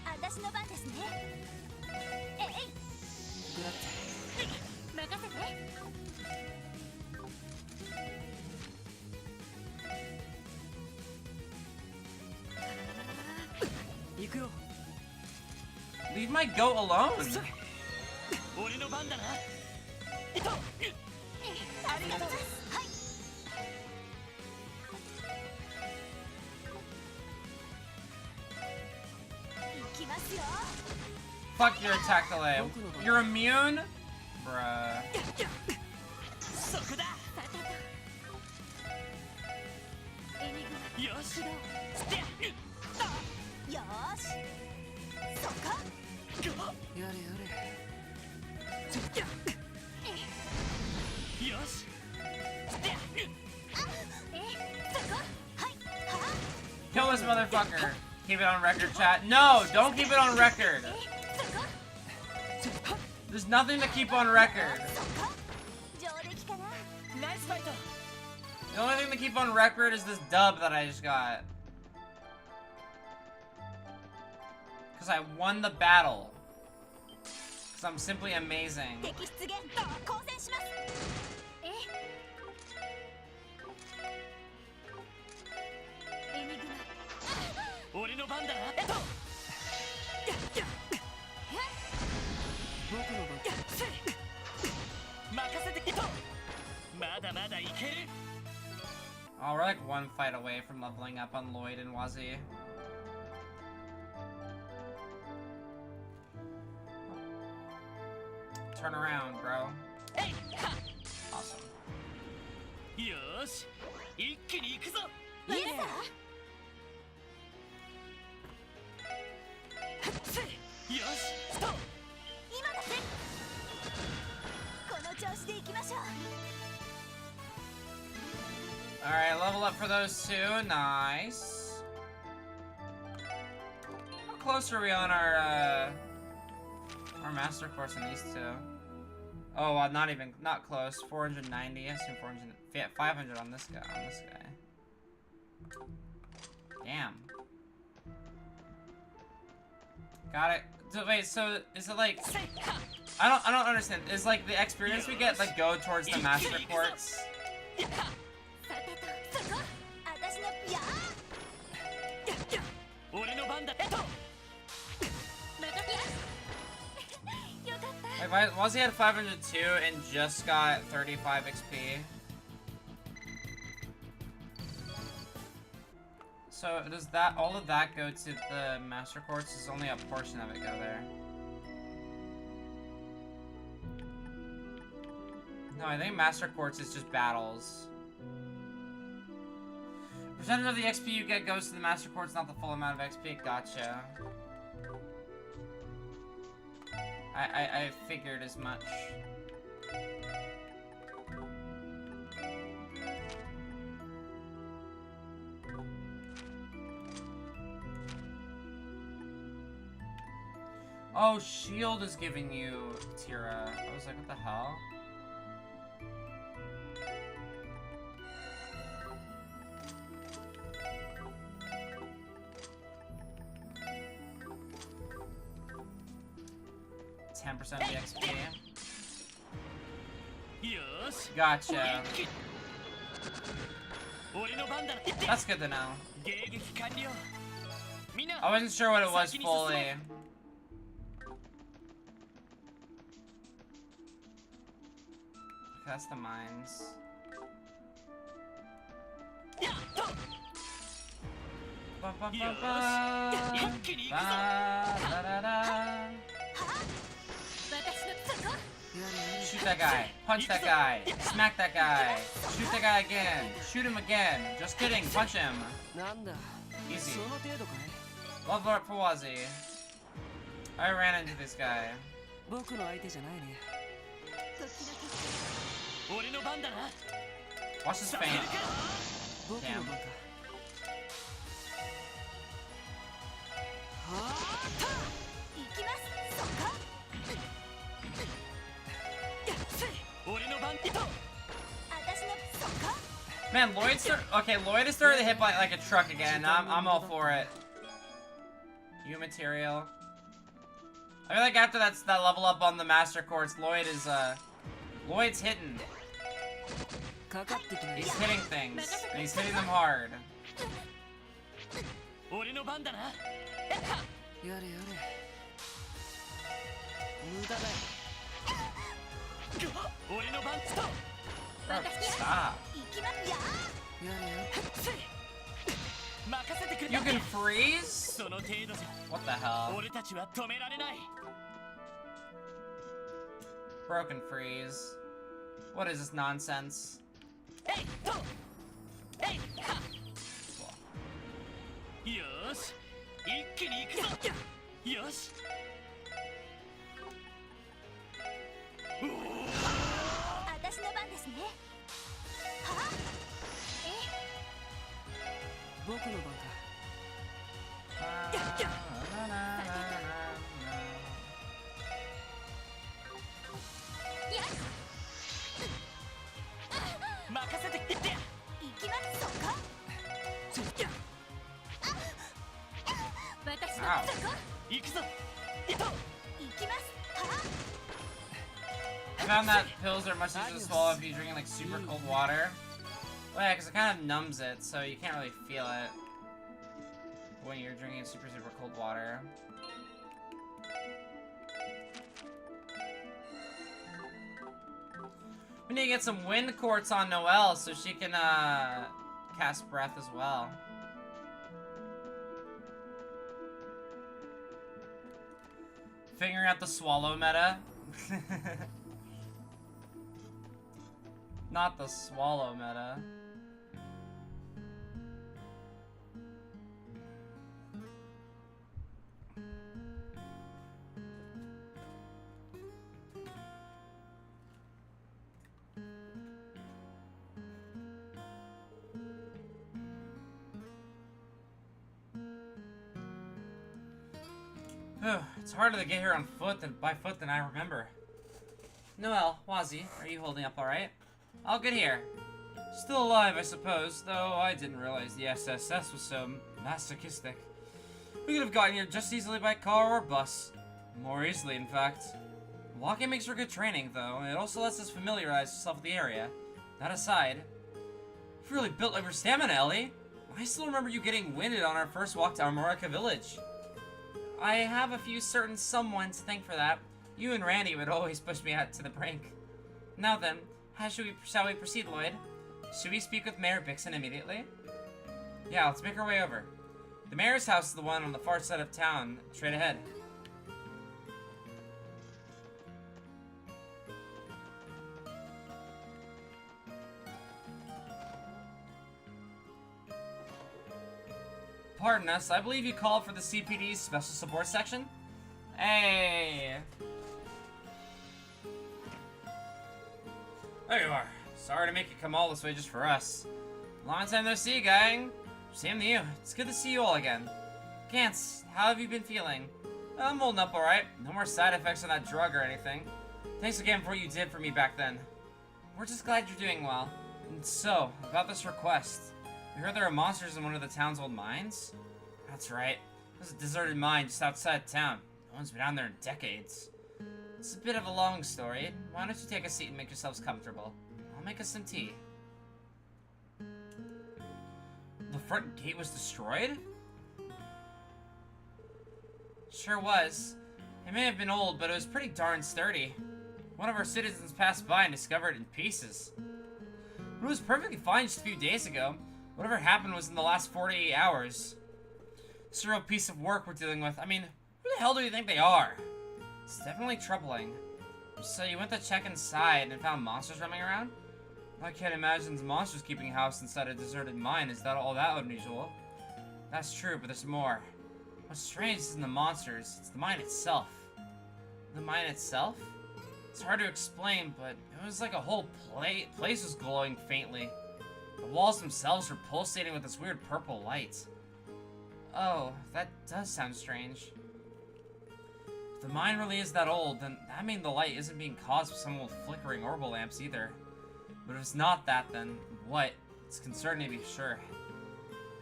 私の番ですねえいグラッツ任せてェ行くよ Leave my goat alone. 俺の番だないとありがとうはい 行きますよ Fuck your attack delay. You're immune? Bruh. そこださてとエニグよしマよーしそこやれやれよしそこはいは Kill this motherfucker. Keep it on record, chat. No, don't keep it on record. そこ There's nothing to keep on record. そこ上出来かなナイスファイト The only thing to keep on record is this dub that I just got. Because I won the battle. Because I'm simply amazing. 敵出現交戦しますエニグマ俺の番だな僕の番任せてきとまだまだいける Oh, we're like one fight away from leveling up on Lloyd and Wazi. Turn around, bro. えいは Awesome. よーし一気に行くぞイエスさよしストップ今だこの調子で行きましょう Alright, level up for those two. Nice. How close are we on our master course in these two? Oh, not close. 490. I assume 400. 500 on this guy. Damn. Got it. So wait, so is it like? I don't understand. Is like the experience we get like go towards the master quartz? 私のピャー俺の番だとまたピャーよかった Like, why was he at 502 and just got 35 XP? So does that all of that go to the master quartz? Does only a portion of it go there? No, I think master quartz is just battles. Percentage of the XP you get goes to the master quartz, not the full amount of XP. Gotcha. I figured as much. Oh, shield is giving you Tira. I was like, what the hell? % of the XP. Gotcha. That's good to know. I wasn't sure what it was fully. That's the mines. Ba, ba, ba, ba. Ba, da, da, da. Shoot that guy. Punch that guy. Smack that guy. Shoot that guy again. Shoot him again. Just kidding. Punch him. Easy. Level up for Wazi. I ran into this guy. Watch his fan. Damn. Man, Lloyd is starting to hit like a truck again. I'm all for it. You material. I feel like after that level up on the master quartz, Lloyd's hitting. He's hitting things, and he's hitting them hard. Bro, stop. You can freeze? What the hell? Broken freeze. What is this nonsense? I found that pills are much easier to swallow if you're drinking like super cold water. Well, yeah, because it kind of numbs it, so you can't really feel it when you're drinking super cold water. We need to get some wind quartz on Noelle so she can cast breath as well. Figuring out the swallow meta. Not the swallow meta. It's harder to get here on foot than by foot than I remember. Noelle, Wazi, are you holding up alright? All good here. Still alive, I suppose, though I didn't realize the SSS was so masochistic. We could have gotten here just easily by car or bus. More easily, in fact. Walking makes for good training, though. It also lets us familiarize ourselves with the area. That aside, you've really built up your stamina, Ellie. I still remember you getting winded on our first walk to Armorica Village. I have a few certain someone to thank for that. You and Randy would always push me out to the brink. Now then, shall we proceed, Lloyd? Should we speak with Mayor Bixen immediately? Yeah, let's make our way over. The mayor's house is the one on the far side of town, straight ahead. Pardon us, I believe you called for the CPD's special support section? Hey! There you are. Sorry to make you come all this way just for us. Long time no see, gang. Same to you. It's good to see you all again. Gantz, how have you been feeling? I'm holding up alright. No more side effects on that drug or anything. Thanks again for what you did for me back then. We're just glad you're doing well. And so, about this request. We heard there are monsters in one of the town's old mines? That's right. There's a deserted mine just outside town. No one's been down there in decades. It's a bit of a long story. Why don't you take a seat and make yourselves comfortable? I'll make us some tea. The front gate was destroyed? Sure was. It may have been old, but it was pretty darn sturdy. One of our citizens passed by and discovered it in pieces. But it was perfectly fine just a few days ago. Whatever happened was in the last 48 hours. It's a real piece of work we're dealing with. I mean, who the hell do you think they are? It's definitely troubling. So you went to check inside and found monsters roaming around? I can't imagine monsters keeping house inside a deserted mine. Is that all that unusual? That's true, but there's more. What's strange isn't the monsters, it's the mine itself. The mine itself? It's hard to explain, but it was like a whole place was glowing faintly. The walls themselves were pulsating with this weird purple light. Oh, that does sound strange. If the mine really is that old, then that means the light isn't being caused by some old flickering orbital lamps either. But if it's not that, then what? It's concerning to be sure.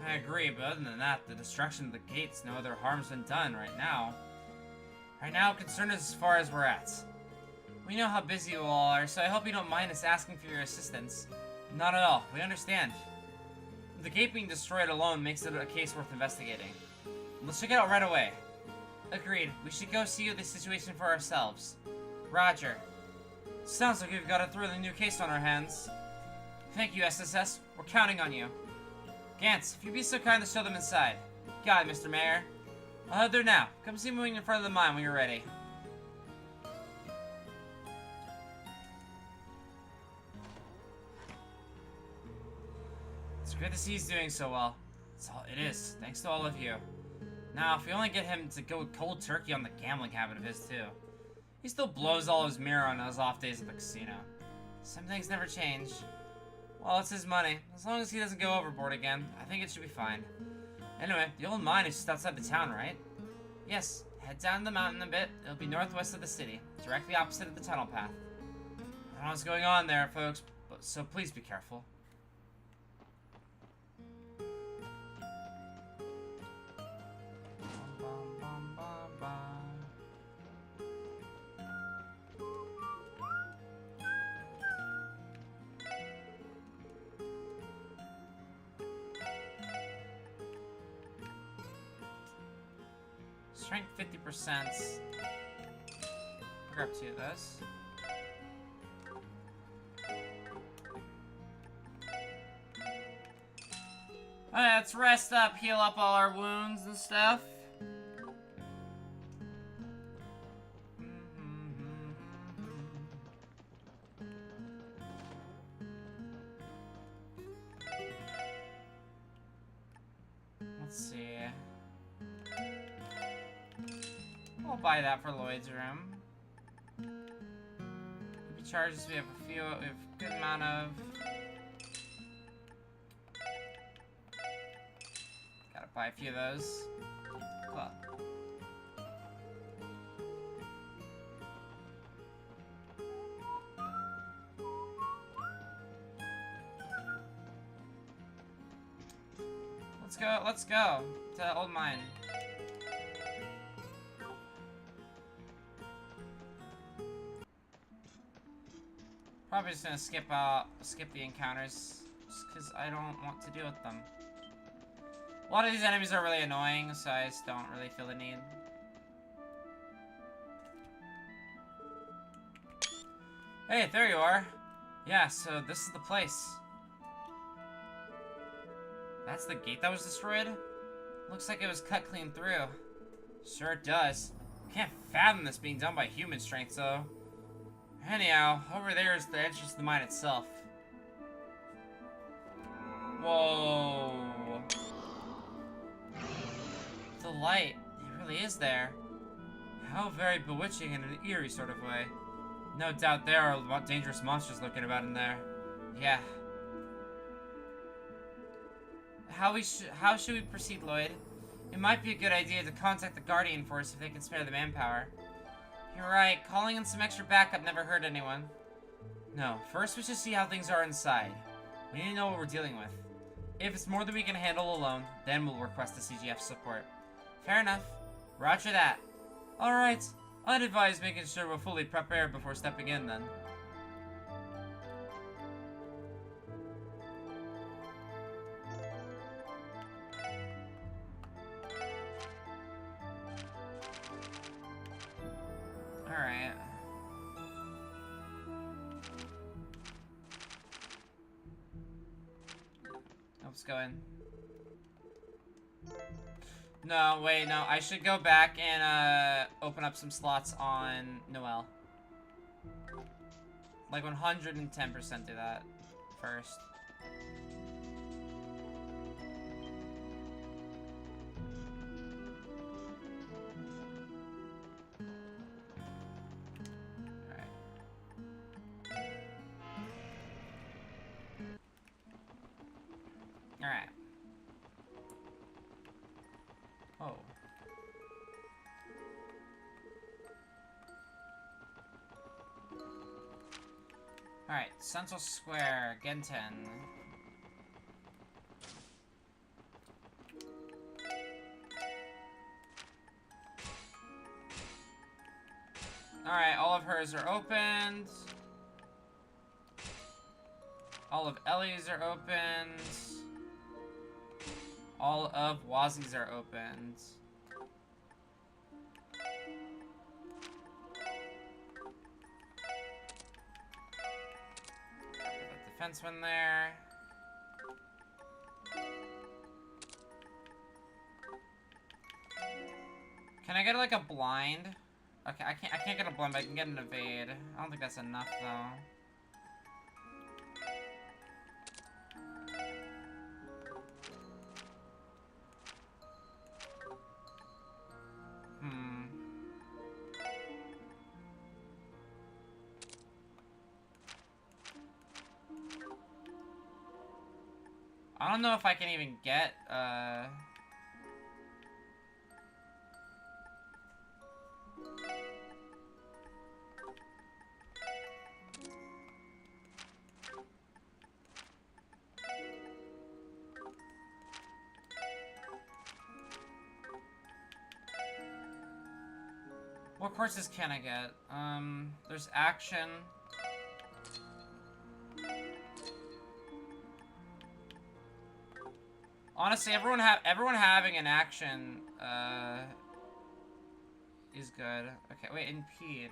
I agree, but other than that, the destruction of the gates, no other harm's been done right now. Right now, concern is as far as we're at. We know how busy you all are, so I hope you don't mind us asking for your assistance. Not at all. We understand. The gate being destroyed alone makes it a case worth investigating. Let's check it out right away. Agreed. We should go see the situation for ourselves. Roger. Sounds like we've got a thoroughly new case on our hands. Thank you, SSS. We're counting on you. Gantz, if you'd be so kind to show them inside. Got it, Mr. Mayor. I'll head there now. Come see me when you're in front of the mine when you're ready. It's great to see he's doing so well. It is, thanks to all of you. Now, if we only get him to go cold turkey on the gambling habit of his, too. He still blows all his mirror on his off days at the casino. Some things never change. Well, it's his money. As long as he doesn't go overboard again, I think it should be fine. Anyway, the old mine is just outside the town, right? Yes, head down the mountain a bit. It'll be northwest of the city, directly opposite of the tunnel path. I don't know what's going on there, folks, so please be careful. Strength 50%. Grab 2 of those. Alright, let's rest up, heal up all our wounds and stuff. Let's see. I'll buy that for Lloyd's room. Maybe charges we have a good amount of. Gotta buy a few of those. Cool. Let's go to Old Mine. Probably just gonna skip the encounters, just because I don't want to deal with them. A lot of these enemies are really annoying, so I just don't really feel the need. Hey, there you are. Yeah, so this is the place. That's the gate that was destroyed? Looks like it was cut clean through. Sure it does. Can't fathom this being done by human strength, though. Anyhow, over there is the entrance to the mine itself. Whoa. The light, it really is there. How very bewitching in an eerie sort of way. No doubt there are dangerous monsters lurking about in there. Yeah. How should we proceed, Lloyd? It might be a good idea to contact the Guardian Force if they can spare the manpower. You're right, calling in some extra backup never hurt anyone. No, first we should see how things are inside. We need to know what we're dealing with. If it's more than we can handle alone, then we'll request the CGF support. Fair enough. Roger that. Alright, I'd advise making sure we're fully prepared before stepping in then. Alright. Let's go in. No, wait, no. I should go back and open up some slots on Noelle. Like 110% do that first. Alright. Oh. Alright, Central Square, Genton. Alright, all of hers are opened. All of Ellie's are opened. All of Wazi's are opened. Put the defense one there. Can I get like a blind? Okay, I can't get a blind, but I can get an evade. I don't think that's enough though. I don't know if I can even get, what courses can I get? There's action. Honestly, everyone having an action, is good. Okay, wait, impede.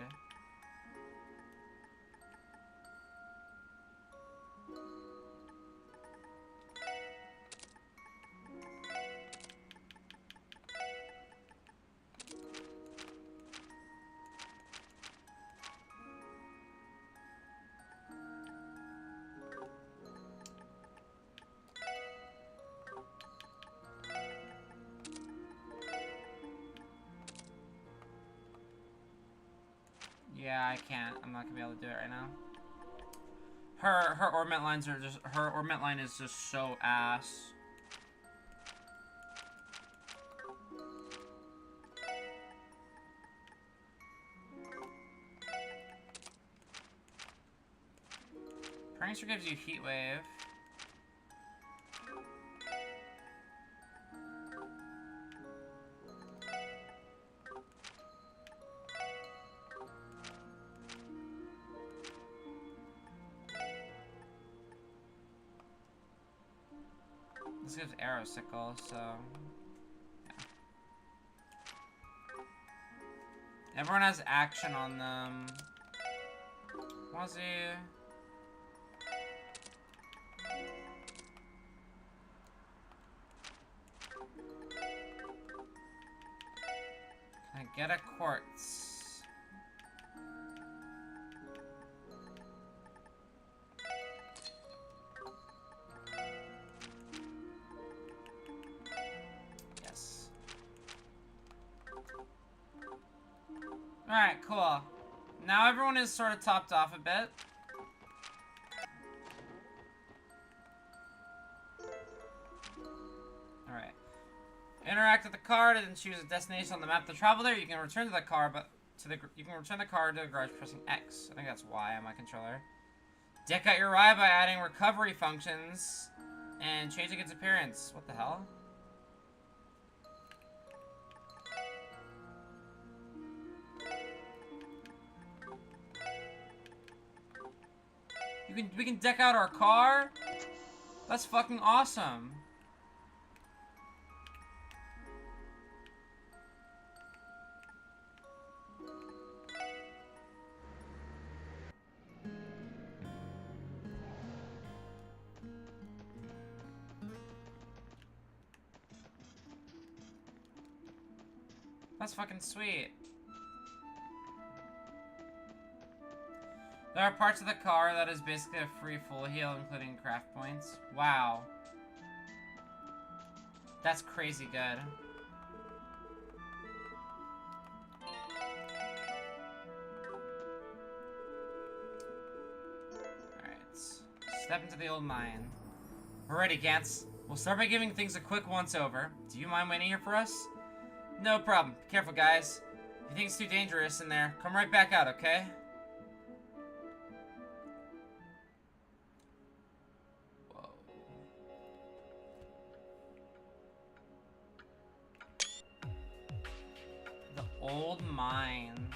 Yeah, I can't. I'm not gonna be able to do it right now. Her ornament lines are just, her ornament line is just so ass. Prankster gives you heat wave. This gives arrow sickle, so yeah. Everyone has action on them. Wazzy. Can I get a quartz? Yes. Alright, cool. Now everyone is sort of topped off a bit. Alright. Interact with the car and choose a destination on the map to travel there. You can return to the car, but you can return the car to the garage pressing X. I think that's Y on my controller. Deck out your ride by adding recovery functions and changing its appearance. What the hell? We can deck out our car? That's fucking awesome. That's fucking sweet. There are parts of the car that is basically a free full heal, including craft points. Wow. That's crazy good. Alright. Step into the old mine. We're ready, Gantz. We'll start by giving things a quick once-over. Do you mind waiting here for us? No problem. Be careful, guys. If you think it's too dangerous in there, come right back out, okay? Whoa. The old mine.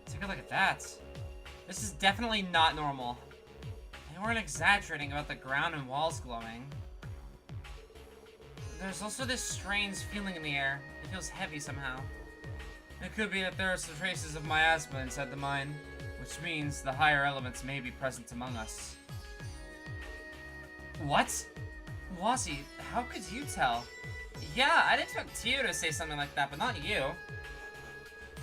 Take a look at that. This is definitely not normal. They weren't exaggerating about the ground and walls glowing. There's also this strange feeling in the air. It feels heavy somehow. It could be that there are some traces of miasma inside the mine, which means the higher elements may be present among us. What? Wazzy, how could you tell? Yeah, I'd expect Tio to say something like that, but not you.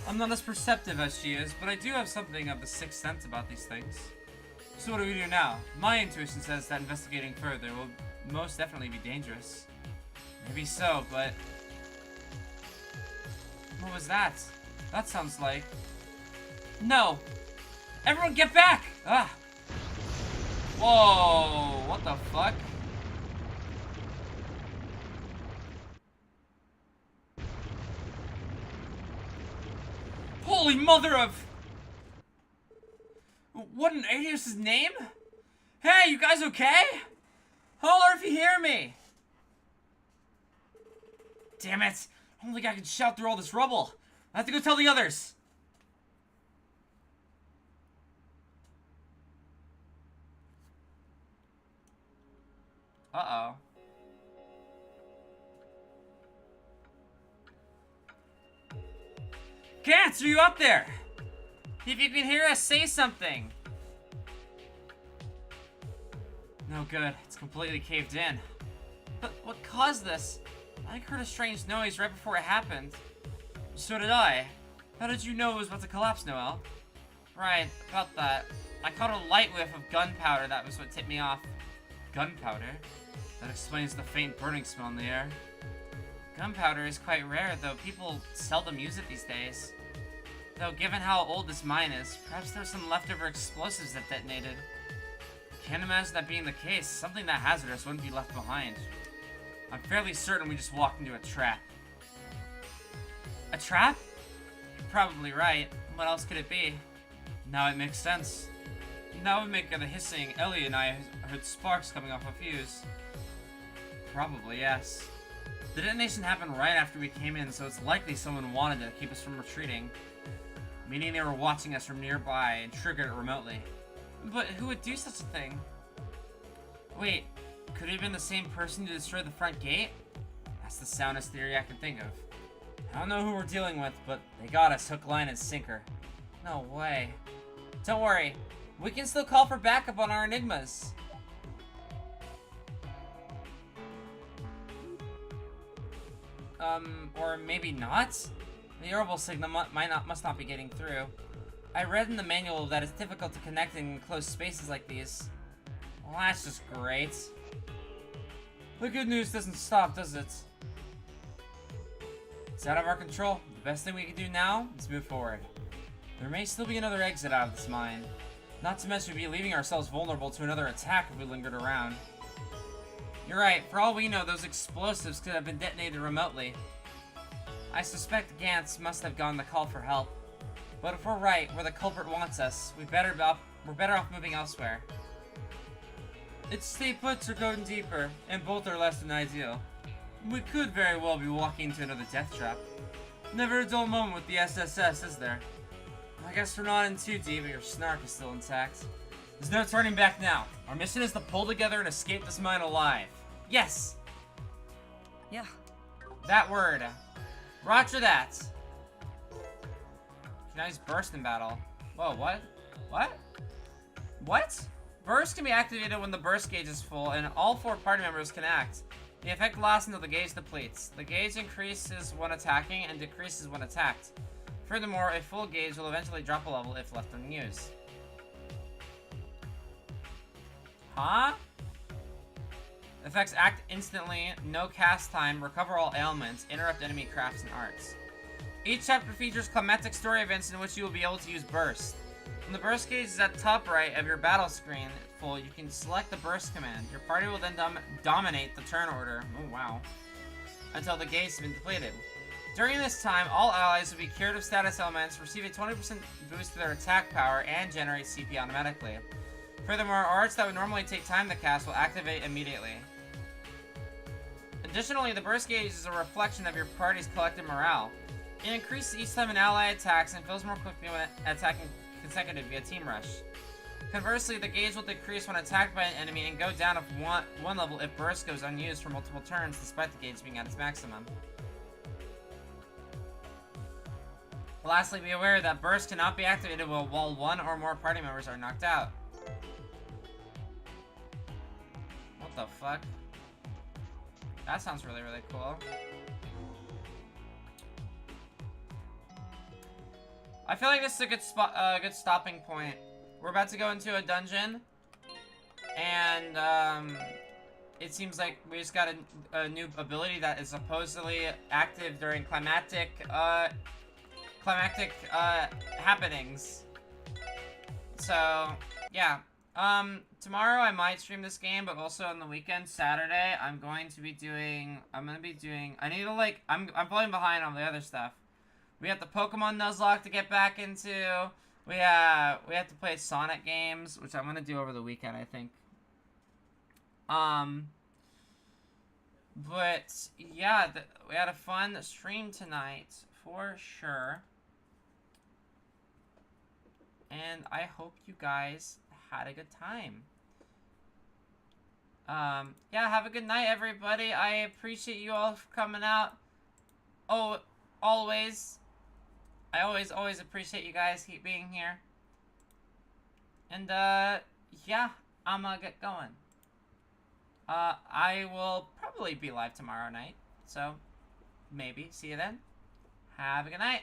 I'm not as perceptive as she is, but I do have something of the sixth sense about these things. So what do we do now? My intuition says that investigating further will most definitely be dangerous. Maybe so, but... What was that? That sounds like... No! Everyone get back! Ah! Whoa! What the fuck? Holy mother of... What in Adios' name? Hey, you guys okay? Holler if you hear me! Damn it! I don't think I can shout through all this rubble. I have to go tell the others. Uh-oh. Gantz, are you up there? If you can hear us, say something. No good. It's completely caved in. But what caused this? I heard a strange noise right before it happened. So did I. How did you know it was about to collapse, Noel? Right, about that. I caught a light whiff of gunpowder. That was what tipped me off. Gunpowder? That explains the faint burning smell in the air. Gunpowder is quite rare, though people seldom use it these days. Though, given how old this mine is, perhaps there's some leftover explosives that detonated. Can't imagine that being the case. Something that hazardous wouldn't be left behind. I'm fairly certain we just walked into a trap. A trap? You're probably right. What else could it be? Now it makes sense. That would make the hissing Ellie and I heard sparks coming off a fuse. Probably, yes. The detonation happened right after we came in, so it's likely someone wanted to keep us from retreating. meaning they were watching us from nearby and triggered it remotely. But who would do such a thing? Wait, could it have been the same person who destroyed the front gate? That's the soundest theory I can think of. I don't know who we're dealing with, but they got us hook, line, and sinker. No way. Don't worry, we can still call for backup on our enigmas. Or maybe not? The orbital signal must not be getting through. I read in the manual that it's difficult to connect in closed spaces like these. Well, that's just great. The good news doesn't stop, does it? It's out of our control. The best thing we can do now is move forward. There may still be another exit out of this mine. Not to mention we'd be leaving ourselves vulnerable to another attack if we lingered around. You're right. For all we know, those explosives could have been detonated remotely. I suspect Gantz must have gone to call for help. But if we're right, where the culprit wants us, we're better off moving elsewhere. It's stay put or going deeper, and both are less than ideal. We could very well be walking into another death trap. Never a dull moment with the SSS, is there? I guess we're not in too deep, but your snark is still intact. There's no turning back now. Our mission is to pull together and escape this mine alive. Yes! Yeah. That word. Roger that. Can I use burst in battle? Whoa, what? What? What? Burst can be activated when the burst gauge is full, and all 4 party members can act. The effect lasts until the gauge depletes. The gauge increases when attacking and decreases when attacked. Furthermore, a full gauge will eventually drop a level if left unused. Huh? Effects act instantly, no cast time, recover all ailments, interrupt enemy crafts and arts. Each chapter features climactic story events in which you will be able to use burst. When the burst gauge is at the top right of your battle screen full, you can select the burst command. Your party will then dominate the turn order. Oh wow. Until the gauge has been depleted. During this time, all allies will be cured of status elements, receive a 20% boost to their attack power, and generate CP automatically. Furthermore, arts that would normally take time to cast will activate immediately. Additionally, the burst gauge is a reflection of your party's collective morale. It increases each time an ally attacks and fills more quickly when attacking consecutive via Team Rush. Conversely, the gauge will decrease when attacked by an enemy and go down one level if burst goes unused for multiple turns despite the gauge being at its maximum. Lastly, be aware that burst cannot be activated while 1 or more party members are knocked out. What the fuck? That sounds really, really cool. I feel like this is a good stopping point. We're about to go into a dungeon, and it seems like we just got a new ability that is supposedly active during climactic happenings. So yeah. Tomorrow I might stream this game, but also on the weekend, Saturday, I'm gonna be doing, I'm falling behind on the other stuff. We have the Pokemon Nuzlocke to get back into. We have to play Sonic games, which I'm gonna do over the weekend, I think. But yeah, we had a fun stream tonight, for sure. And I hope you guys had a good time. Yeah, have a good night, everybody. I appreciate you all for coming out. Oh, always. I always appreciate you guys keep being here. And, yeah, I'm gonna get going. I will probably be live tomorrow night, so maybe. See you then. Have a good night.